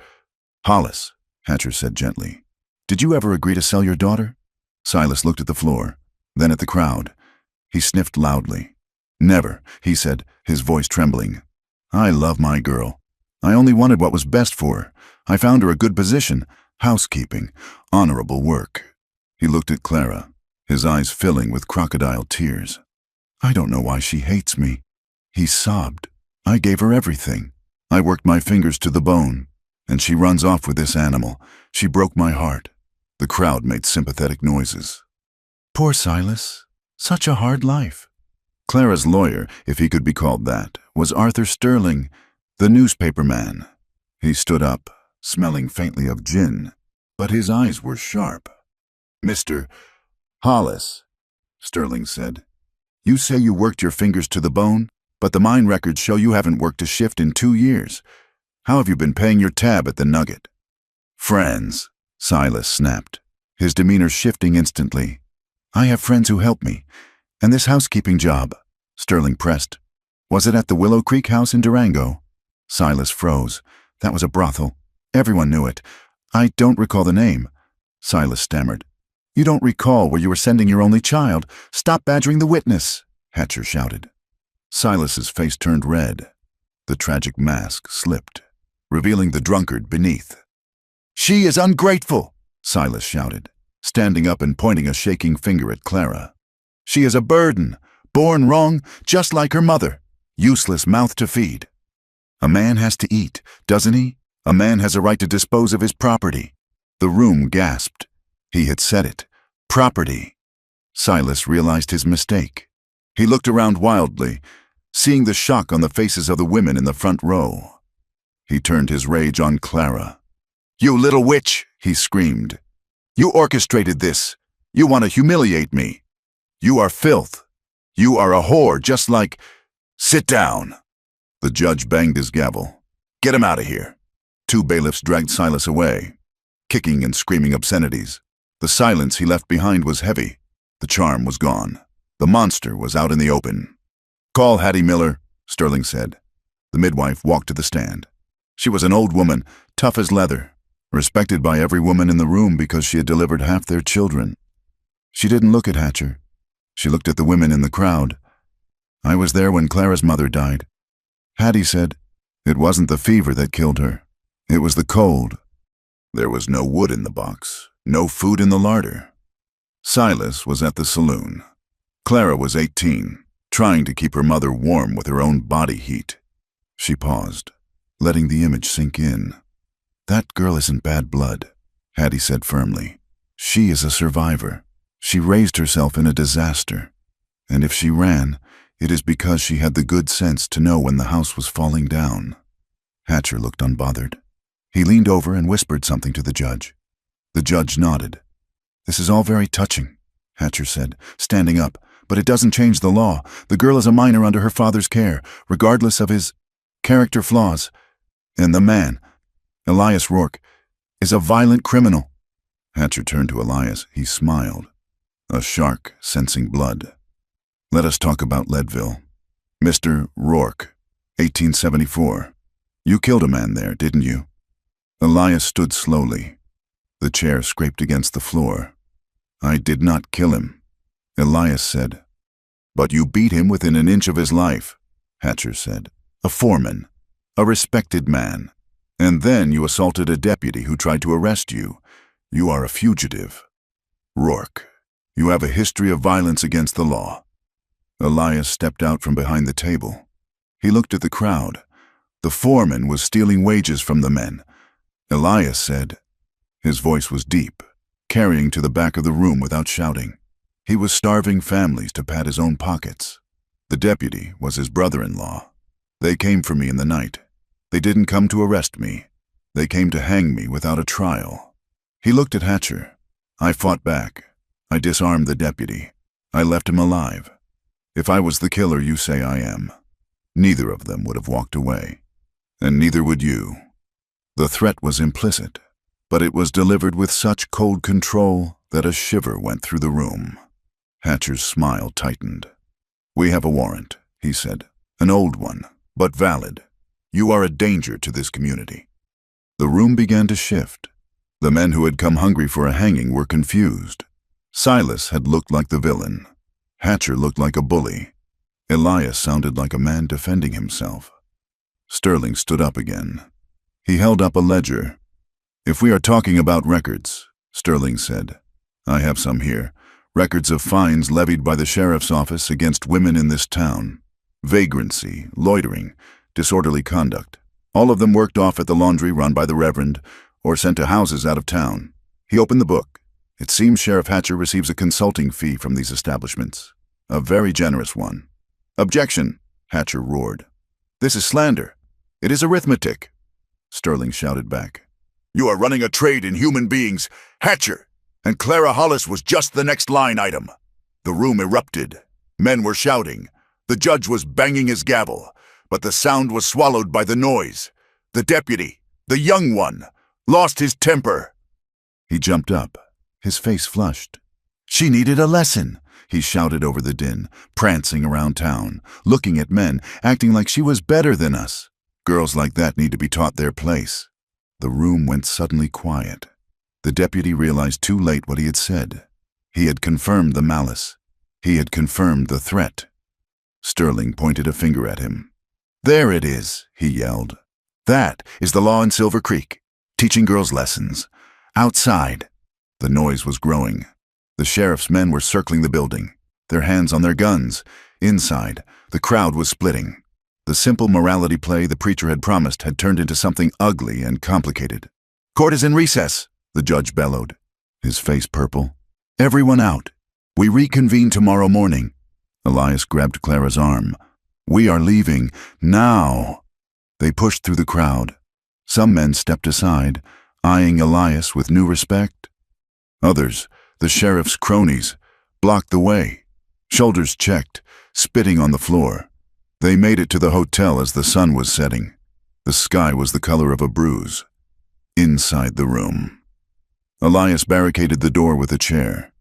Hollis, Hatcher said gently, did you ever agree to sell your daughter? Silas looked at the floor, then at the crowd. He sniffed loudly. Never, he said, his voice trembling. I love my girl. I only wanted what was best for her. I found her a good position, housekeeping, honorable work. He looked at Clara, his eyes filling with crocodile tears. I don't know why she hates me. He sobbed. I gave her everything. I worked my fingers to the bone, and she runs off with this animal. She broke my heart. The crowd made sympathetic noises. Poor Silas. Such a hard life. Clara's lawyer, if he could be called that, was Arthur Sterling, the newspaper man. He stood up, smelling faintly of gin, but his eyes were sharp. Mr. Hollis, Sterling said, you say you worked your fingers to the bone, but the mine records show you haven't worked a shift in 2 years. How have you been paying your tab at the Nugget? Friends, Silas snapped, his demeanor shifting instantly. "I have friends who help me. And this housekeeping job," Sterling pressed. "Was it at the Willow Creek house in Durango?" Silas froze. "That was a brothel. Everyone knew it. I don't recall the name." Silas stammered. "You don't recall where you were sending your only child? Stop badgering the witness," Hatcher shouted. Silas's face turned red. The tragic mask slipped, revealing the drunkard beneath. "She is ungrateful," Silas shouted, standing up and pointing a shaking finger at Clara. "She is a burden, born wrong, just like her mother. Useless mouth to feed. A man has to eat, doesn't he? A man has a right to dispose of his property." The room gasped. He had said it. Property. Silas realized his mistake. He looked around wildly, seeing the shock on the faces of the women in the front row. He turned his rage on Clara. "You little witch," he screamed. "You orchestrated this. You want to humiliate me. You are filth. You are a whore, just like—" "Sit down." The judge banged his gavel. "Get him out of here." Two bailiffs dragged Silas away, kicking and screaming obscenities. The silence he left behind was heavy. The charm was gone. The monster was out in the open. "Call Hattie Miller," Sterling said. The midwife walked to the stand. She was an old woman, tough as leather, respected by every woman in the room because she had delivered half their children. She didn't look at Hatcher. She looked at the women in the crowd. "I was there when Clara's mother died." Hattie said, "It wasn't the fever that killed her. It was the cold." There was no wood in the box, no food in the larder. Silas was at the saloon. Clara was 18, trying to keep her mother warm with her own body heat. She paused, letting the image sink in. "That girl isn't bad blood," Hattie said firmly. "She is a survivor. She raised herself in a disaster. And if she ran, it is because she had the good sense to know when the house was falling down." Hatcher looked unbothered. He leaned over and whispered something to the judge. The judge nodded. "This is all very touching," Hatcher said, standing up, "but it doesn't change the law. The girl is a minor under her father's care, regardless of his character flaws. And the man, Elias Rourke, is a violent criminal." Hatcher turned to Elias. He smiled. A shark sensing blood. "Let us talk about Leadville. Mr. Rourke, 1874. You killed a man there, didn't you?" Elias stood slowly. The chair scraped against the floor. "I did not kill him," Elias said. "But you beat him within an inch of his life," Hatcher said. "A foreman, a respected man. And then you assaulted a deputy who tried to arrest you. You are a fugitive. Rourke, you have a history of violence against the law." Elias stepped out from behind the table. He looked at the crowd. The foreman was stealing wages from the men. Elias said. His voice was deep, carrying to the back of the room without shouting. He was starving families to pad his own pockets. The deputy was his brother-in-law. They came for me in the night. They didn't come to arrest me. They came to hang me without a trial. He looked at Hatcher. I fought back. I disarmed the deputy. I left him alive. If I was the killer you say I am, neither of them would have walked away. And neither would you. The threat was implicit, but it was delivered with such cold control that a shiver went through the room. Hatcher's smile tightened. "We have a warrant," he said. "An old one, but valid. You are a danger to this community." The room began to shift. The men who had come hungry for a hanging were confused. Silas had looked like the villain. Hatcher looked like a bully. Elias sounded like a man defending himself. Sterling stood up again. He held up a ledger. "If we are talking about records," Sterling said, "I have some here. Records of fines levied by the sheriff's office against women in this town. Vagrancy, loitering, disorderly conduct. All of them worked off at the laundry run by the Reverend or sent to houses out of town." He opened the book. "It seems Sheriff Hatcher receives a consulting fee from these establishments. A very generous one." "Objection!" Hatcher roared. "This is slander. It is arithmetic." Sterling shouted back. "You are running a trade in human beings, Hatcher, and Clara Hollis was just the next line item." The room erupted. Men were shouting. The judge was banging his gavel, but the sound was swallowed by the noise. The deputy, the young one, lost his temper. He jumped up, his face flushed. "She needed a lesson," he shouted over the din, prancing around town, looking at men, acting like she was better than us. "Girls like that need to be taught their place." The room went suddenly quiet. The deputy realized too late what he had said. He had confirmed the malice. He had confirmed the threat. Sterling pointed a finger at him. "There it is," he yelled. "That is the law in Silver Creek, teaching girls lessons. Outside." The noise was growing. The sheriff's men were circling the building, their hands on their guns. Inside, the crowd was splitting. The simple morality play the preacher had promised had turned into something ugly and complicated. "Court is in recess," the judge bellowed, his face purple. "Everyone out. We reconvene tomorrow morning." Elias grabbed Clara's arm. "We are leaving now." They pushed through the crowd. Some men stepped aside, eyeing Elias with new respect. Others, the sheriff's cronies, blocked the way, shoulders checked, spitting on the floor. They made it to the hotel as the sun was setting. The sky was the color of a bruise. Inside the room, Elias barricaded the door with a chair.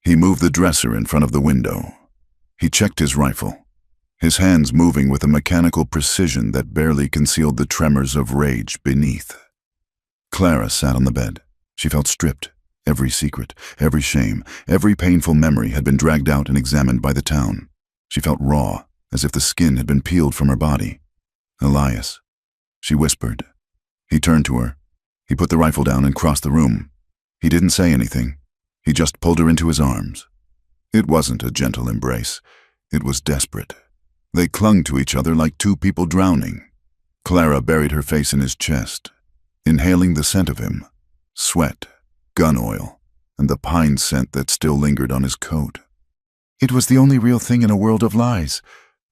He moved the dresser in front of the window. He checked his rifle, his hands moving with a mechanical precision that barely concealed the tremors of rage beneath. Clara sat on the bed. She felt stripped. Every secret, every shame, every painful memory had been dragged out and examined by the town. She felt raw, as if the skin had been peeled from her body. "Elias," she whispered. He turned to her. He put the rifle down and crossed the room. He didn't say anything. He just pulled her into his arms. It wasn't a gentle embrace. It was desperate. They clung to each other like two people drowning. Clara buried her face in his chest, inhaling the scent of him, sweat, gun oil, and the pine scent that still lingered on his coat. "It was the only real thing in a world of lies.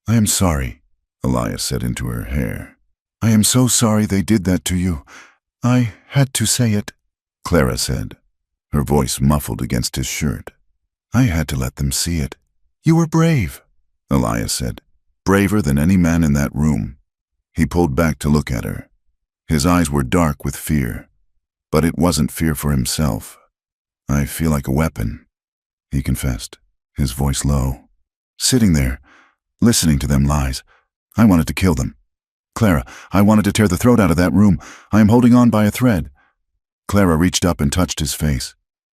I am sorry," Elias said into her hair. "I am so sorry they did that to you. I had to say it," Clara said, her voice muffled against his shirt. "I had to let them see it." "You were brave," Elias said, "braver than any man in that room." He pulled back to look at her. His eyes were dark with fear, but it wasn't fear for himself. "I feel like a weapon," he confessed, his voice low. "Sitting there, listening to them lies. I wanted to kill them. Clara, I wanted to tear the throat out of that room. I am holding on by a thread." Clara reached up and touched his face.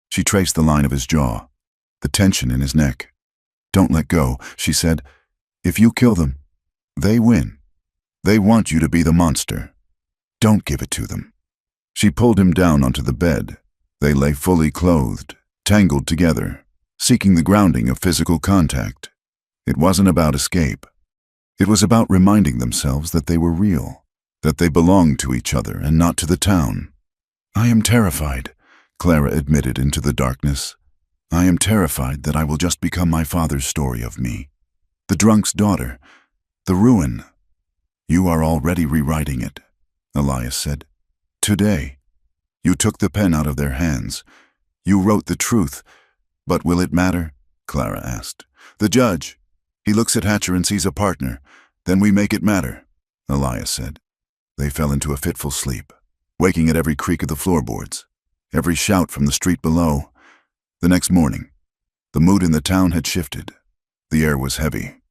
She traced the line of his jaw, the tension in his neck. "Don't let go," she said. "If you kill them, they win. They want you to be the monster. Don't give it to them." She pulled him down onto the bed. They lay fully clothed, tangled together, seeking the grounding of physical contact. It wasn't about escape. It was about reminding themselves that they were real, that they belonged to each other and not to the town. "I am terrified," Clara admitted into the darkness. "I am terrified that I will just become my father's story of me. The drunk's daughter, the ruin." "You are already rewriting it," Elias said. "Today. You took the pen out of their hands. You wrote the truth. But will it matter?" Clara asked. "The judge. He looks at Hatcher and sees a partner. Then we make it matter," Elias said. They fell into a fitful sleep, waking at every creak of the floorboards, every shout from the street below. The next morning, the mood in the town had shifted. The air was heavy,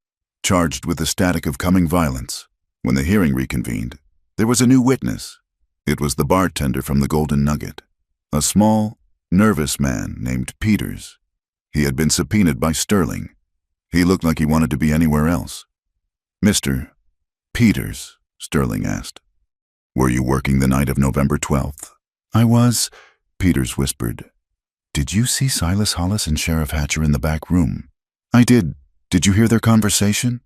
charged with the static of coming violence. When the hearing reconvened, there was a new witness. It was the bartender from the Golden Nugget, a small, nervous man named Peters. He had been subpoenaed by Sterling. He looked like he wanted to be anywhere else. "Mr. Peters," Sterling asked, "were you working the night of November 12th? "I was," Peters whispered. "Did you see Silas Hollis and Sheriff Hatcher in the back room?" "I did. Did you hear their conversation?"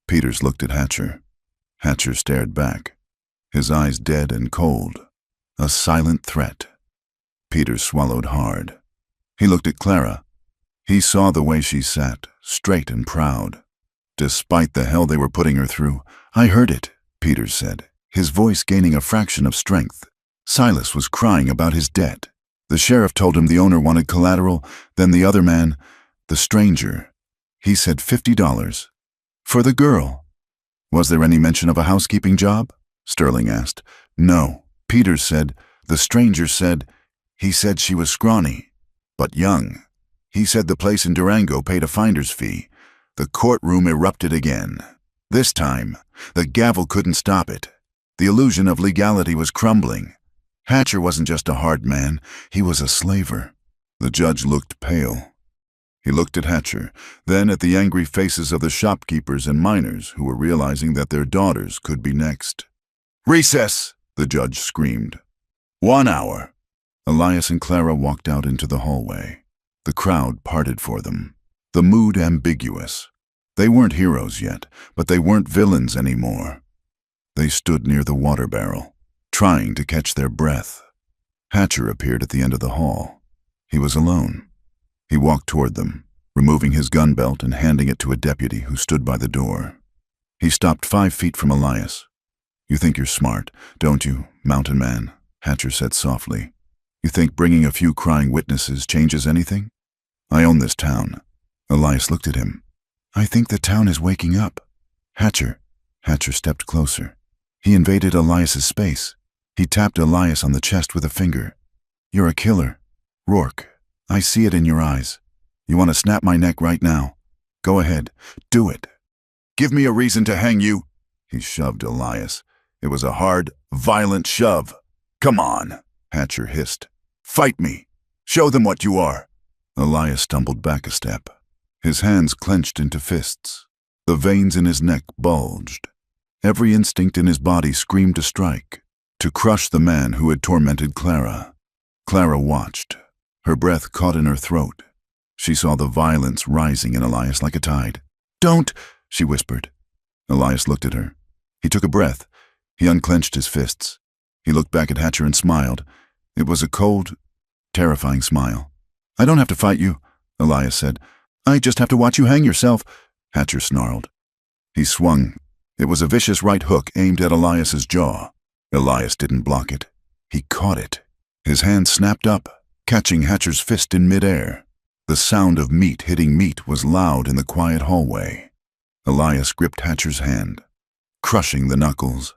Peters looked at Hatcher. Hatcher stared back, his eyes dead and cold, a silent threat. Peters swallowed hard. He looked at Clara. He saw the way she sat, straight and proud, despite the hell they were putting her through. "I heard it," Peters said, his voice gaining a fraction of strength. "Silas was crying about his debt. The sheriff told him the owner wanted collateral, then the other man, the stranger, he said $50. For the girl." "Was there any mention of a housekeeping job?" Sterling asked. "No," Peters said. "The stranger said He said she was scrawny, but young. He said the place in Durango paid a finder's fee. The courtroom erupted again. This time, the gavel couldn't stop it. The illusion of legality was crumbling. Hatcher wasn't just a hard man, he was a slaver. The judge looked pale. He looked at Hatcher, then at the angry faces of the shopkeepers and miners who were realizing that their daughters could be next. "Recess!" the judge screamed. 1 hour. Elias and Clara walked out into the hallway. The crowd parted for them, the mood ambiguous. They weren't heroes yet, but they weren't villains anymore. They stood near the water barrel, trying to catch their breath. Hatcher appeared at the end of the hall. He was alone. He walked toward them, removing his gun belt and handing it to a deputy who stood by the door. He stopped 5 feet from Elias. "You think you're smart, don't you, mountain man?" Hatcher said softly. "You think bringing a few crying witnesses changes anything? I own this town." Elias looked at him. "I think the town is waking up." Hatcher stepped closer. He invaded Elias's space. He tapped Elias on the chest with a finger. "You're a killer. Rourke, I see it in your eyes. You want to snap my neck right now? Go ahead, do it. Give me a reason to hang you." He shoved Elias. It was a hard, violent shove. "Come on," Hatcher hissed. "Fight me. Show them what you are." Elias stumbled back a step. His hands clenched into fists. The veins in his neck bulged. Every instinct in his body screamed to strike, to crush the man who had tormented Clara. Clara watched. Her breath caught in her throat. She saw the violence rising in Elias like a tide. "Don't," she whispered. Elias looked at her. He took a breath. He unclenched his fists. He looked back at Hatcher and smiled. It was a cold, terrifying smile. "I don't have to fight you," Elias said. "I just have to watch you hang yourself," Hatcher snarled. He swung. It was a vicious right hook aimed at Elias's jaw. Elias didn't block it. He caught it. His hand snapped up, catching Hatcher's fist in midair. The sound of meat hitting meat was loud in the quiet hallway. Elias gripped Hatcher's hand, crushing the knuckles.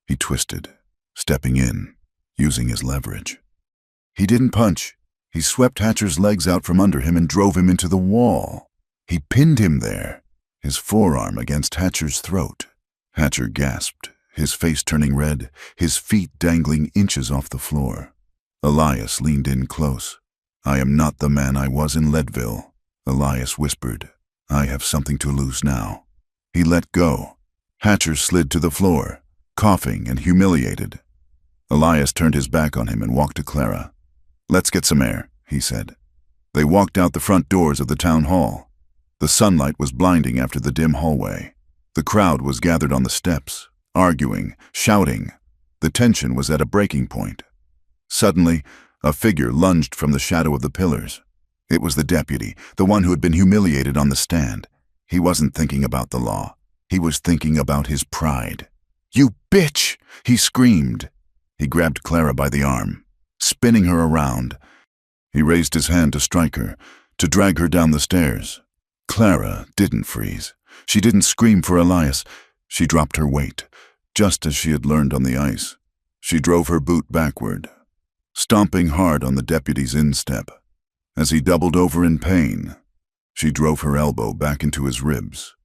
He twisted, stepping in, using his leverage. He didn't punch. He swept Hatcher's legs out from under him and drove him into the wall. He pinned him there, his forearm against Hatcher's throat. Hatcher gasped, his face turning red, his feet dangling inches off the floor. Elias leaned in close. "I am not the man I was in Leadville," Elias whispered. "I have something to lose now." He let go. Hatcher slid to the floor, coughing and humiliated. Elias turned his back on him and walked to Clara. "Let's get some air," he said. They walked out the front doors of the town hall. The sunlight was blinding after the dim hallway. The crowd was gathered on the steps, arguing, shouting. The tension was at a breaking point. Suddenly, a figure lunged from the shadow of the pillars. It was the deputy, the one who had been humiliated on the stand. He wasn't thinking about the law. He was thinking about his pride. "You bitch!" he screamed. He grabbed Clara by the arm, spinning her around. He raised his hand to strike her, to drag her down the stairs. Clara didn't freeze. She didn't scream for Elias. She dropped her weight, just as she had learned on the ice. She drove her boot backward, stomping hard on the deputy's instep. As he doubled over in pain, she drove her elbow back into his ribs.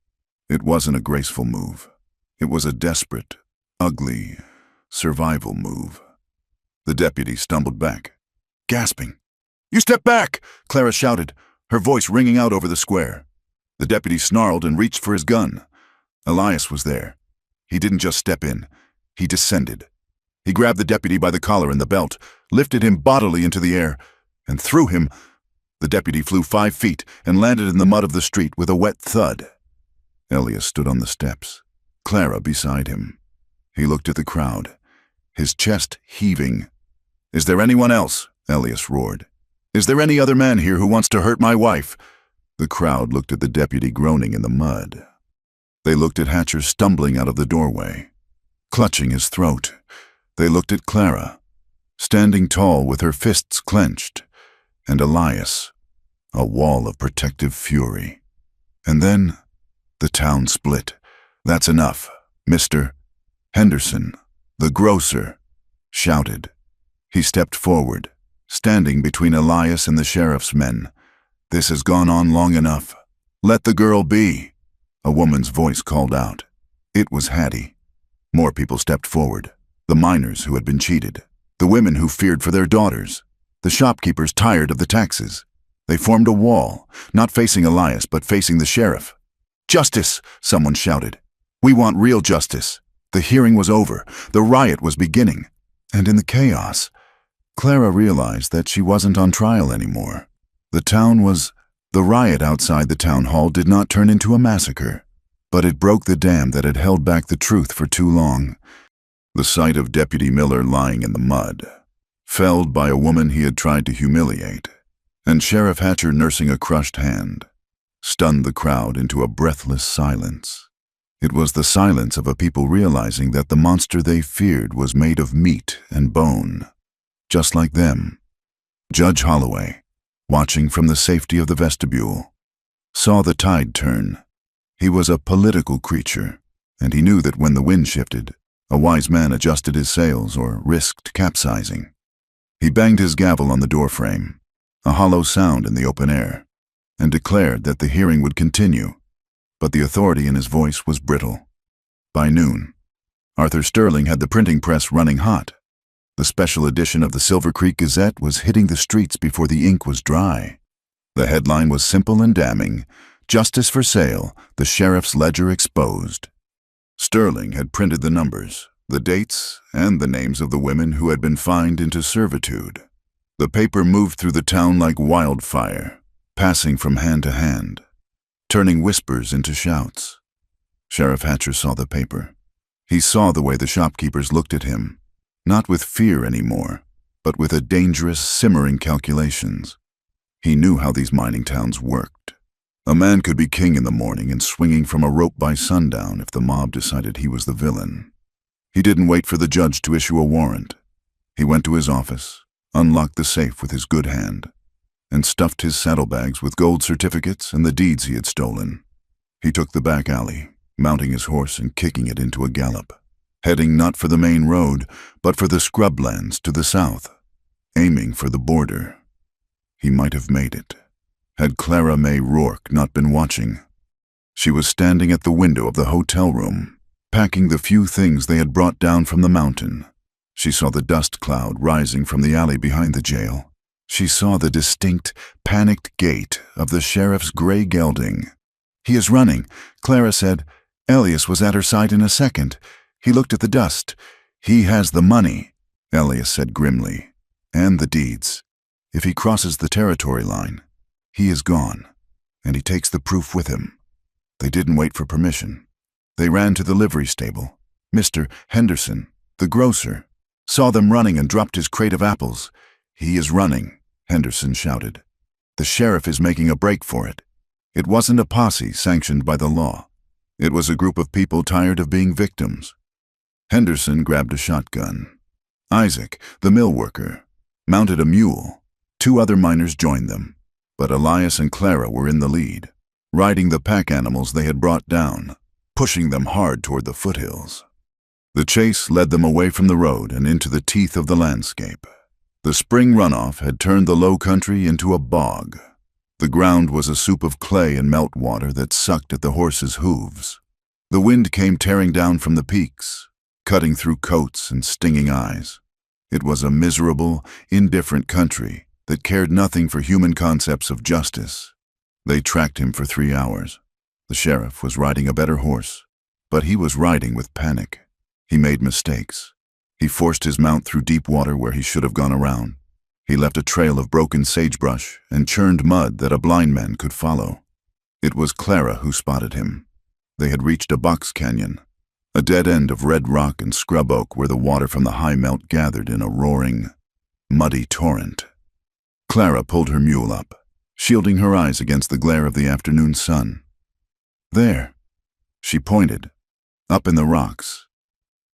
It wasn't a graceful move. It was a desperate, ugly, survival move. The deputy stumbled back, gasping. "You step back!" Clara shouted, her voice ringing out over the square. The deputy snarled and reached for his gun. Elias was there. He didn't just step in. He descended. He grabbed the deputy by the collar and the belt, lifted him bodily into the air, and threw him. The deputy flew 5 feet and landed in the mud of the street with a wet thud. Elias stood on the steps, Clara beside him. He looked at the crowd, his chest heaving. "Is there anyone else?" Elias roared. "Is there any other man here who wants to hurt my wife?" The crowd looked at the deputy groaning in the mud. They looked at Hatcher stumbling out of the doorway, clutching his throat. They looked at Clara, standing tall with her fists clenched, and Elias, a wall of protective fury. And then the town split. "That's enough, Mr. Henderson," the grocer shouted. He stepped forward, standing between Elias and the sheriff's men. "This has gone on long enough. Let the girl be," a woman's voice called out. It was Hattie. More people stepped forward. The miners who had been cheated. The women who feared for their daughters. The shopkeepers tired of the taxes. They formed a wall, not facing Elias but facing the sheriff. "Justice!" someone shouted. "We want real justice." The hearing was over. The riot was beginning. And in the chaos, Clara realized that she wasn't on trial anymore. The riot outside the town hall did not turn into a massacre, but it broke the dam that had held back the truth for too long. The sight of Deputy Miller lying in the mud, felled by a woman he had tried to humiliate, and Sheriff Hatcher nursing a crushed hand, stunned the crowd into a breathless silence. It was the silence of a people realizing that the monster they feared was made of meat and bone, just like them. Judge Holloway, watching from the safety of the vestibule, saw the tide turn. He was a political creature, and he knew that when the wind shifted, a wise man adjusted his sails or risked capsizing. He banged his gavel on the doorframe, a hollow sound in the open air, and declared that the hearing would continue, but the authority in his voice was brittle. By noon, Arthur Sterling had the printing press running hot. The special edition of the Silver Creek Gazette was hitting the streets before the ink was dry. The headline was simple and damning: "Justice for sale, the sheriff's ledger exposed." Sterling had printed the numbers, the dates, and the names of the women who had been fined into servitude. The paper moved through the town like wildfire, passing from hand to hand, turning whispers into shouts. Sheriff Hatcher saw the paper. He saw the way the shopkeepers looked at him, not with fear anymore, but with a dangerous, simmering calculations. He knew how these mining towns worked. A man could be king in the morning and swinging from a rope by sundown if the mob decided he was the villain. He didn't wait for the judge to issue a warrant. He went to his office, unlocked the safe with his good hand, and stuffed his saddlebags with gold certificates and the deeds he had stolen. He took the back alley, mounting his horse and kicking it into a gallop, heading not for the main road, but for the scrublands to the south, aiming for the border. He might have made it, had Clara May Rourke not been watching. She was standing at the window of the hotel room, packing the few things they had brought down from the mountain. She saw the dust cloud rising from the alley behind the jail. She saw the distinct, panicked gait of the sheriff's gray gelding. "He is running," Clara said. Elias was at her side in a second. He looked at the dust. "He has the money," Elias said grimly, "and the deeds. If he crosses the territory line, he is gone, and he takes the proof with him." They didn't wait for permission. They ran to the livery stable. Mr. Henderson, the grocer, saw them running and dropped his crate of apples. "He is running," Henderson shouted. "The sheriff is making a break for it." It wasn't a posse sanctioned by the law. It was a group of people tired of being victims. Henderson grabbed a shotgun. Isaac, the mill worker, mounted a mule. 2 other miners joined them, but Elias and Clara were in the lead, riding the pack animals they had brought down, pushing them hard toward the foothills. The chase led them away from the road and into the teeth of the landscape. The spring runoff had turned the low country into a bog. The ground was a soup of clay and meltwater that sucked at the horses' hooves. The wind came tearing down from the peaks, cutting through coats and stinging eyes. It was a miserable, indifferent country that cared nothing for human concepts of justice. They tracked him for 3 hours. The sheriff was riding a better horse, but he was riding with panic. He made mistakes. He forced his mount through deep water where he should have gone around. He left a trail of broken sagebrush and churned mud that a blind man could follow. It was Clara who spotted him. They had reached a box canyon, a dead end of red rock and scrub oak where the water from the high melt gathered in a roaring, muddy torrent. Clara pulled her mule up, shielding her eyes against the glare of the afternoon sun. "There," she pointed, up in the rocks.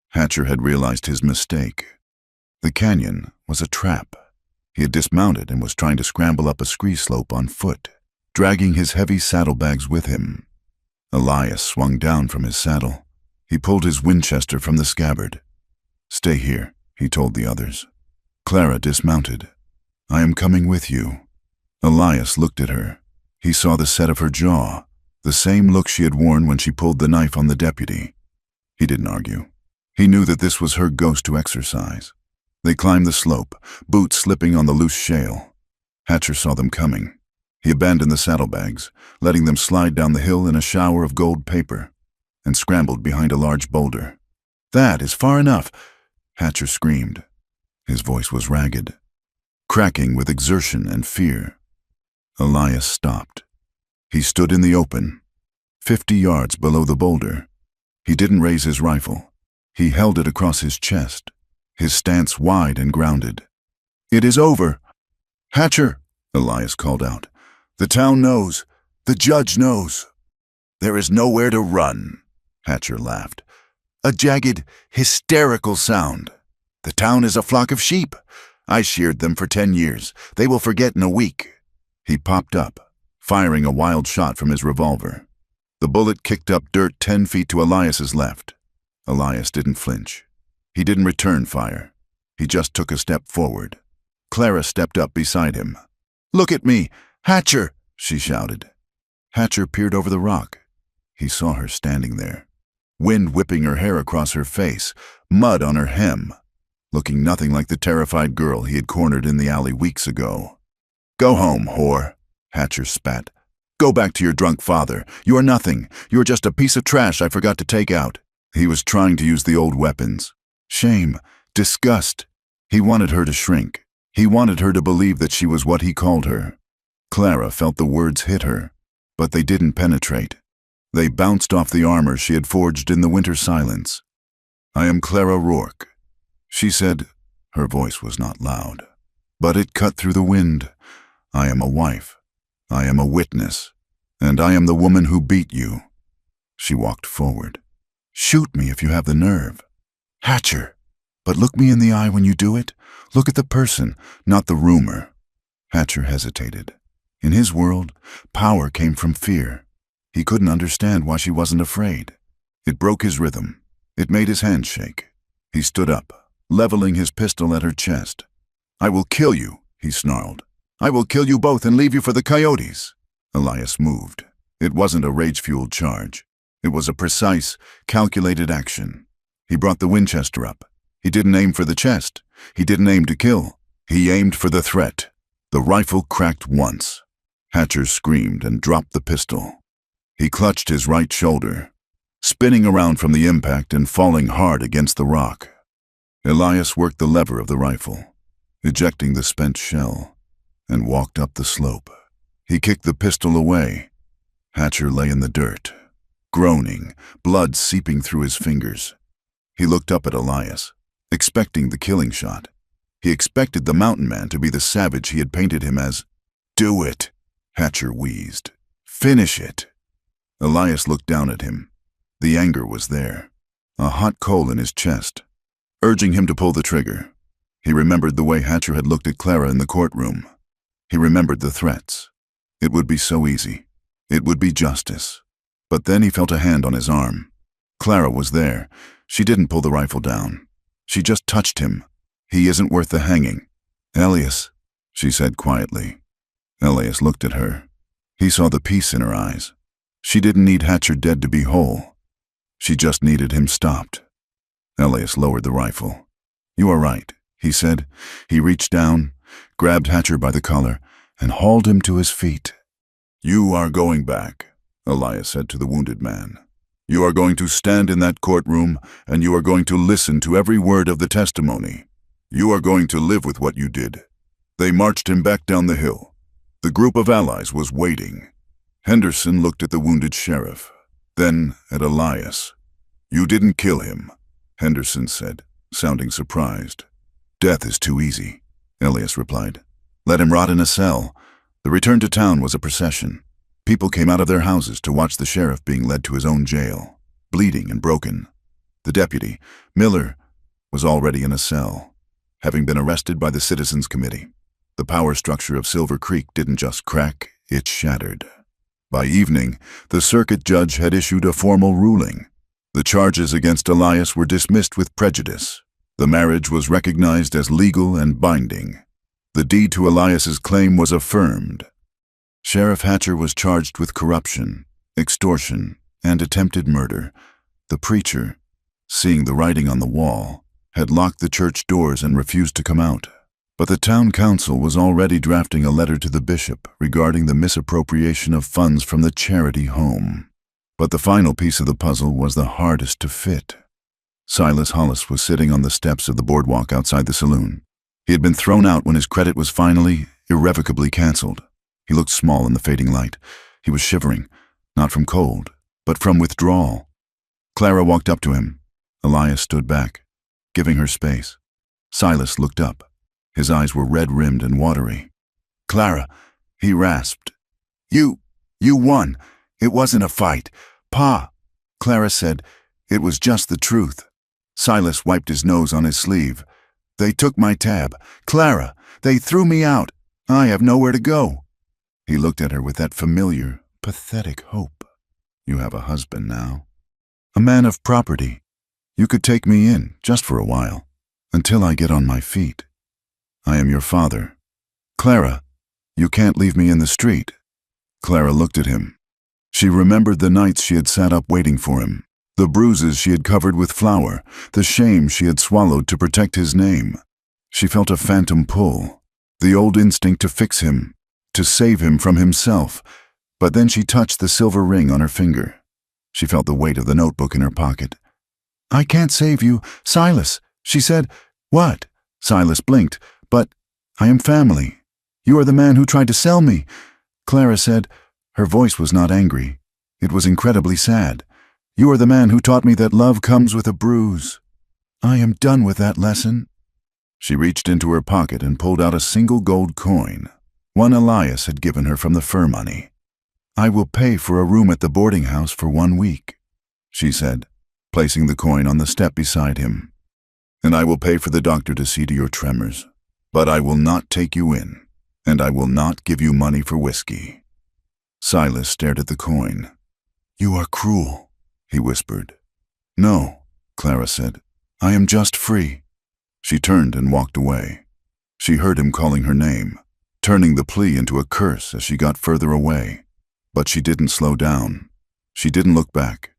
Hatcher had realized his mistake. The canyon was a trap. He had dismounted and was trying to scramble up a scree slope on foot, dragging his heavy saddlebags with him. Elias swung down from his saddle. He pulled his Winchester from the scabbard. "Stay here," he told the others. Clara dismounted. I am coming with you." Elias looked at her. He saw the set of her jaw, the same look she had worn when she pulled the knife on the deputy. He didn't argue. He knew that this was her ghost to exercise. They climbed the slope, boots slipping on the loose shale. Hatcher saw them coming. He abandoned the saddlebags, letting them slide down the hill in a shower of gold paper, and scrambled behind a large boulder. "That is far enough," Hatcher screamed. His voice was ragged, cracking with exertion and fear. Elias stopped. He stood in the open, 50 yards below the boulder. He didn't raise his rifle. He held it across his chest, his stance wide and grounded. "It is over." "Hatcher," Elias called out. "The town knows. The judge knows." "There is nowhere to run," Hatcher laughed. A jagged, hysterical sound. "The town is a flock of sheep. I sheared them for 10 years. They will forget in a week." He popped up, firing a wild shot from his revolver. The bullet kicked up dirt 10 feet to Elias's left. Elias didn't flinch. He didn't return fire. He just took a step forward. Clara stepped up beside him. "Look at me! Hatcher!" she shouted. Hatcher peered over the rock. He saw her standing there, wind whipping her hair across her face, mud on her hem, looking nothing like the terrified girl he had cornered in the alley weeks ago. "Go home, whore," Hatcher spat. "Go back to your drunk father. You are nothing. You are just a piece of trash I forgot to take out." He was trying to use the old weapons. Shame, disgust. He wanted her to shrink. He wanted her to believe that she was what he called her. Clara felt the words hit her, but they didn't penetrate. They bounced off the armor she had forged in the winter silence. "I am Clara Rourke," she said. Her voice was not loud, but it cut through the wind. "I am a wife. I am a witness. And I am the woman who beat you." She walked forward. "Shoot me if you have the nerve." "Hatcher, but look me in the eye when you do it. Look at the person, not the rumor." Hatcher hesitated. In his world, power came from fear. He couldn't understand why she wasn't afraid. It broke his rhythm. It made his hands shake. He stood up, leveling his pistol at her chest. "I will kill you," he snarled. "I will kill you both and leave you for the coyotes." Elias moved. It wasn't a rage-fueled charge. It was a precise, calculated action. He brought the Winchester up. He didn't aim for the chest. He didn't aim to kill. He aimed for the threat. The rifle cracked once. Hatcher screamed and dropped the pistol. He clutched his right shoulder, spinning around from the impact and falling hard against the rock. Elias worked the lever of the rifle, ejecting the spent shell, and walked up the slope. He kicked the pistol away. Hatcher lay in the dirt, groaning, blood seeping through his fingers. He looked up at Elias, expecting the killing shot. He expected the mountain man to be the savage he had painted him as. "Do it," Hatcher wheezed. "Finish it." Elias looked down at him. The anger was there, a hot coal in his chest, urging him to pull the trigger. He remembered the way Hatcher had looked at Clara in the courtroom. He remembered the threats. It would be so easy. It would be justice. But then he felt a hand on his arm. Clara was there. She didn't pull the rifle down. She just touched him. "He isn't worth the hanging." "Elias," she said quietly. Elias looked at her. He saw the peace in her eyes. She didn't need Hatcher dead to be whole. She just needed him stopped. Elias lowered the rifle. "You are right," he said. He reached down, grabbed Hatcher by the collar, and hauled him to his feet. "You are going back," Elias said to the wounded man. "You are going to stand in that courtroom, and you are going to listen to every word of the testimony. You are going to live with what you did." They marched him back down the hill. The group of allies was waiting. Henderson looked at the wounded sheriff, then at Elias. "You didn't kill him," Henderson said, sounding surprised. "Death is too easy," Elias replied. "Let him rot in a cell." The return to town was a procession. People came out of their houses to watch the sheriff being led to his own jail, bleeding and broken. The deputy, Miller, was already in a cell, having been arrested by the Citizens Committee. The power structure of Silver Creek didn't just crack, it shattered. By evening, the circuit judge had issued a formal ruling. The charges against Elias were dismissed with prejudice. The marriage was recognized as legal and binding. The deed to Elias's claim was affirmed. Sheriff Hatcher was charged with corruption, extortion, and attempted murder. The preacher, seeing the writing on the wall, had locked the church doors and refused to come out. But the town council was already drafting a letter to the bishop regarding the misappropriation of funds from the charity home. But the final piece of the puzzle was the hardest to fit. Silas Hollis was sitting on the steps of the boardwalk outside the saloon. He had been thrown out when his credit was finally, irrevocably canceled. He looked small in the fading light. He was shivering, not from cold, but from withdrawal. Clara walked up to him. Elias stood back, giving her space. Silas looked up. His eyes were red-rimmed and watery. "Clara," he rasped. You won. It wasn't a fight. Pa," Clara said. "It was just the truth." Silas wiped his nose on his sleeve. "They took my tab. Clara, they threw me out. I have nowhere to go." He looked at her with that familiar, pathetic hope. "You have a husband now. A man of property. You could take me in, just for a while, until I get on my feet. I am your father. Clara, you can't leave me in the street." Clara looked at him. She remembered the nights she had sat up waiting for him, the bruises she had covered with flour, the shame she had swallowed to protect his name. She felt a phantom pull, the old instinct to fix him, to save him from himself. But then she touched the silver ring on her finger. She felt the weight of the notebook in her pocket. "I can't save you, Silas," she said. "What?" Silas blinked. "But I am family. You are the man who tried to sell me," Clara said. Her voice was not angry. It was incredibly sad. "You are the man who taught me that love comes with a bruise. I am done with that lesson." She reached into her pocket and pulled out a single gold coin, one Elias had given her from the fur money. "I will pay for a room at the boarding house for 1 week," she said, placing the coin on the step beside him. "And I will pay for the doctor to see to your tremors. But I will not take you in, and I will not give you money for whiskey." Silas stared at the coin. "You are cruel," he whispered. "No," Clara said. "I am just free." She turned and walked away. She heard him calling her name, turning the plea into a curse as she got further away. But she didn't slow down. She didn't look back.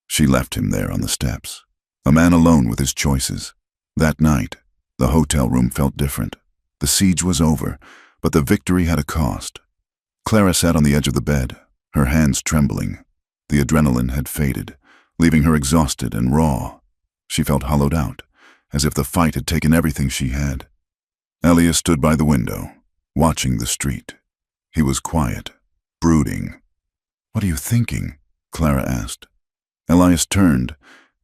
She left him there on the steps, a man alone with his choices. That night, the hotel room felt different. The siege was over, but the victory had a cost. Clara sat on the edge of the bed, her hands trembling. The adrenaline had faded, leaving her exhausted and raw. She felt hollowed out, as if the fight had taken everything she had. Elias stood by the window, watching the street. He was quiet, brooding. "What are you thinking?" Clara asked. Elias turned.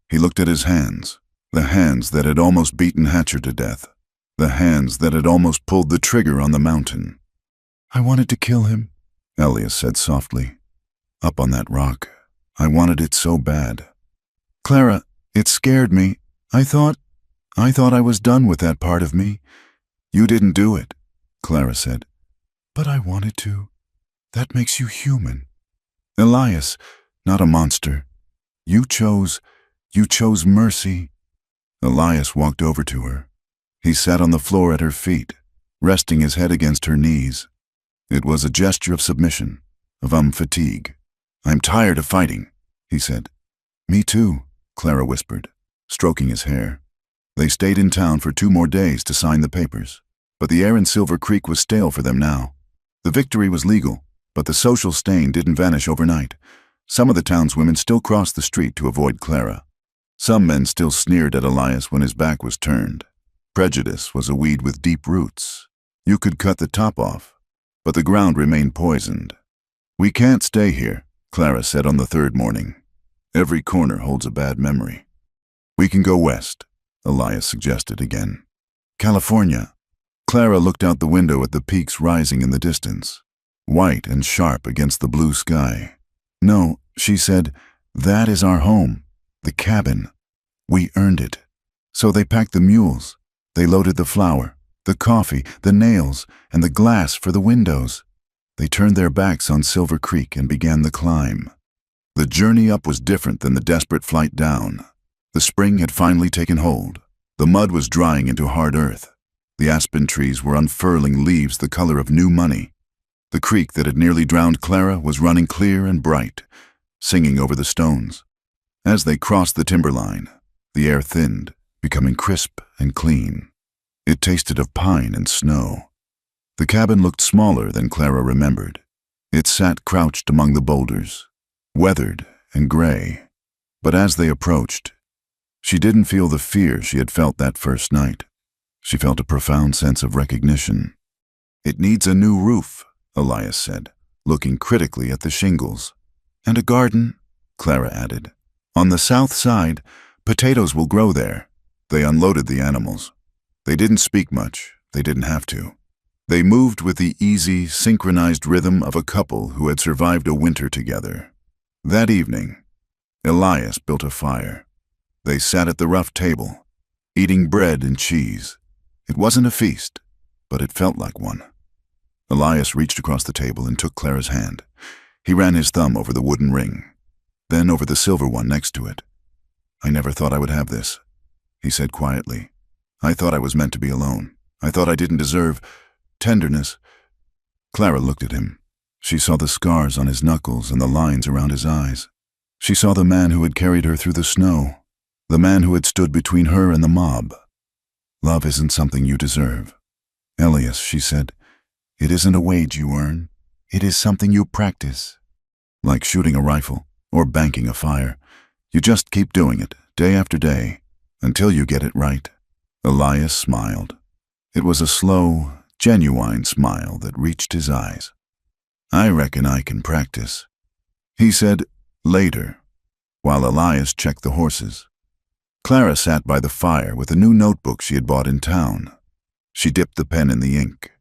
He looked at his hands, the hands that had almost beaten Hatcher to death, the hands that had almost pulled the trigger on the mountain. "I wanted to kill him," Elias said softly. "Up on that rock. I wanted it so bad. Clara, it scared me. I thought I was done with that part of me." "You didn't do it," Clara said. "But I wanted to. That makes you human. Elias, not a monster. You chose mercy." Elias walked over to her. He sat on the floor at her feet, resting his head against her knees. It was a gesture of submission, of fatigue. "I'm tired of fighting," he said. "Me too," Clara whispered, stroking his hair. They stayed in town for 2 more days to sign the papers, but the air in Silver Creek was stale for them now. The victory was legal, but the social stain didn't vanish overnight. Some of the townswomen still crossed the street to avoid Clara. Some men still sneered at Elias when his back was turned. Prejudice was a weed with deep roots. You could cut the top off, but the ground remained poisoned. "We can't stay here," Clara said on the 3rd morning. "Every corner holds a bad memory." "We can go west," Elias suggested again. "California." Clara looked out the window at the peaks rising in the distance, white and sharp against the blue sky. "No," she said, "that is our home, the cabin. We earned it." So they packed the mules. They loaded the flour, the coffee, the nails, and the glass for the windows. They turned their backs on Silver Creek and began the climb. The journey up was different than the desperate flight down. The spring had finally taken hold. The mud was drying into hard earth. The aspen trees were unfurling leaves the color of new money. The creek that had nearly drowned Clara was running clear and bright, singing over the stones. As they crossed the timberline, the air thinned, becoming crisp and clean. It tasted of pine and snow. The cabin looked smaller than Clara remembered. It sat crouched among the boulders, weathered and gray. But as they approached, she didn't feel the fear she had felt that first night. She felt a profound sense of recognition. "It needs a new roof," Elias said, looking critically at the shingles. "And a garden," Clara added. "On the south side, potatoes will grow there." They unloaded the animals. They didn't speak much. They didn't have to. They moved with the easy, synchronized rhythm of a couple who had survived a winter together. That evening, Elias built a fire. They sat at the rough table, eating bread and cheese. It wasn't a feast, but it felt like one. Elias reached across the table and took Clara's hand. He ran his thumb over the wooden ring, then over the silver one next to it. "I never thought I would have this," he said quietly. "I thought I was meant to be alone. I thought I didn't deserve tenderness." Clara looked at him. She saw the scars on his knuckles and the lines around his eyes. She saw the man who had carried her through the snow, the man who had stood between her and the mob. "Love isn't something you deserve, Elias," she said. "It isn't a wage you earn. It is something you practice. Like shooting a rifle or banking a fire. You just keep doing it, day after day, until you get it right." Elias smiled. It was a slow, genuine smile that reached his eyes. "I reckon I can practice," he said later, while Elias checked the horses. Clara sat by the fire with a new notebook she had bought in town. She dipped the pen in the ink.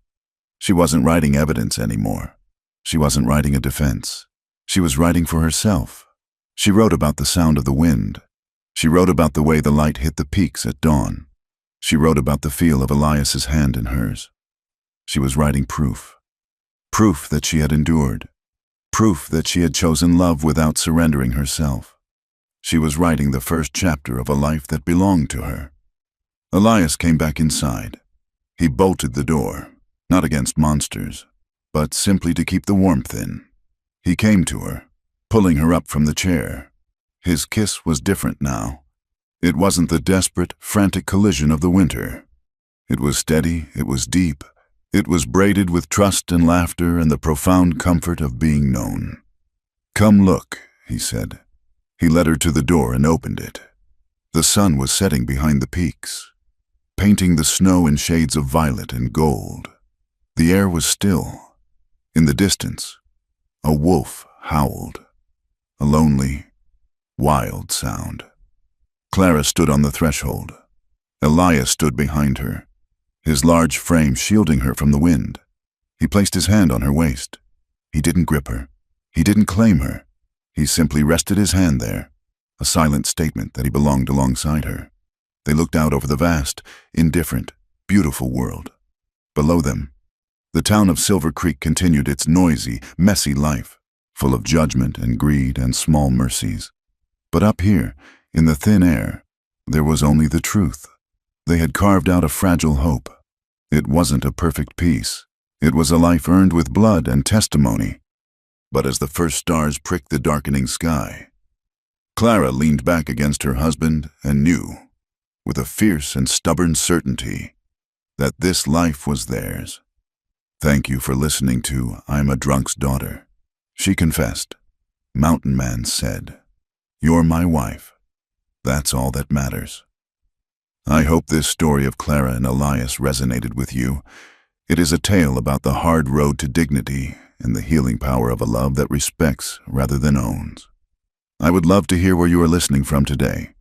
She wasn't writing evidence anymore. She wasn't writing a defense. She was writing for herself. She wrote about the sound of the wind. She wrote about the way the light hit the peaks at dawn. She wrote about the feel of Elias's hand in hers. She was writing proof. Proof that she had endured. Proof that she had chosen love without surrendering herself. She was writing the first chapter of a life that belonged to her. Elias came back inside. He bolted the door, not against monsters, but simply to keep the warmth in. He came to her, pulling her up from the chair. His kiss was different now. It wasn't the desperate, frantic collision of the winter. It was steady, it was deep. It was braided with trust and laughter and the profound comfort of being known. "Come look," he said. He led her to the door and opened it. The sun was setting behind the peaks, painting the snow in shades of violet and gold. The air was still. In the distance, a wolf howled, a lonely, wild sound. Clara stood on the threshold. Elias stood behind her, his large frame shielding her from the wind. He placed his hand on her waist. He didn't grip her. He didn't claim her. He simply rested his hand there, a silent statement that he belonged alongside her. They looked out over the vast, indifferent, beautiful world. Below them, the town of Silver Creek continued its noisy, messy life, full of judgment and greed and small mercies. But up here, in the thin air, there was only the truth. They had carved out a fragile hope. It wasn't a perfect peace. It was a life earned with blood and testimony. But as the first stars pricked the darkening sky, Clara leaned back against her husband and knew, with a fierce and stubborn certainty, that this life was theirs. "Thank you for listening to I'm a Drunk's Daughter," she confessed. "Mountain Man said, 'You're my wife. That's all that matters.'" I hope this story of Clara and Elias resonated with you. It is a tale about the hard road to dignity and the healing power of a love that respects rather than owns. I would love to hear where you are listening from today.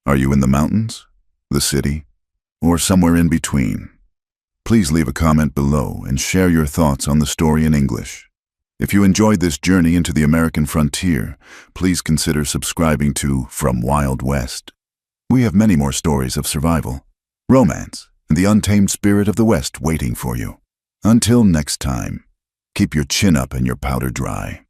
Are you in the mountains, the city, or somewhere in between? Please leave a comment below and share your thoughts on the story in English. If you enjoyed this journey into the American frontier, please consider subscribing to From Wild West. We have many more stories of survival, romance, and the untamed spirit of the West waiting for you. Until next time, keep your chin up and your powder dry.